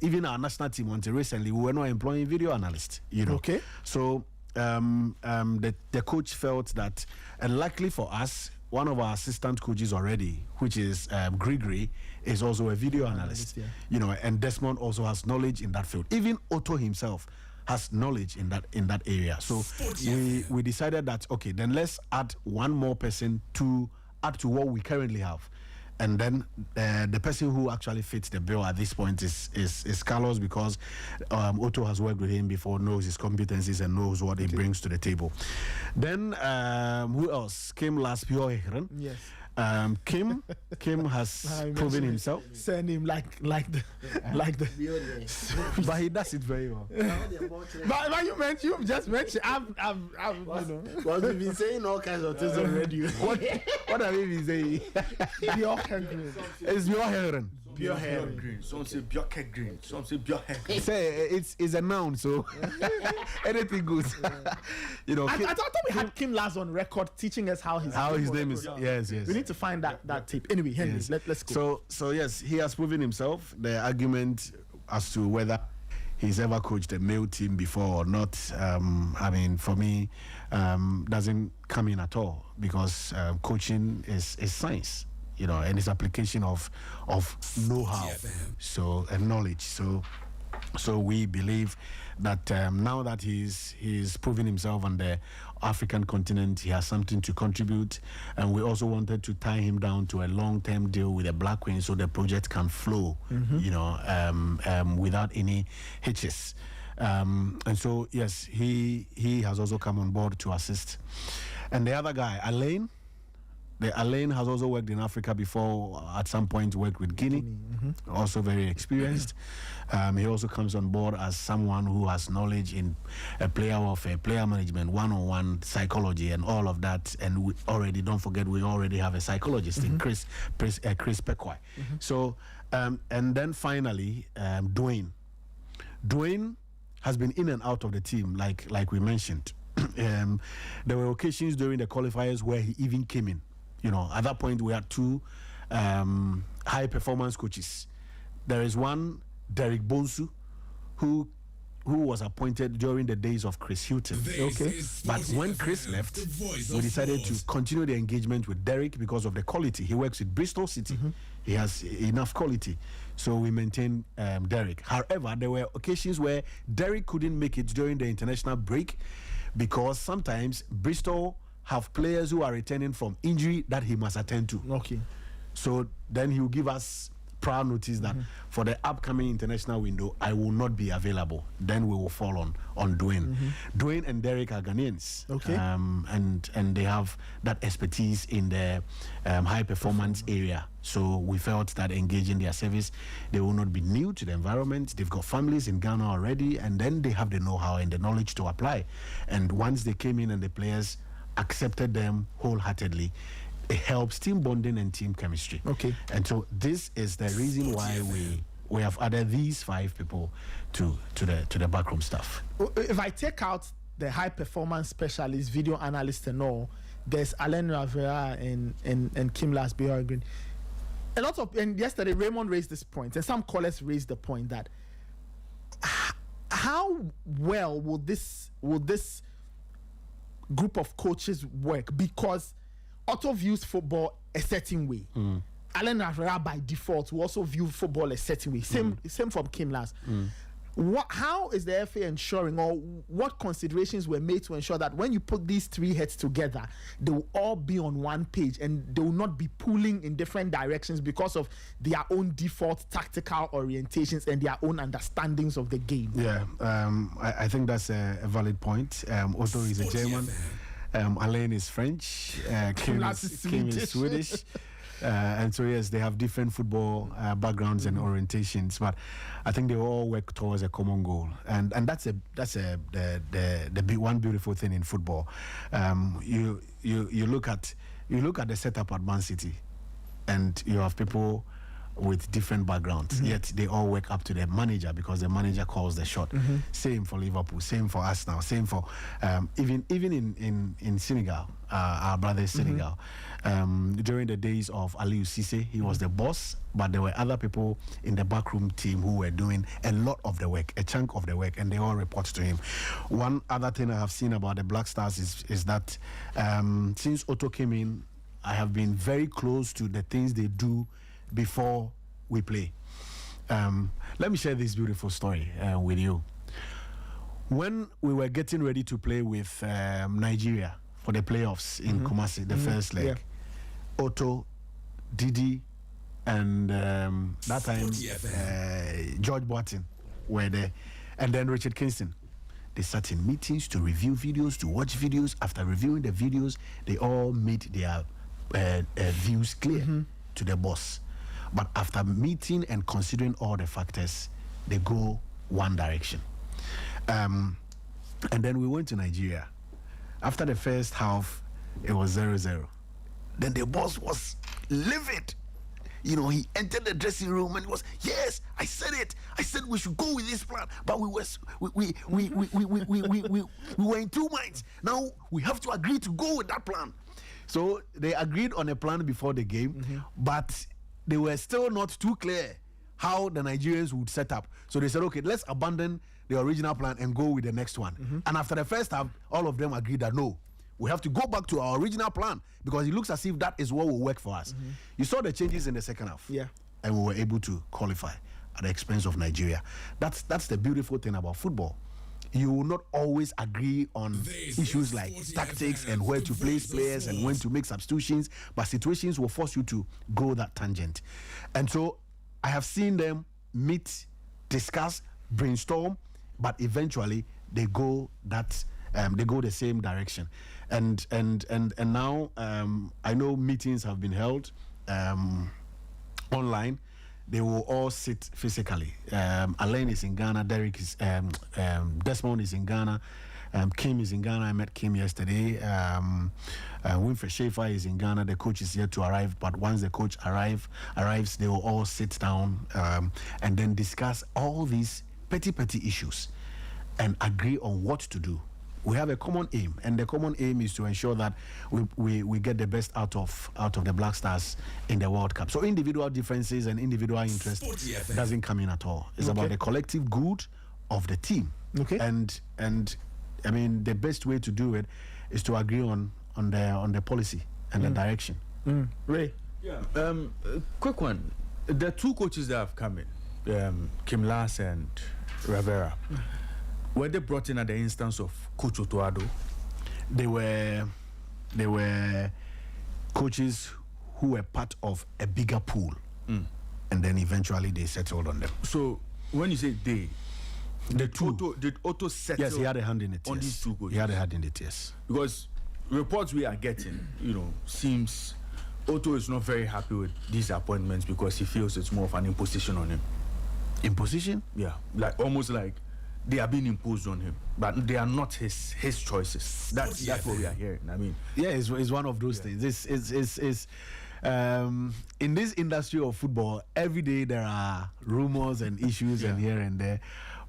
I: even our national team until recently, we were not employing video analysts.
C: Okay.
I: So the coach felt that, and luckily for us, one of our assistant coaches already, which is Gregory, is also a video analyst. Yeah. And Desmond also has knowledge in that field. Even Otto himself has knowledge in that area. So we decided that, okay, then let's add one more person to add to what we currently have. And then the person who actually fits the bill at this point is Carlos, because Otto has worked with him before, knows his competencies and knows what he brings to the table. Then who else came last?
C: Yes.
I: Kim has proven himself.
C: Send him like the
I: but he does it very well.
C: but you just mentioned
H: Because we've been saying all kinds of things on radio.
I: What have you been saying?
C: Pure hair green.
I: It's pure hair.
B: Pure hair green. Some say pure hair green. Some say pure hair green.
I: Say it's a noun, so anything good.
C: I thought we had Kim last on record teaching us how his
I: name is. Yes.
C: We need to find that tape. Anyway, Henry,
I: yes.
C: let's go.
I: So yes, he has proven himself. The argument as to whether he's ever coached a male team before or not, for me, doesn't come in at all, because coaching is science, and it's application of know-how, and knowledge. So we believe that now that he's proven himself on the African continent, he has something to contribute, and we also wanted to tie him down to a long-term deal with the Black Queen so the project can flow, without any hitches. And so yes, he has also come on board to assist. And the other guy, Alain has also worked in Africa before. At some point worked with Guinea. Also very experienced. He also comes on board as someone who has knowledge in player warfare, player management, one-on-one psychology, and all of that. And we already, don't forget, we already have a psychologist in Chris Pekwai. So, and then finally, Dwayne has been in and out of the team, like we mentioned. There were occasions during the qualifiers where he even came in. At that point we had 2 high performance coaches. There is one, Derek Bonsu, who was appointed during the days of Chris Hilton. But when Chris left, we decided to continue the engagement with Derek because of the quality. He works with Bristol City. He has enough quality. So we maintained Derek. However, there were occasions where Derek couldn't make it during the international break, because sometimes Bristol have players who are returning from injury that he must attend to.
C: Okay.
I: So then he will give us prior notice that for the upcoming international window, I will not be available. Then we will fall on Dwayne. Dwayne and Derek are Ghanaians.
C: Okay.
I: And they have that expertise in the high performance area. So we felt that engaging their service, they will not be new to the environment. They've got families in Ghana already, and then they have the know-how and the knowledge to apply. And once they came in and the players accepted them wholeheartedly, it helps team bonding and team chemistry.
C: Okay.
I: And so this is the reason why we have added these 5 people to the backroom staff.
C: If I take out the high performance specialist, video analyst and all, there's Alain Rivera and Kim Lasby. And yesterday Raymond raised this point, and some callers raised the point that how well will this group of coaches work, because Otto views football a certain way. Alain Rivera by default will also view football a certain way. Same from Kim Las. How is the FA ensuring, or what considerations were made to ensure that when you put these three heads together, they will all be on one page and they will not be pulling in different directions because of their own default tactical orientations and their own understandings of the game?
I: Yeah, I think that's a valid point. Otto is a German, Alain is French, Kim is Swedish. And so yes, they have different football backgrounds and orientations, but I think they all work towards a common goal, and that's the one beautiful thing in football. You look at the setup at Man City, and you have people with different backgrounds, yet they all work up to the manager because the manager calls the shot. Same for Liverpool, same for Arsenal, same for even in Senegal, our brother Senegal. During the days of Aliou Cissé, he was the boss, but there were other people in the backroom team who were doing a lot of the work, a chunk of the work, and they all report to him. One other thing I have seen about the Black Stars is that since Otto came in, I have been very close to the things they do before we play. Let me share this beautiful story with you. When we were getting ready to play with Nigeria for the playoffs in Kumasi, the first leg, Otto, Didi, and that time George Boateng were there, and then Richard Kingston. They sat in meetings to review videos, to watch videos. After reviewing the videos, they all made their views clear to the boss. But after meeting and considering all the factors, they go one direction. And then we went to Nigeria. After the first half, it was 0-0. Then the boss was livid. You know, he entered the dressing room and he was, yes, I said it. I said we should go with this plan, but we were in two minds. Now we have to agree to go with that plan. So they agreed on a plan before the game, but they were still not too clear how the Nigerians would set up. So they said, okay, let's abandon the original plan and go with the next one. And after the first half, all of them agreed that no, we have to go back to our original plan because it looks as if that is what will work for us. You saw the changes in the second half. And we were able to qualify at the expense of Nigeria. That's the beautiful thing about football. You will not always agree on issues like tactics and where to place players and when to make substitutions, but situations will force you to go that tangent. And so I have seen them meet, discuss, brainstorm, but eventually they go the same direction. And now I know meetings have been held online. They will all sit physically. Alain is in Ghana. Derek is Desmond is in Ghana. Kim is in Ghana. I met Kim yesterday. Winfred Schaefer is in Ghana. The coach is yet to arrive, but once the coach arrives, they will all sit down and then discuss all these petty issues and agree on what to do. We have a common aim, and the common aim is to ensure that we get the best out of the Black Stars in the World Cup. So individual differences and individual interest doesn't come in at all. It's about the collective good of the team. And I mean, the best way to do it is to agree on the policy and the direction.
C: Ray?
B: Yeah. Quick one. The two coaches that have come in, Kim Lass and Rivera, were they brought in at the instance of Coach Otoado?
I: They were coaches who were part of a bigger pool, and then eventually they settled on them.
B: So when you say they, did Otto settle?
I: Yes, he had a hand in it.
B: On these two coaches.
I: He had a hand in it. Yes,
B: because reports we are getting, seems Otto is not very happy with these appointments because he feels it's more of an imposition on him.
I: Imposition?
B: Yeah, almost like they are being imposed on him, but they are not his choices. That's what we are hearing. I mean,
I: yeah, it's one of those things. This is in this industry of football, every day there are rumors and issues and here and there,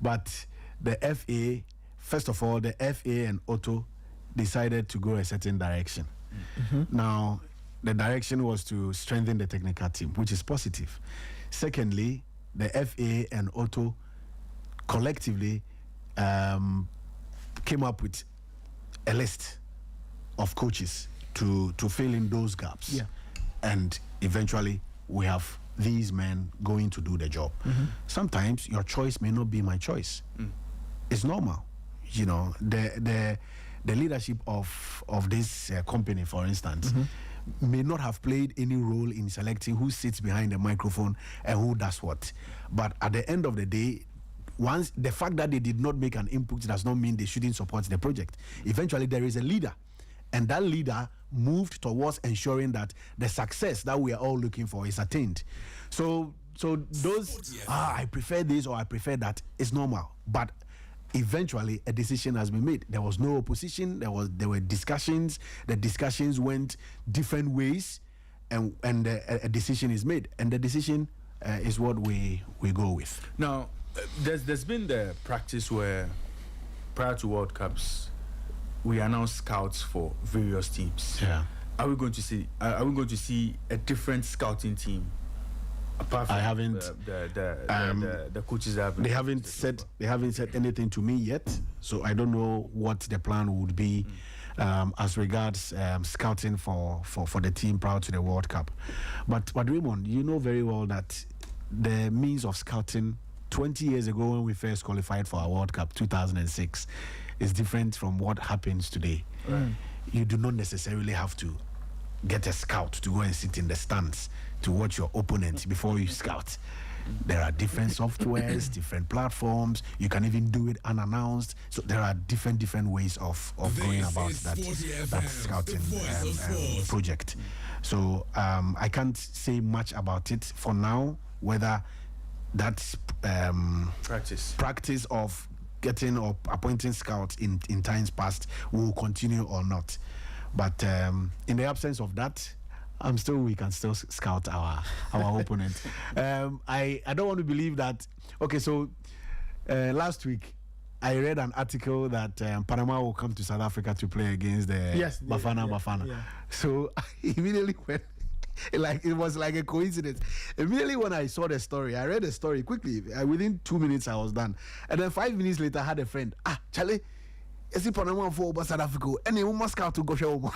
I: but the FA, first of all, the FA and Otto decided to go a certain direction. Now, the direction was to strengthen the technical team, which is positive. Secondly, the FA and Otto collectively came up with a list of coaches to fill in those gaps, and eventually we have these men going to do the job. Sometimes your choice may not be my choice. It's normal. You know, the leadership of this company, for instance, may not have played any role in selecting who sits behind the microphone and who does what. But at the end of the day, once the fact that they did not make an input does not mean they shouldn't support the project. Eventually, there is a leader, and that leader moved towards ensuring that the success that we are all looking for is attained. So those, I prefer this or I prefer that, is normal. But eventually, a decision has been made. There was no opposition. There were discussions. The discussions went different ways, and a decision is made. And the decision is what we go with.
B: Now, there's been the practice where prior to World Cups, we announce scouts for various teams.
I: Yeah.
B: Are we going to see a different scouting team? Apart from
I: I haven't.
B: The coaches have.
I: They haven't said anything to me yet, so I don't know what the plan would be as regards scouting for the team prior to the World Cup. But Raymond, you know very well that the means of scouting 20 years ago when we first qualified for our World Cup 2006 is different from what happens today. You do not necessarily have to get a scout to go and sit in the stands to watch your opponent before you scout. There are different softwares, different platforms. You can even do it unannounced. So there are different ways of going about that scouting project. So I can't say much about it for now, whether that practice of getting or appointing scouts in times past will continue or not. But in the absence of that, we can still scout our opponent. I don't want to believe that. Okay, so last week I read an article that Panama will come to South Africa to play against the Bafana. Yeah. So I immediately went. It was like a coincidence. Immediately when I saw the story, I read the story quickly. Within 2 minutes, I was done. And then 5 minutes later, I had a friend. Charlie, is it Panama for South Africa? And you must come to go show.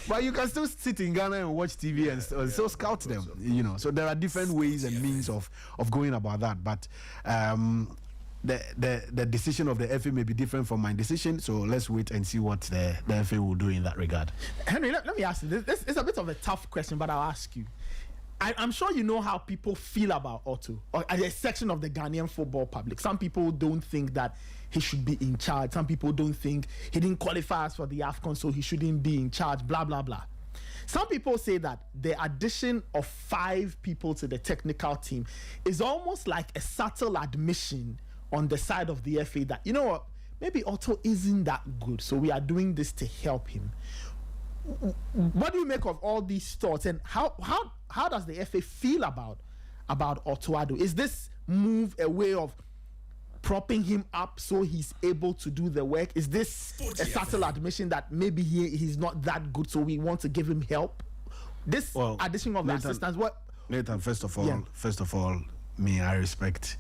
I: But you can still sit in Ghana and watch TV and still scout them. You know, so there are different ways and means of going about that. But the decision of the FA may be different from my decision, so let's wait and see what the FA will do in that regard.
C: Henry, let me ask you, this is a bit of a tough question, but I'll ask you. I'm sure you know how people feel about Otto, or a section of the Ghanaian football public. Some people don't think that he should be in charge. Some people don't think he didn't qualify us for the AFCON, so he shouldn't be in charge, blah, blah, blah. Some people say that the addition of 5 people to the technical team is almost like a subtle admission on the side of the FA that, you know what, maybe Otto isn't that good, so we are doing this to help him. What do you make of all these thoughts, and how does the FA feel about Otto Addo? Is this move a way of propping him up so he's able to do the work? Is this a subtle admission that maybe he's not that good, so we want to give him help? This addition of the assistants, what?
I: Nathan, first of all, I respect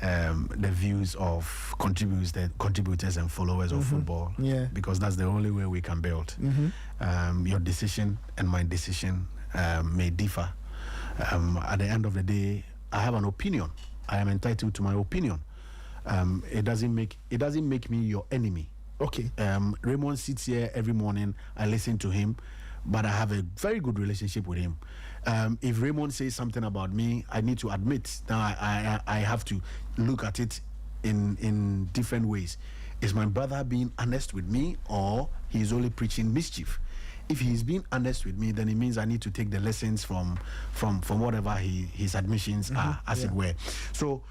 I: the views of contributors and followers of football, because that's the only way we can build. Your decision and my decision may differ. At the end of the day, I have an opinion. I am entitled to my opinion. It doesn't make me your enemy.
C: Okay.
I: Raymond sits here every morning. I listen to him, but I have a very good relationship with him. If Raymond says something about me, I need to admit. Now I have to look at it in different ways. Is my brother being honest with me, or he's only preaching mischief? If he's being honest with me, then it means I need to take the lessons from whatever his admissions are, as it were. So,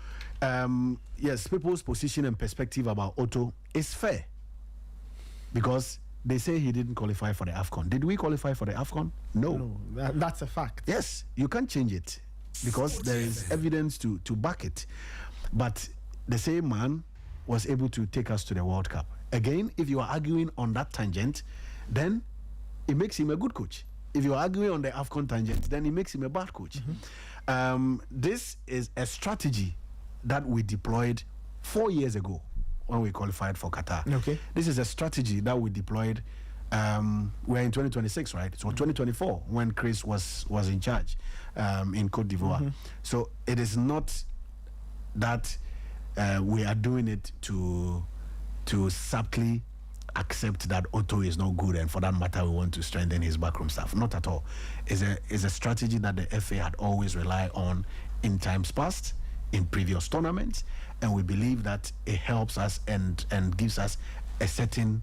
I: yes, people's position and perspective about Otto is fair, because they say he didn't qualify for the AFCON. Did we qualify for the AFCON? No.
C: That's a fact.
I: Yes, you can't change it because there is evidence to back it. But the same man was able to take us to the World Cup. Again, if you are arguing on that tangent, then it makes him a good coach. If you are arguing on the AFCON tangent, then it makes him a bad coach. This is a strategy that we deployed 4 years ago when we qualified for Qatar.
C: Okay.
I: This is a strategy that we deployed we're in 2026, right? So 2024 when Chris was in charge in Cote d'Ivoire. So it is not that we are doing it to subtly accept that Otto is not good, and for that matter we want to strengthen his backroom staff. Not at all. It's a strategy that the FA had always relied on in times past, in previous tournaments, and we believe that it helps us and gives us a certain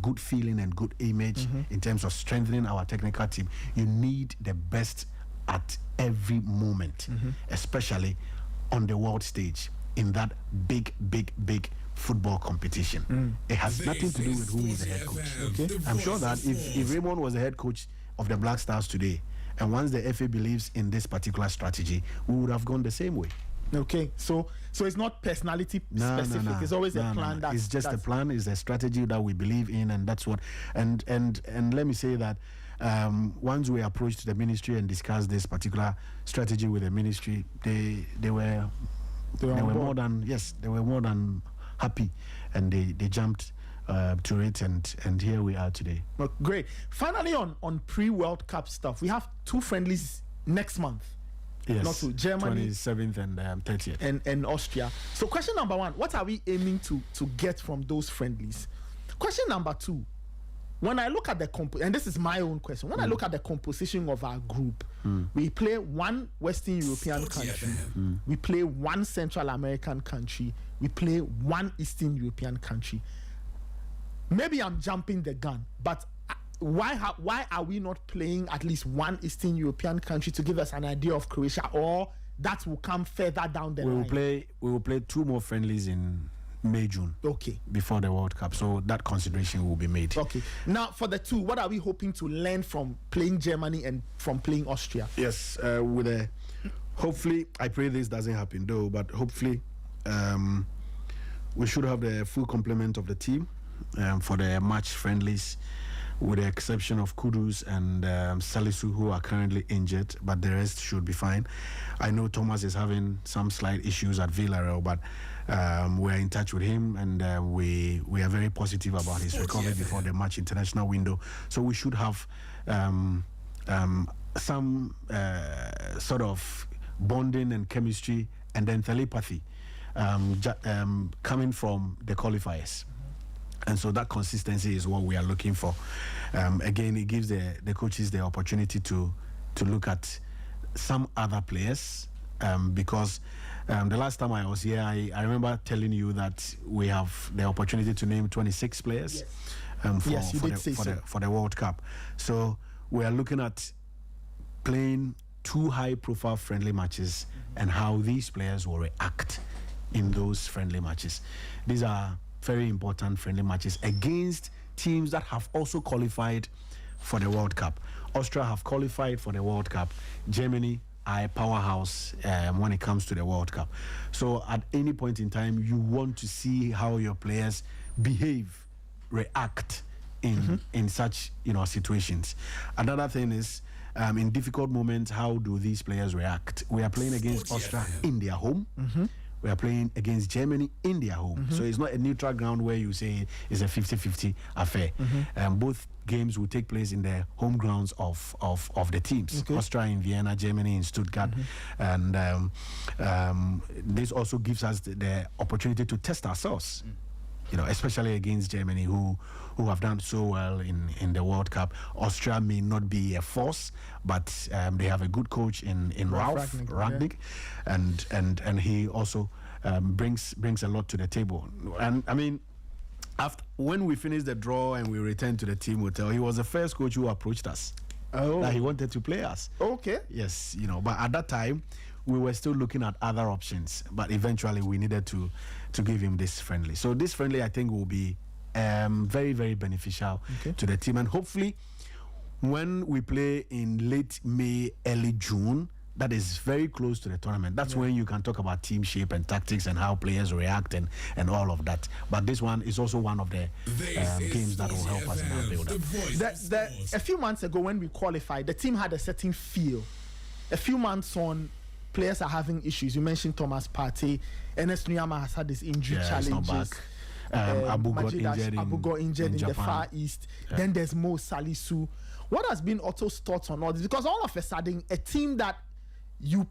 I: good feeling and good image in terms of strengthening our technical team. You need the best at every moment, especially on the world stage in that big football competition. It has nothing to do with who is the head coach. Okay? I'm sure that if Raymond was the head coach of the Black Stars today, and once the FA believes in this particular strategy, we would have gone the same way.
C: Okay, so it's not personality specific.
I: No.
C: It's always a plan.
I: It's just a plan. It's a strategy that we believe in, and that's what. And let me say that once we approached the ministry and discussed this particular strategy with the ministry, they were more than happy, and they jumped to it, and here we are today.
C: Well, great. Finally, on pre-World Cup stuff, we have 2 friendlies next month.
I: Yes,
C: not to Germany,
I: 27th and 30th,
C: and Austria. So, question number 1: what are we aiming to get from those friendlies? Question number 2: when I look at the and this is my own question, when I look at the composition of our group, we play 1 Western European country, we play 1 Central American country, we play 1 Eastern European country. Maybe I'm jumping the gun, but why are we not playing at least 1 Eastern European country to give us an idea of Croatia, or that will come further down the line?
I: We will play 2 more friendlies in May, June.
C: Okay.
I: Before the World Cup, so that consideration will be made.
C: Okay. Now for the 2, what are we hoping to learn from playing Germany and from playing Austria?
I: Yes, hopefully, I pray this doesn't happen though, but hopefully, we should have the full complement of the team for the match friendlies, with the exception of Kudus and Salisu, who are currently injured, but the rest should be fine. I know Thomas is having some slight issues at Villarreal, but we're in touch with him, and we are very positive about his recovery before the match international window. So we should have some sort of bonding and chemistry, and then telepathy coming from the qualifiers. And so that consistency is what we are looking for. Again, it gives the coaches the opportunity to look at some other players, because the last time I was here, I remember telling you that we have the opportunity to name 26 players for the World Cup. So we are looking at playing 2 high-profile friendly matches and how these players will react in those friendly matches. These are very important friendly matches against teams that have also qualified for the World Cup. Austria have qualified for the World Cup. Germany are a powerhouse when it comes to the World Cup. So at any point in time, you want to see how your players behave, react in such situations. Another thing is, in difficult moments, how do these players react? We are playing against Austria in their home. We are playing against Germany in their home. So it's not a neutral ground where you say it's a 50-50 affair. Both games will take place in the home grounds of the teams. Okay. Austria in Vienna, Germany in Stuttgart. And this also gives us the opportunity to test ourselves. Especially against Germany, who have done so well in the World Cup. Austria may not be a force, but they have a good coach in Ralf Rangnick, and he also brings a lot to the table. And I mean, when we finished the draw and we returned to the team hotel, he was the first coach who approached us. That he wanted to play us.
C: Okay.
I: Yes, but at that time, we were still looking at other options, but eventually we needed to give him this friendly. So this friendly, I think, will be very, very beneficial to the team. And hopefully, when we play in late May, early June, that is very close to the tournament. That's when you can talk about team shape and tactics and how players react and all of that. But this one is also one of the games that will help us in our build-up.
C: A few months ago, when we qualified, the team had a certain feel. A few months on, players are having issues. You mentioned Thomas Partey. Ernest Nuyama has had his injury challenges.
I: Abu got
C: injured in the
I: Japan.
C: Far East. Then there's Mo Salisu. What has been Otto's thoughts on all this? Because all of a sudden, a team that you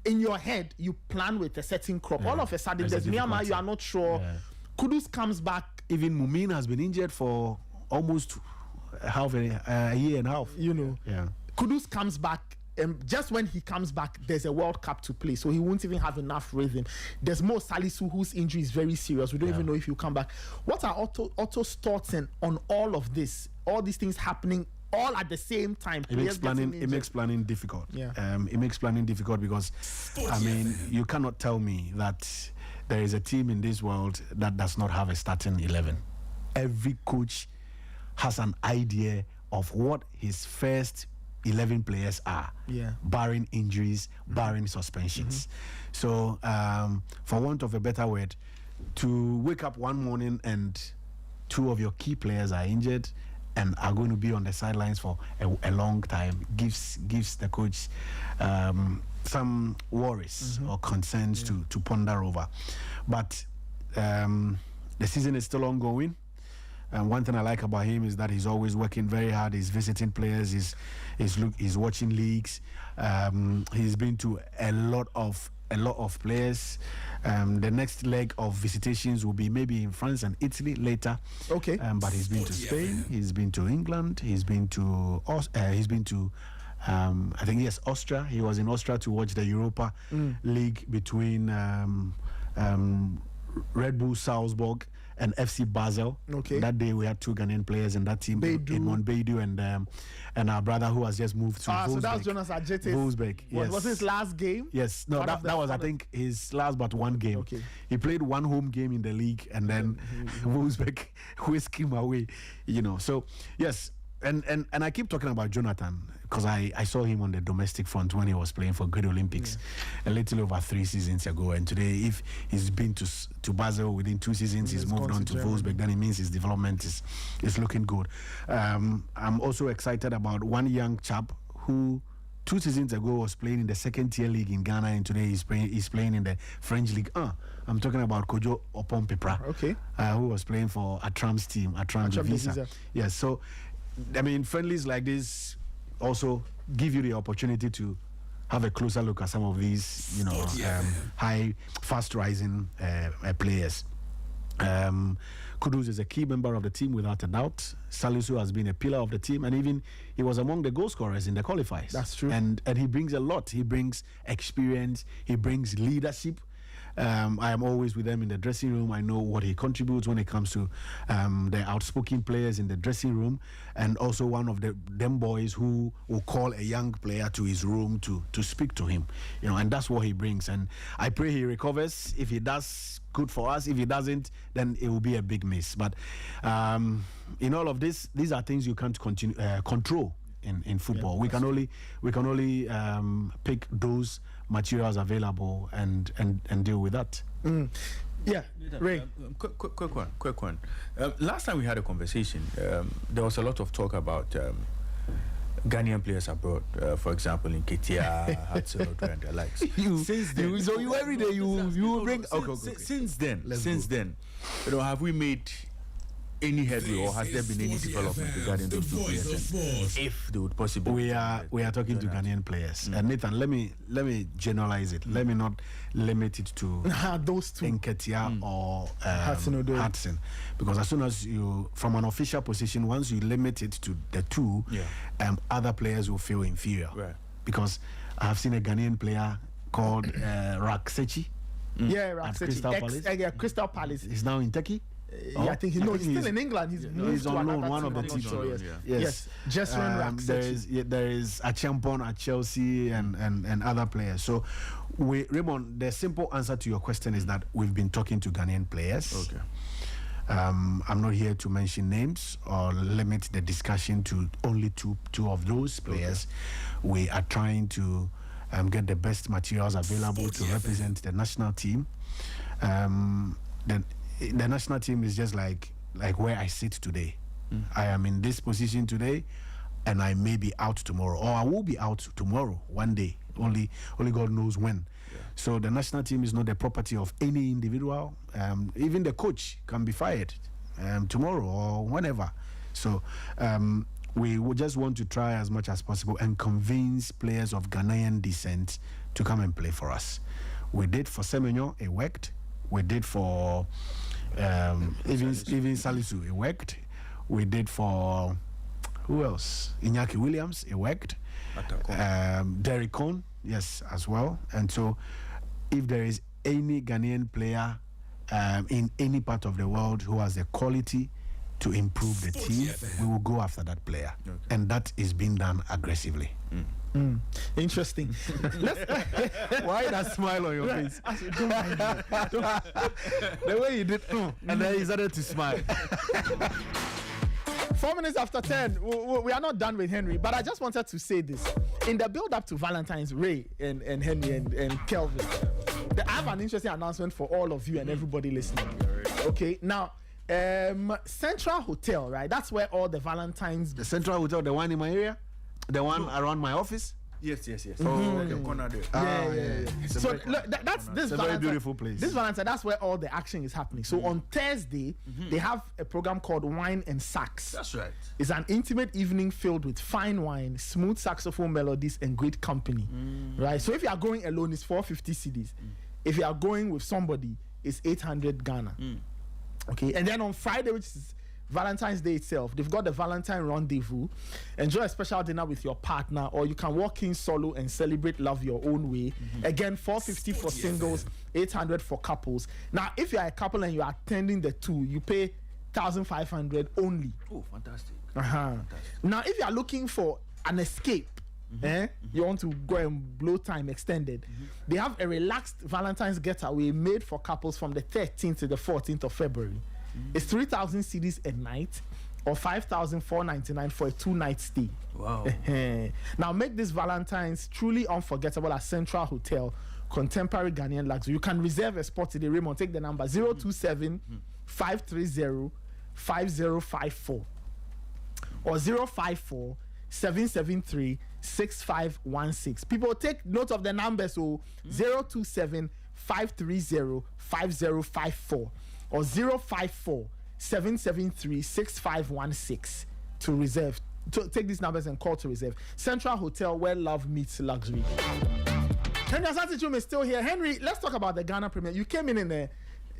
C: in your head you plan with a certain crop. All of a sudden, there's Myanmar. You are not sure. Kudus comes back.
I: Even Mumin has been injured for almost half a year and a half.
C: Kudus comes back. Just when he comes back, there's a World Cup to play, so he won't even have enough rhythm. There's Mo Salisu, whose injury is very serious. We don't even know if he'll come back. What are Otto's thoughts on all of this? All these things happening all at the same time.
I: It makes planning difficult. It makes planning difficult because, you cannot tell me that there is a team in this world that does not have a starting 11. Every coach has an idea of what his first 11 players are, barring injuries, barring suspensions. So, for want of a better word, to wake up one morning and 2 of your key players are injured and are going to be on the sidelines for a long time gives the coach some worries or concerns to ponder over. But the season is still ongoing. And one thing I like about him is that he's always working very hard. He's visiting players. He's watching leagues. He's been to a lot of players. The next leg of visitations will be maybe in France and Italy later.
C: Okay.
I: But he's been to Spain. He's been to England. He's been to I think Austria. He was in Austria to watch the Europa League between Red Bull Salzburg and FC Basel.
C: Okay.
I: That day we had 2 Ghanaian players in that team. Edmond Beidou and our brother who has just moved to Wolfsburg.
C: So that was Jonas Ajete.
I: Wolfsburg, yes.
C: Was his last game?
I: Yes. No, that was I think his last but one game.
C: Okay.
I: He played one home game in the league and then Wolfsburg whisked him away. So yes. And I keep talking about Jonathan because I saw him on the domestic front when he was playing for Great Olympics a little over 3 seasons ago. And today, if he's been to Basel within 2 seasons, he's moved on to Wolfsburg, then it means his development is looking good. I'm also excited about one young chap who 2 seasons ago was playing in the 2nd-tier league in Ghana, and today he's playing in the French league. I'm talking about Kojo Opompepra, who was playing for Atram's team, Atram Visa. Yes, so friendlies like this also give you the opportunity to have a closer look at some of these, high, fast-rising players. Kudus is a key member of the team without a doubt. Salisu has been a pillar of the team, and even he was among the goal scorers in the qualifiers.
C: That's true.
I: And he brings a lot. He brings experience. He brings leadership. I am always with them in the dressing room. I know what he contributes when it comes to the outspoken players in the dressing room, and also one of them boys who will call a young player to his room to speak to him, and that's what he brings. And I pray he recovers. If he does, good for us. If he doesn't, then it will be a big miss. But in all of this, these are things you can't control in football. We can only pick those materials available and deal with that.
C: Yeah, Ray.
B: Quick one. Last time we had a conversation, there was a lot of talk about Ghanaian players abroad, for example in Ketia, Hudson, and the likes.
I: Every day you bring.
B: Since then, have we made any headway, or has there been any development regarding those 2 players? And if they would possibly,
I: we are talking to Ghanaian players. And Nathan, let me generalize it. Let me not limit it to
C: those 2,
I: Nketia or Hudson, because as soon as you, from an official position, once you limit it to the 2, other players will feel inferior.
B: Right.
I: Because I have seen a Ghanaian player called Raksechi.
C: Raksechi. Crystal Palace.
I: He's now in Turkey.
C: I think he's still in England. He's
I: on loan, one of the teams.
C: Yes. Just
I: there is Achampon at Chelsea and other players. So, Raymond, the simple answer to your question is that we've been talking to Ghanaian players.
B: Okay.
I: I'm not here to mention names or limit the discussion to only two of those players. Okay. We are trying to get the best materials available to represent the national team. The national team is just like where I sit today. I am in this position today, and I may be out tomorrow, or I will be out tomorrow one day. Only God knows when. So the national team is not the property of any individual. Even the coach can be fired tomorrow or whenever. So we would just want to try as much as possible and convince players of Ghanaian descent to come and play for us. We did for Semenyo, it worked. We did for even Salisu, it worked. We did for who else? Iñaki Williams, it worked. Derrick Cohn, yes, as well. And so if there is any Ghanaian player in any part of the world who has the quality to improve the team, we will go after that player. Okay. And that is being done aggressively.
C: Interesting.
I: Why that smile on your face? The way you did, and then he started to smile.
C: 4 minutes after 10, we are not done with Henry, but I just wanted to say this. In the build-up to Valentine's, Ray and Henry and Kelvin, I have an interesting announcement for all of you and everybody listening. Okay, now, Central Hotel, right? That's where all the Valentine's...
I: The Central Hotel, the one in my area? The one around my office?
B: Yes.
C: Oh, okay. Yeah. So look, that's this.
I: It's a very beautiful place.
C: This Valentine, that's where all the action is happening. So on Thursday, they have a program called Wine and Sax.
B: That's right.
C: It's an intimate evening filled with fine wine, smooth saxophone melodies, and great company. Right. So if you are going alone, it's 450 cedis. If you are going with somebody, it's 800 Ghana. Okay. And then on Friday, which is Valentine's Day itself, they've got the Valentine Rendezvous. Enjoy a special dinner with your partner, or you can walk in solo and celebrate love your own way. Again, 450 for singles, 800 for couples. Now, if you are a couple and you are attending the two, you pay 1,500 only.
B: Oh, fantastic.
C: Now, if you are looking for an escape, you want to go and blow time extended, they have a relaxed Valentine's getaway made for couples from the 13th to the 14th of February. It's 3,000 cedis a night, or 5,499 for a 2-night stay.
B: Wow.
C: Now make this Valentine's truly unforgettable at Central Hotel, contemporary Ghanaian luxury. You can reserve a spot today. Raymond, take the number 027 530 5054 or 054 773 6516. People, take note of the number. So 027 530 5054 or 054 773 6516 to reserve. To take these numbers and call to reserve. Central Hotel, where love meets luxury. Henry Asante is still here. Henry, let's talk about the Ghana Premier. You came in a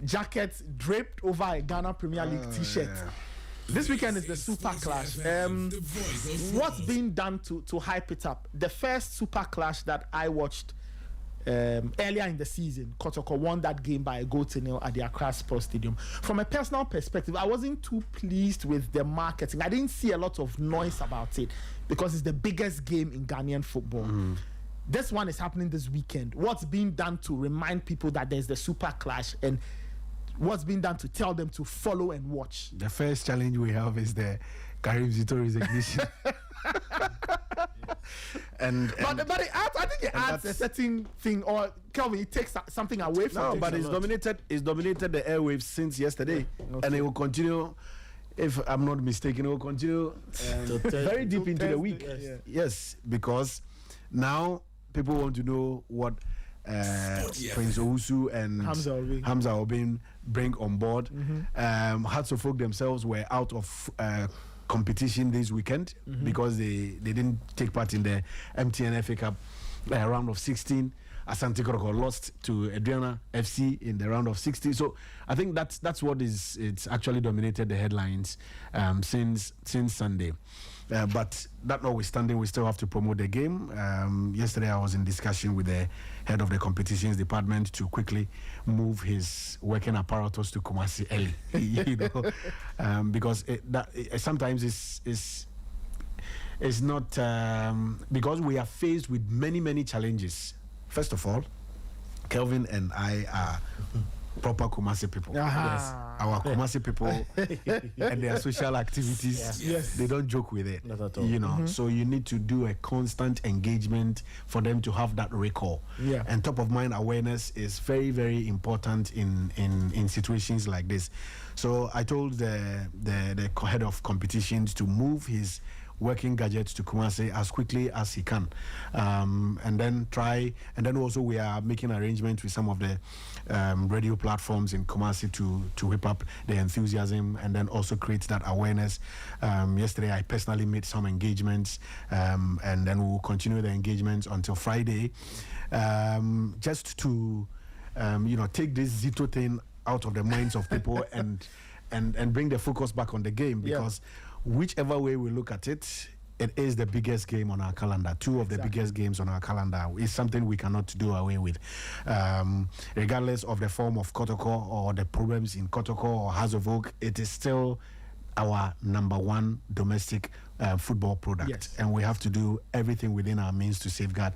C: jacket draped over a Ghana Premier League t-shirt. Yeah. This weekend is the Super Clash. What's being done to hype it up? The first Super Clash that I watched earlier in the season, Kotoko won that game by a goal to nil at the Accra Sports Stadium. From a personal perspective, I wasn't too pleased with the marketing. I didn't see a lot of noise about it because it's the biggest game in Ghanaian football. This one is happening this weekend. What's being done to remind people that there's the Super Clash, and what's being done to tell them to follow and watch?
I: The first challenge we have is the Karim Zitori's ignition.
C: But I think it adds a certain thing, or Kelvin, it takes something away from it.
I: No, but it's dominated the airwaves since yesterday, and it will continue. If I'm not mistaken, it will continue very deep into the week. Yes, because now people want to know what Prince Owusu and Hamza Obin bring on board. Hearts of Folk themselves were out of competition this weekend because they didn't take part in the MTN FA Cup round of 16. Asante Kotoko lost to Adriana FC in the round of 16. So I think that's what it's actually dominated the headlines since Sunday. But that notwithstanding, we still have to promote the game. Yesterday I was in discussion with the head of the competitions department to quickly move his working apparatus to Kumasi early, because sometimes it's not because we are faced with many challenges. First of all, Kelvin and I are proper Kumasi people. Yes. Our Kumasi people and their social activities, they don't joke with it.
H: Not at all.
I: You know, so you need to do a constant engagement for them to have that recall. And top of mind awareness is very, very important in situations like this. So I told the head of competitions to move his working gadgets to Kumasi as quickly as he can, and then also we are making arrangements with some of the radio platforms in Kumasi to whip up the enthusiasm and then also create that awareness. Yesterday I personally made some engagements, and then we'll continue the engagements until Friday, just to take this Zito thing out of the minds of people and bring the focus back on the game, because whichever way we look at it, it is the biggest game on our calendar. Two of the biggest games on our calendar is something we cannot do away with. Regardless of the form of Kotoko or the problems in Kotoko or Hazovok, it is still our number one domestic football product. And we have to do everything within our means to safeguard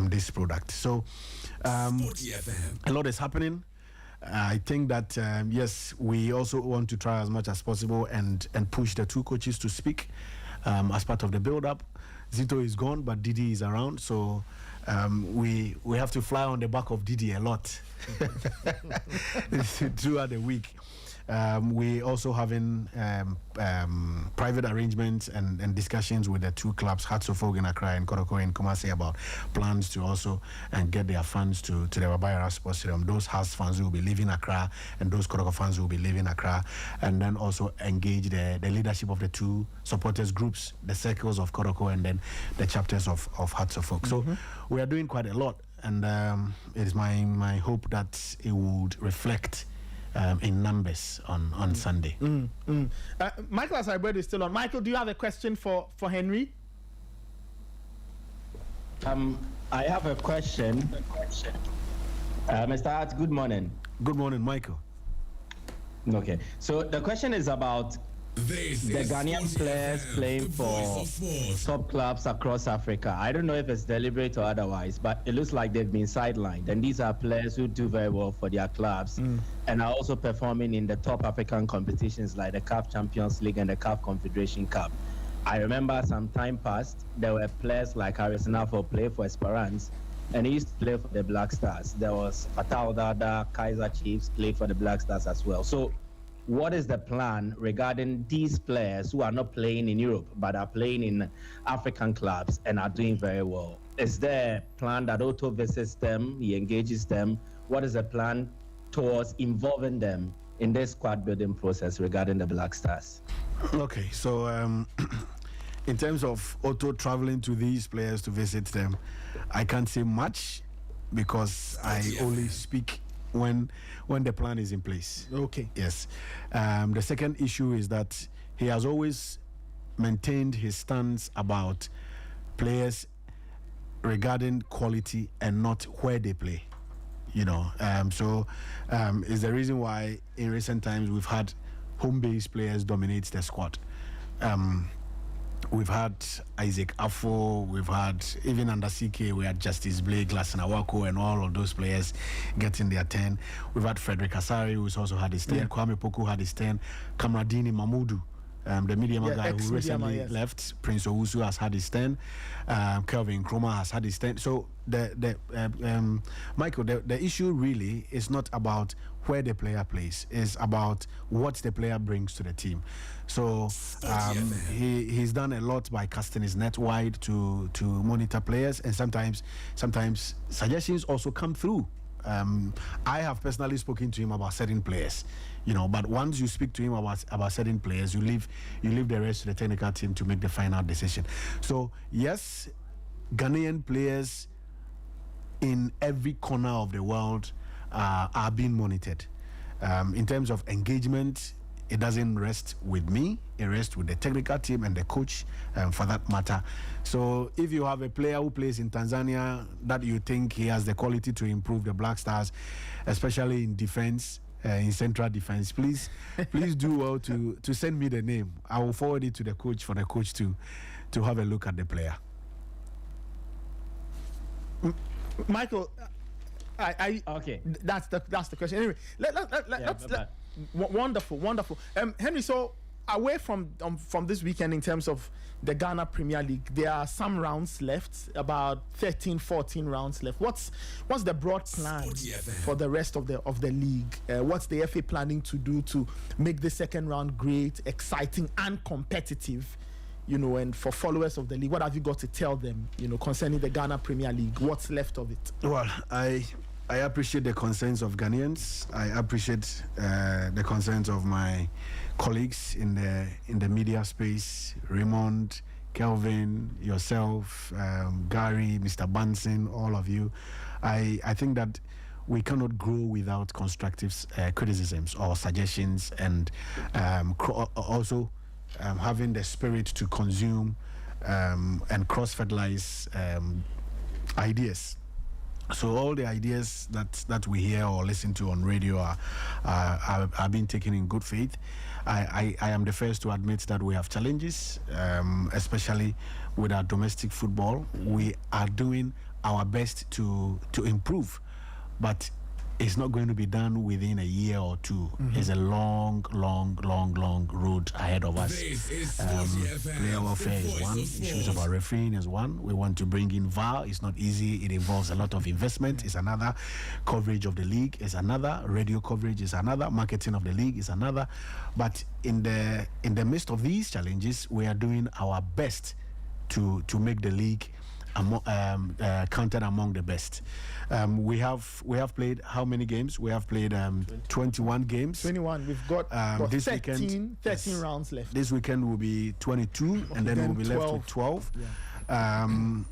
I: this product. So a lot is happening. I think that, yes, we also want to try as much as possible and push the two coaches to speak as part of the build-up. Zito is gone, but Didi is around, so we have to fly on the back of Didi a lot throughout the week. We also having private arrangements and discussions with the two clubs, Hatsofog in Accra and Kotoko in Kumasi, about plans to also get their fans to the Babayara Sports Stadium. Those Has fans will be leaving Accra and those Kotoko fans will be leaving Accra, and then also engage the leadership of the two supporters groups, the circles of Kotoko and then the chapters of Hatsofog. So we are doing quite a lot, and it is my hope that it would reflect in numbers on Sunday.
C: Michael Asaibrede is still on. Michael, do you have a question for Henry?
G: I have a question. Mr. Hart, good morning.
I: Good morning, Michael.
G: Okay, so the question is about the Ghanaian players playing for top clubs across Africa. I don't know if it's deliberate or otherwise, but it looks like they've been sidelined. And these are players who do very well for their clubs and are also performing in the top African competitions like the CAF Champions League and the CAF Confederation Cup. I remember some time past, there were players like Harrison Afo play for Esperance, and he used to play for the Black Stars. There was Fatah Dada, Kaiser Chiefs, play for the Black Stars as well. So what is the plan regarding these players who are not playing in Europe but are playing in African clubs and are doing very well? Is there a plan that Otto visits them, he engages them? What is the plan towards involving them in this squad building process regarding the Black Stars?
I: Okay, so in terms of Otto traveling to these players to visit them, I can't say much because I only speak when the plan is in place.
C: Okay.
I: Yes. The second issue is that he has always maintained his stance about players regarding quality and not where they play. So is the reason why in recent times we've had home-based players dominate the squad. We've had Isaac Afo, we've had, even under CK, we had Justice Blake, Lassana Awako, and all of those players getting their 10. We've had Frederick Asari, who's also had his 10. Kwame Poku had his 10. Kamradini Mamudu, the Mediama guy who recently left. Prince Owusu has had his 10. Kelvin Nkrumah has had his 10. So, Michael, the issue really is not about where the player plays, it's about what the player brings to the team. So he's done a lot by casting his net wide to monitor players, and sometimes suggestions also come through. I have personally spoken to him about certain players, but once you speak to him about certain players, you leave the rest to the technical team to make the final decision. So yes, Ghanaian players in every corner of the world are being monitored. In terms of engagement, it doesn't rest with me, it rests with the technical team and the coach, for that matter. So if you have a player who plays in Tanzania that you think he has the quality to improve the Black Stars, especially in defense, in central defense, please do well to send me the name. I will forward it to the coach for the coach to have a look at the player.
C: Michael,
G: okay.
C: That's the question. Anyway, let's wonderful. Henry, so away from this weekend in terms of the Ghana Premier League, there are some rounds left, about 13, 14 rounds left. What's the broad plan for the rest of the league? What's the FA planning to do to make the second round great, exciting, and competitive? and for followers of the league, what have you got to tell them, concerning the Ghana Premier League? What's left of it?
I: Well, I appreciate the concerns of Ghanaians. I appreciate the concerns of my colleagues in the media space, Raymond, Kelvin, yourself, Gary, Mr. Bunsen, all of you. I think that we cannot grow without constructive criticisms or suggestions, and also having the spirit to consume and cross-fertilize ideas. So all the ideas that we hear or listen to on radio are being taken in good faith. I am the first to admit that we have challenges, especially with our domestic football. We are doing our best to improve, but it's not going to be done within a year or two. It's a long road ahead of us. Player welfare is one. Issues of our refereeing is one. We want to bring in VAR. It's not easy. It involves a lot of investment. It's another. Coverage of the league is another. Radio coverage is another. Marketing of the league is another. But in the midst of these challenges, we are doing our best to make the league counted among the best. We have played how many games? We have played 21 games.
C: 21. We've got
I: this
C: 13 rounds left.
I: This weekend will be 22, and then we'll be 12. Left with 12.
C: Yeah.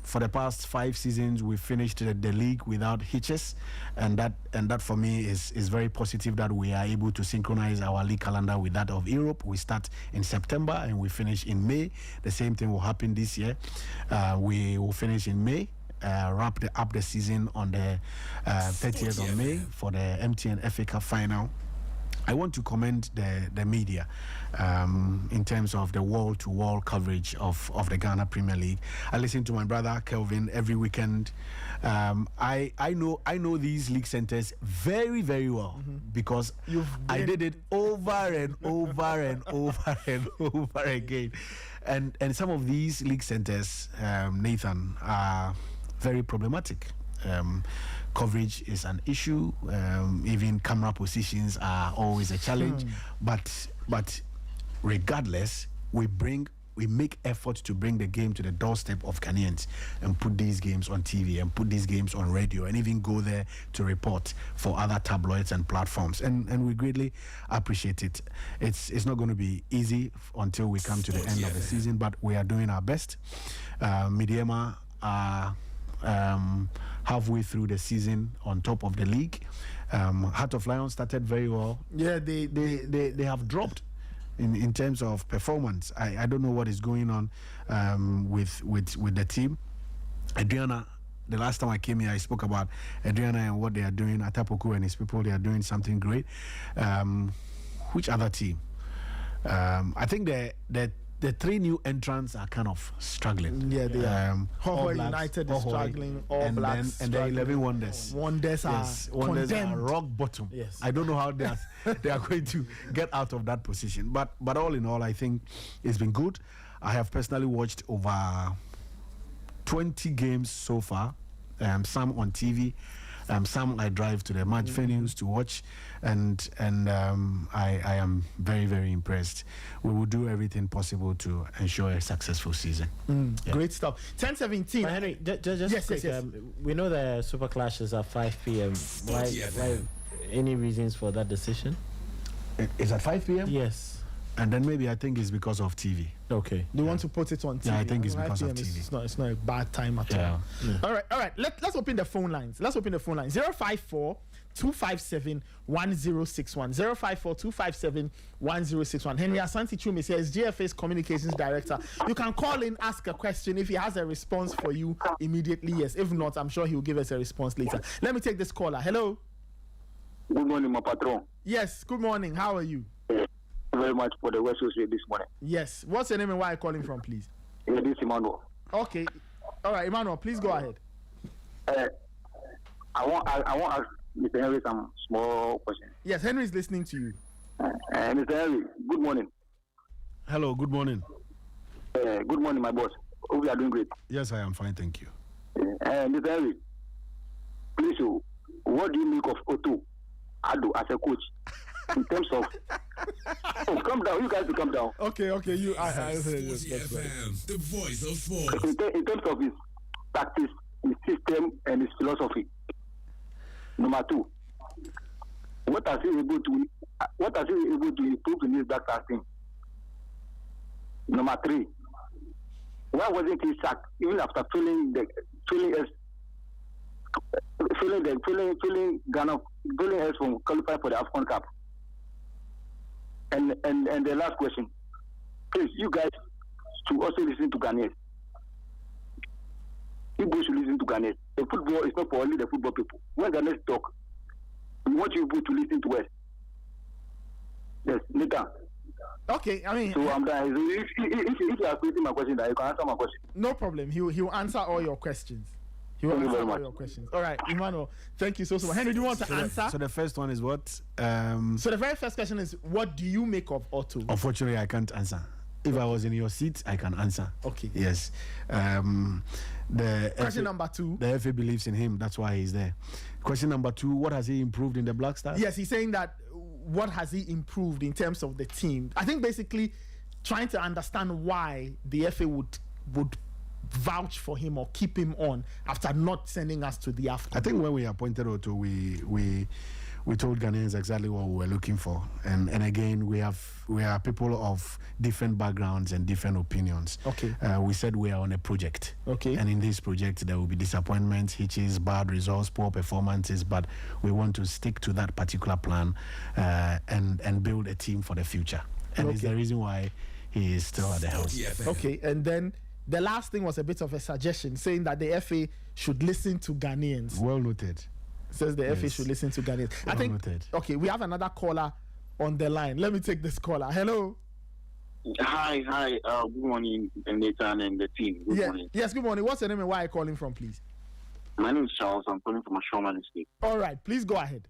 I: For the past 5 seasons, we finished the league without hitches, and that for me is very positive that we are able to synchronize our league calendar with that of Europe. We start in September and we finish in May. The same thing will happen this year. We will finish in May. Wrap up the season on the 30th of May for the MTN FA Cup final. I want to commend the media in terms of the wall-to-wall coverage of the Ghana Premier League. I listen to my brother Kelvin every weekend. I know these league centers very, very well because I did it over and over and over and over again. And some of these league centers, Nathan, are very problematic. Coverage is an issue. Even camera positions are always a challenge. But regardless, we make effort to bring the game to the doorstep of Ghanaians and put these games on TV and put these games on radio and even go there to report for other tabloids and platforms. And we greatly appreciate it. It's not going to be easy until we come to the end of the season, but we are doing our best. Midiema are halfway through the season on top of the league. Heart of Lions started very well. Yeah, they have dropped in terms of performance. I don't know what is going on with the team. Adriana, the last time I came here, I spoke about Adriana and what they are doing. Atapoku and his people, they are doing something great. Which other team? I think the 3 new entrants are kind of struggling. Yeah, they are.
C: Hoho United is struggling. All Blacks
I: and the 11 Wonders.
C: Wonders are
I: rock bottom. Yes. I don't know how they are going to get out of that position. But all in all, I think it's been good. I have personally watched over 20 games so far, some on TV. Some I drive to the match venues to watch, and I am very, very impressed. We will do everything possible to ensure a successful season.
C: Great stuff. 10:17.
H: Henry, just quick, yes. We know the Super Clash is at 5 p.m. Why? Any reasons for that decision?
I: It's at 5 p.m.?
H: Yes.
I: And then maybe I think it's because of TV.
H: Okay.
C: They want to put it on TV.
I: Yeah, I think it's because of TV.
C: It's not a bad time at all. Yeah. All right. Let's open the phone lines. 054 257 1061. 054 257 1061. Henry Asante Chume says, GFA's communications director. You can call in, ask a question. If he has a response for you immediately, yes. If not, I'm sure he will give us a response later. Let me take this caller. Hello.
J: Good morning, my patron.
C: Yes, good morning. How are you?
J: Very much for the West Coast this morning.
C: Yes. What's your name and where are you calling from, please?
J: This is Emmanuel.
C: Okay. All right, Emmanuel, please go ahead.
J: I want to ask Mr. Henry some small questions.
C: Yes, Henry is listening to you.
J: Mr. Henry, good morning.
I: Hello, good morning.
J: Good morning, my boss. Hope you are doing great.
I: Yes, I am fine, thank you.
J: Mr. Henry, please, what do you make of Otto Addo as a coach in terms of Oh, calm down. You guys will calm down.
C: Okay. You.
D: Sporty FM, the voice of sport.
J: In terms of his tactics, his system, and his philosophy. Number 2, what has he able to improve in his backcasting? Number 3, why wasn't he sacked even after failing us from qualifying for the AFCON Cup? And the last question, please, you guys should also listen to Ghanaians. People should listen to Ghanaians. The football is not for only the football people. When Ghanaians talk, we want you people to listen to us. Yes, Nathan.
C: Okay, I mean.
J: So I'm done. If you are asking my question, you can answer my question.
C: No problem. He will answer all your questions. He will answer all your questions. All right, Emmanuel, thank you so much. Henry, do you want to answer?
I: So the first one is what?
C: So the very first question is, what do you make of Otto?
I: Unfortunately, I can't answer. If I was in your seat, I can answer.
C: Okay.
I: Yes.
C: Question number 2.
I: The FA believes in him. That's why he's there. Question number 2, what has he improved in the Black Stars?
C: Yes, he's saying that what has he improved in terms of the team? I think basically trying to understand why the FA would vouch for him or keep him on after not sending us to the AFCON.
I: I think when we appointed Otto, we told Ghanaians exactly what we were looking for, and again we are people of different backgrounds and different opinions.
C: Okay.
I: We said we are on a project.
C: Okay.
I: And in this project there will be disappointments, hitches, bad results, poor performances, but we want to stick to that particular plan and build a team for the future. And it's the reason why he is still at the helm.
C: Okay, and then the last thing was a bit of a suggestion, saying that the FA should listen to Ghanaians.
I: Well noted.
C: Says the FA should listen to Ghanaians.
I: Well noted.
C: Okay, we have another caller on the line. Let me take this caller. Hello.
J: Hi. Good morning, Nathan and the team. Good morning.
C: Yes, good morning. What's your name and where are you calling from, please?
J: My name is Charles. I'm calling from Ashorman Estate.
C: All right, please go ahead.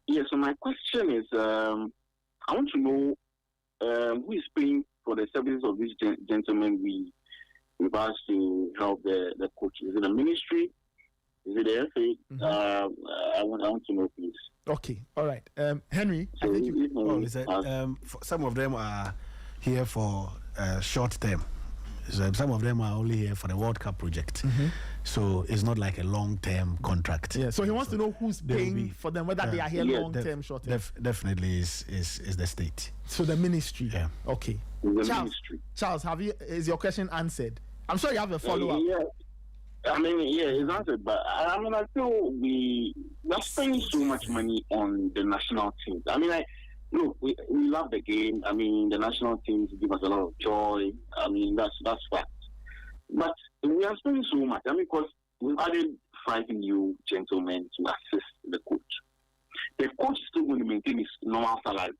J: Yeah, so my question is, I want to know who is paying for the services of this gentleman we've asked to help the coach. Is it the ministry? Is it the FA? I want to know, please.
C: Okay, all right. Henry,
J: so
C: I think
I: some of them are here for short term. So some of them are only here for the World Cup project. So it's not like a long-term contract.
C: Yeah. So he wants to know who's paying for them, whether they are here long-term, short-term.
I: Definitely is the state.
C: So the ministry.
I: Yeah.
C: Okay.
J: Ministry.
C: Charles, is your question answered? I'm sure you have a follow-up.
J: Yeah. I mean, yeah, it's answered, but I feel we are spending so much money on the national team. I mean, look, we love the game. I mean, the national teams give us a lot of joy. I mean, that's fact. But we are spending so much. I mean, because we've added 5 new gentlemen to assist the coach. The coach is still going to maintain his normal salary.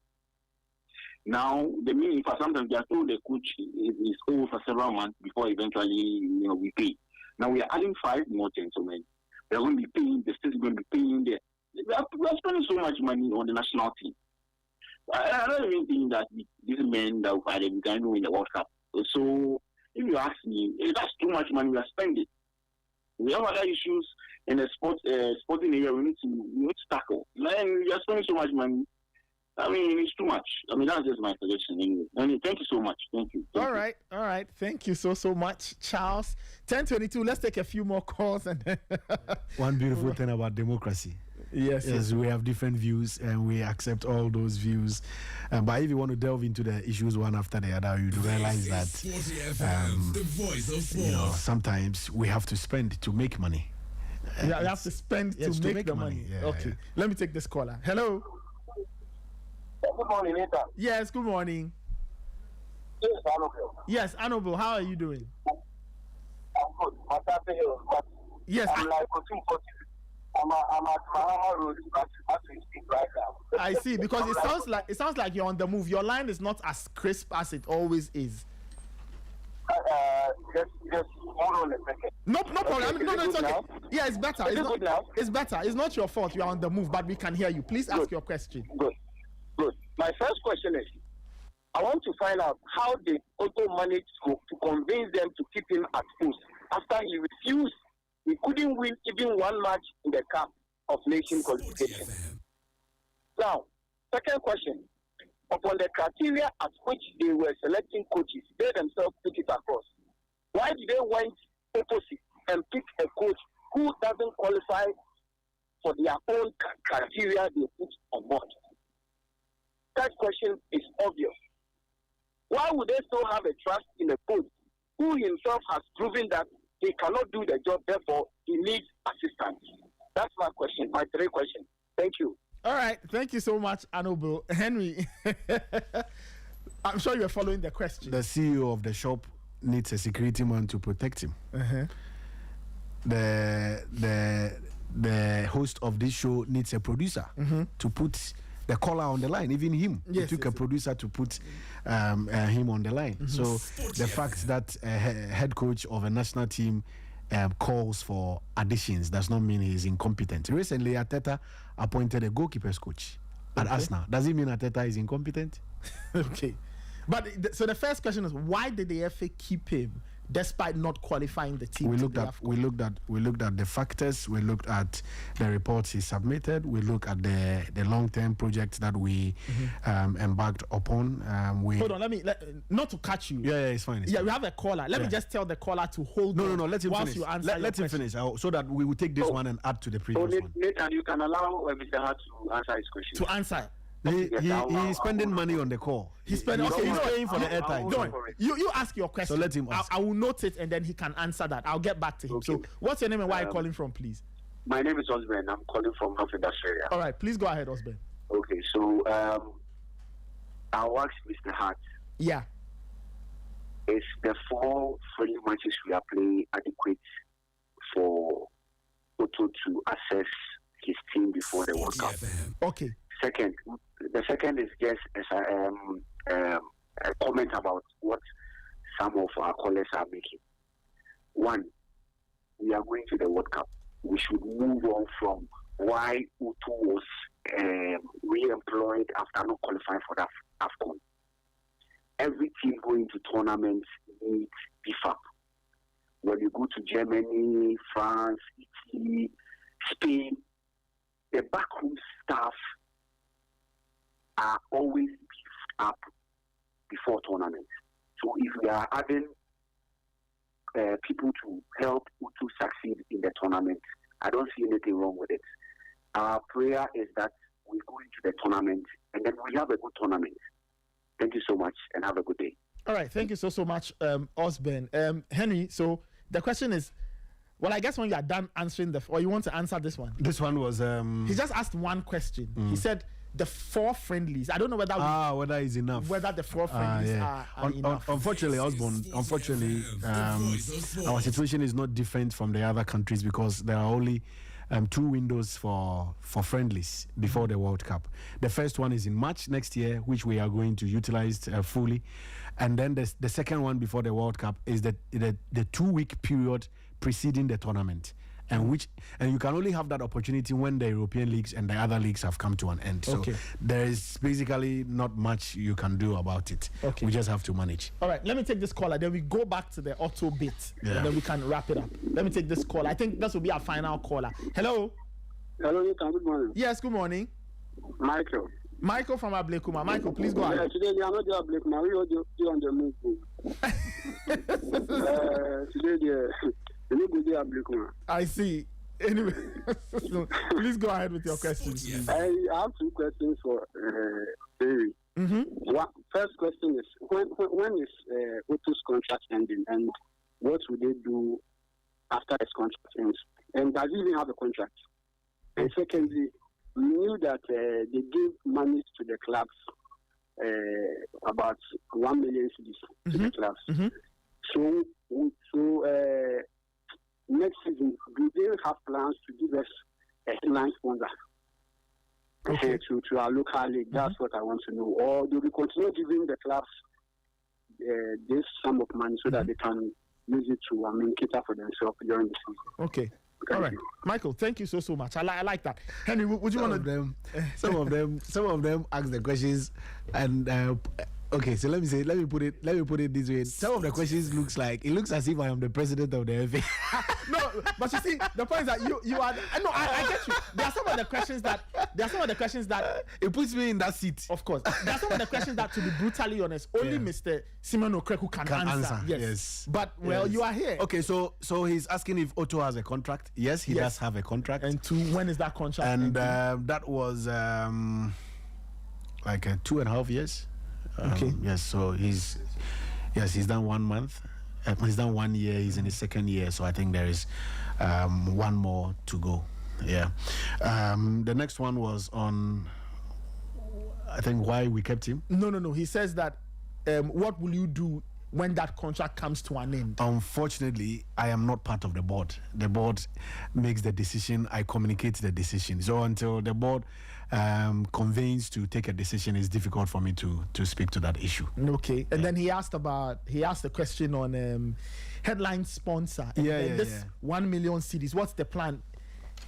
J: Now, the meaning for sometimes they are told the coach is old for several months before eventually, we pay. Now we are adding 5 more gentlemen. They're going to be paying. The state is going to be paying. We are spending so much money on the national team. I don't even think that these men that we've added can win the World Cup. So if you ask me, that's too much money we are spending. We have other issues in the sporting area we need to tackle. Man, we are spending so much money. I mean, it's too much. I mean, that's just my suggestion anyway. I mean, thank you so much. Thank you.
C: All right. Thank you so much, Charles. 10:22. Let's take a few more calls and then
I: one beautiful thing about democracy.
C: Yes,
I: we have different views and we accept all those views. But if you want to delve into the issues one after the other, you realize that
D: the voice of sport.
I: Sometimes we have to spend to make money.
C: We have to spend to make the money.
I: Yeah,
C: okay. Let me take this caller. Hello.
J: Good morning, Nathan.
C: Yes, good morning.
J: Yes, Annabelle.
C: Yes, Annabelle, how are you doing?
J: I'm good.
C: Yes.
J: I'm like 1440. I'm at Mahama Road as we speak right now.
C: I see, because it sounds like you're on the move. Your line is not as crisp as it always is.
J: Just hold on a second.
C: No problem. No, it's okay. Now? Yeah, it's better.
J: Good now?
C: It's better. It's not your fault. You are on the move, but we can hear you. Please ask your question.
J: Good. My first question is, I want to find out how did Otto manage to convince them to keep him at post after he refused. He couldn't win even one match in the Cup of Nations qualification. Now, second question, upon the criteria at which they were selecting coaches, they themselves put it across. Why did they went opposite and pick a coach who doesn't qualify for their own criteria they put on board? That question is obvious. Why would they still have a trust in a coach who himself has proven that he cannot do the job, therefore he needs assistance? That's my question, my 3 questions. Thank you.
C: All right, thank you so much, Anobo. Henry, I'm sure you're following the question.
I: The CEO of the shop needs a security man to protect him. The host of this show needs a producer to put the caller on the line. Even him, he took a producer to put him on the line. So the fact that a head coach of a national team calls for additions does not mean he is incompetent. Recently, Arteta appointed a goalkeepers coach at Arsenal. Does it mean Arteta is incompetent?
C: Okay. But so the first question is, why did the FA keep him despite not qualifying the team?
I: We looked at the factors. We looked at the reports he submitted. We looked at the long-term projects that we embarked upon.
C: Hold on, not to catch you.
I: Yeah, it's fine.
C: We have a caller. Let me just tell the caller to hold.
I: No, let him
C: once
I: finish.
C: You answer
I: let him finish, so that we will take this one and add to the previous one.
J: Nathan, you can allow Mr. Hart to answer his question.
C: To answer.
I: He is spending money on the call. He's paying for the airtime.
C: You ask your question.
I: So let him ask.
C: I will note it and then he can answer that. I'll get back to him. Okay. So what's your name and where are you calling from, please?
J: My name is Osborne. I'm calling from North Industrial.
C: All right, please go ahead, Osborne.
J: Okay, so I'll ask Mr. Hart.
C: Yeah.
J: Is the 4 friendly matches we are playing adequate for Otto to assess his team before the World Cup?
C: Okay.
J: The second is just as a comment about what some of our callers are making. One, we are going to the World Cup. We should move on from why Utu was re-employed after not qualifying for that AFCON. Every team going to tournaments needs beef up. When you go to Germany, France, Italy, Spain, the backroom staff are always beefed up before tournaments. So if we are adding people to help to succeed in the tournament, I don't see anything wrong with it. Our prayer is that we go into the tournament and then we have a good tournament. Thank you so much and have a good day.
C: All right, thank you so much, Osborne. Henry, so the question is, well, I guess when you are done answering or you want to answer this one?
I: This one was...
C: He just asked one question. He said the 4 friendly. I don't know whether...
I: whether it's enough.
C: Whether the 4 friendly are enough.
I: Unfortunately, Osborne, our situation is not different from the other countries because there are only 2 windows for friendlies before the World Cup. The first one is in March next year, which we are going to utilize fully. And then the second one before the World Cup is the 2-week period preceding the tournament. And you can only have that opportunity when the European leagues and the other leagues have come to an end. So there is basically not much you can do about it. Okay. We just have to manage.
C: All right, let me take this caller. Then we go back to the auto bit, and then we can wrap it up. Let me take this caller. I think this will be our final caller. Hello.
J: Hello, Nathan. Good morning.
C: Yes, good morning.
J: Michael
C: from Ablekuma. Michael, please go ahead.
J: Today we are not there, Ablekuma. We are on the move. Today
C: I see. Anyway, so please go ahead with your questions.
J: I have 2 questions for Barry. First question is, when is Otto's contract ending, and what will they do after his contract ends? And does he even have a contract? And secondly, we knew that they gave money to the clubs, about 1 million cedis to the clubs. So next season, do they have plans to give us a headline sponsor to our local league? That's what I want to know. Or do we continue giving the clubs this sum of money so that they can use it to cater for themselves during the season?
C: Okay. All right, Michael. Thank you so much. I like that. Henry, would you want
I: to? Some of them ask the questions, and Okay, so let me put it this way. Some of the questions looks as if I am the president of the FA.
C: No, but you see, the point is that you are. No, I get you. There are some of the questions that
I: it puts me in that seat.
C: Of course, there are some of the questions that, to be brutally honest, only Mr. Simon Okreku can answer. Yes. But you are here.
I: Okay, so he's asking if Otto has a contract. Yes, he does have a contract.
C: And when is that contract?
I: And that was like 2.5 years.
C: Okay.
I: Yes, so he's done 1 month. He's done 1 year. He's in his second year, so I think there is one more to go. Yeah. The next one was on, I think, why we kept him.
C: No. He says that what will you do when that contract comes to an end?
I: Unfortunately, I am not part of the board. The board makes the decision. I communicate the decision. So until the board convenes to take a decision, it's difficult for me to speak to that issue.
C: Okay. And then he asked a question on headline sponsor. This 1 million cedis. What's the plan?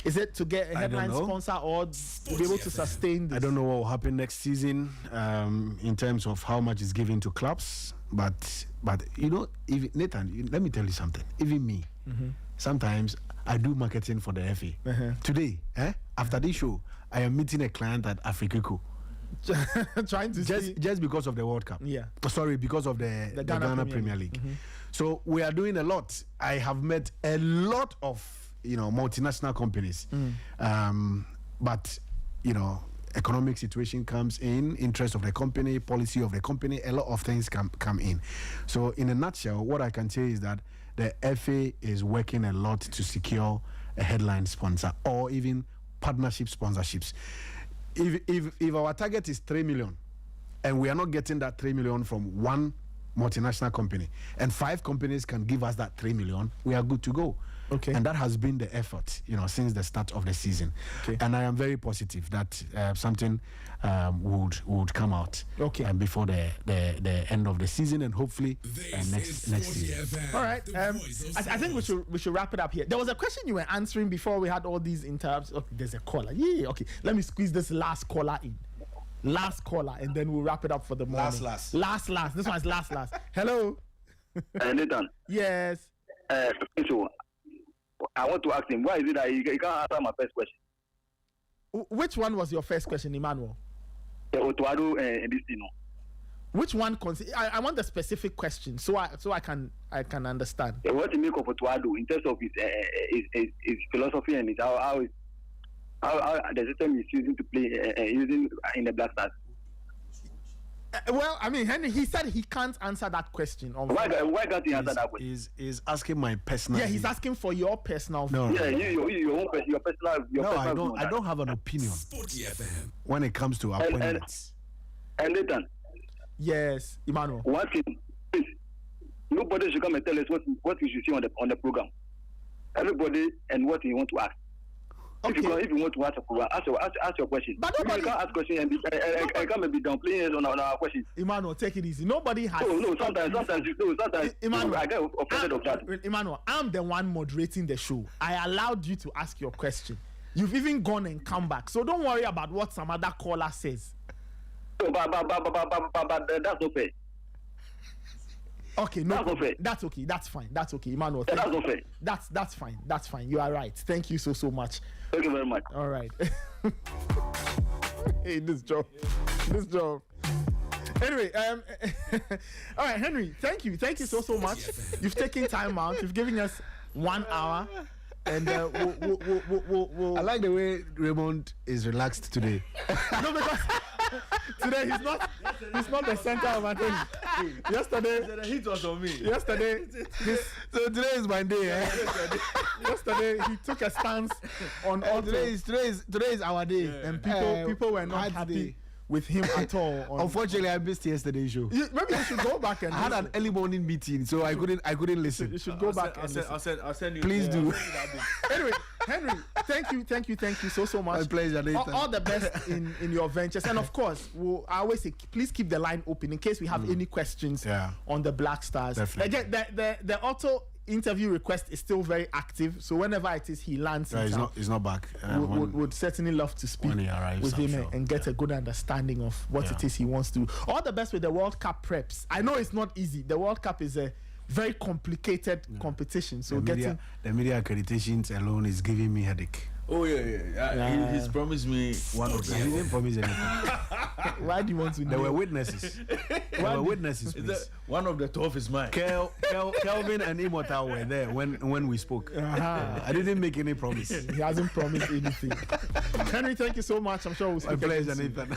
C: Is it to get a headline sponsor or to be able to sustain this?
I: I don't know what will happen next season in terms of how much is given to clubs. But even Nathan, let me tell you something. Even me, sometimes I do marketing for the FA. Today, after this show, I am meeting a client at Africaco.
C: Trying to
I: just because of the World Cup.
C: Yeah.
I: Sorry, because of the Ghana Premier League. So we are doing a lot. I have met a lot of multinational companies, but economic situation comes in, interest of the company, policy of the company, a lot of things come in. So in a nutshell, what I can say is that the FA is working a lot to secure a headline sponsor or even partnership sponsorships. If our target is 3 million and we are not getting that 3 million from one multinational company and 5 companies can give us that 3 million, we are good to go.
C: Okay.
I: And that has been the effort, since the start of the season.
C: Okay.
I: And I am very positive that something would come out before the end of the season and hopefully next season.
C: All right. I think we should wrap it up here. There was a question you were answering before we had all these interrupts. Okay, there's a caller. Yeah. Okay. Let me squeeze this last caller in. Last caller, and then we'll wrap it up for the morning.
A: Last.
C: This one's last. Hello.
J: Nathan.
C: Yes.
J: I want to ask him, why is it that he can't answer my first question?
C: Which one was your first question, Emmanuel? Which one? I want the specific question so I can understand.
J: What do you make of Otuado in terms of his philosophy and how the system is using to play using in the Black Stars?
C: Well, I mean, Henry, he said he can't answer that question.
J: Why can't he answer that question?
I: He's asking my personal.
C: Yeah, he's asking for your personal.
I: No.
J: Yeah, your personal.
I: No, I don't have an opinion.
D: Sporty FM.
I: When it comes to appointments.
J: And Nathan.
C: Yes, Emmanuel.
J: One thing, please, nobody should come and tell us what we should see on the program. Everybody and what you want to ask.
C: Okay.
J: If you want to ask a program, ask your question.
C: But nobody
J: can't ask questions and come and be downplaying on our questions.
C: Emmanuel, take it easy. Nobody has.
J: No. Sometimes
C: Emmanuel,
J: I get offended of that.
C: Emmanuel, I'm the one moderating the show. I allowed you to ask your question. You've even gone and come back. So don't worry about what some other caller says.
J: So, but that's not fair.
C: Okay, no, that's okay. That's okay. That's fine. That's okay, Emmanuel.
J: That's not fair.
C: That's fine. That's fine. You are right. Thank you so much.
J: Thank you very much.
C: All right. Hey, this job. Anyway, all right, Henry. Thank you so much. You've taken time out. You've given us 1 hour. And we'll
I: I like the way Raymond is relaxed today.
C: No, because today he's not the center of attention. Yesterday
B: the heat was on me.
C: Yesterday
I: so today is my day.
C: Yesterday he took a stance on all.
I: Today is our day.
C: Yeah. And people were not happy with him at all.
I: Unfortunately, I missed yesterday's show.
C: Maybe you should go back and
I: I had an early morning meeting, so I couldn't listen.
C: You should go back and
B: listen. I'll send you.
I: Please do.
C: Anyway, Henry, thank you so much.
I: My pleasure, Nathan.
C: All the best in your ventures, and of course, I always say please keep the line open in case we have any questions on the Black Stars.
I: Definitely.
C: Again, the Otto interview request is still very active. So whenever it is he lands,
I: he's not back.
C: Would certainly love to speak with him and get a good understanding of what it is he wants to do. All the best with the World Cup preps. I know it's not easy. The World Cup is a very complicated competition. So
I: the media accreditations alone is giving me headache.
B: Oh yeah. He's promised me one of them.
I: He didn't promise anything.
C: Why do you want to know?
I: There were witnesses. Please.
B: One of the 12 is mine.
I: Kelvin and Immortal were there when we spoke. I didn't make any promise.
C: He hasn't promised anything. Henry, thank you so much. I'm sure we'll speak.
I: My pleasure, Nathan.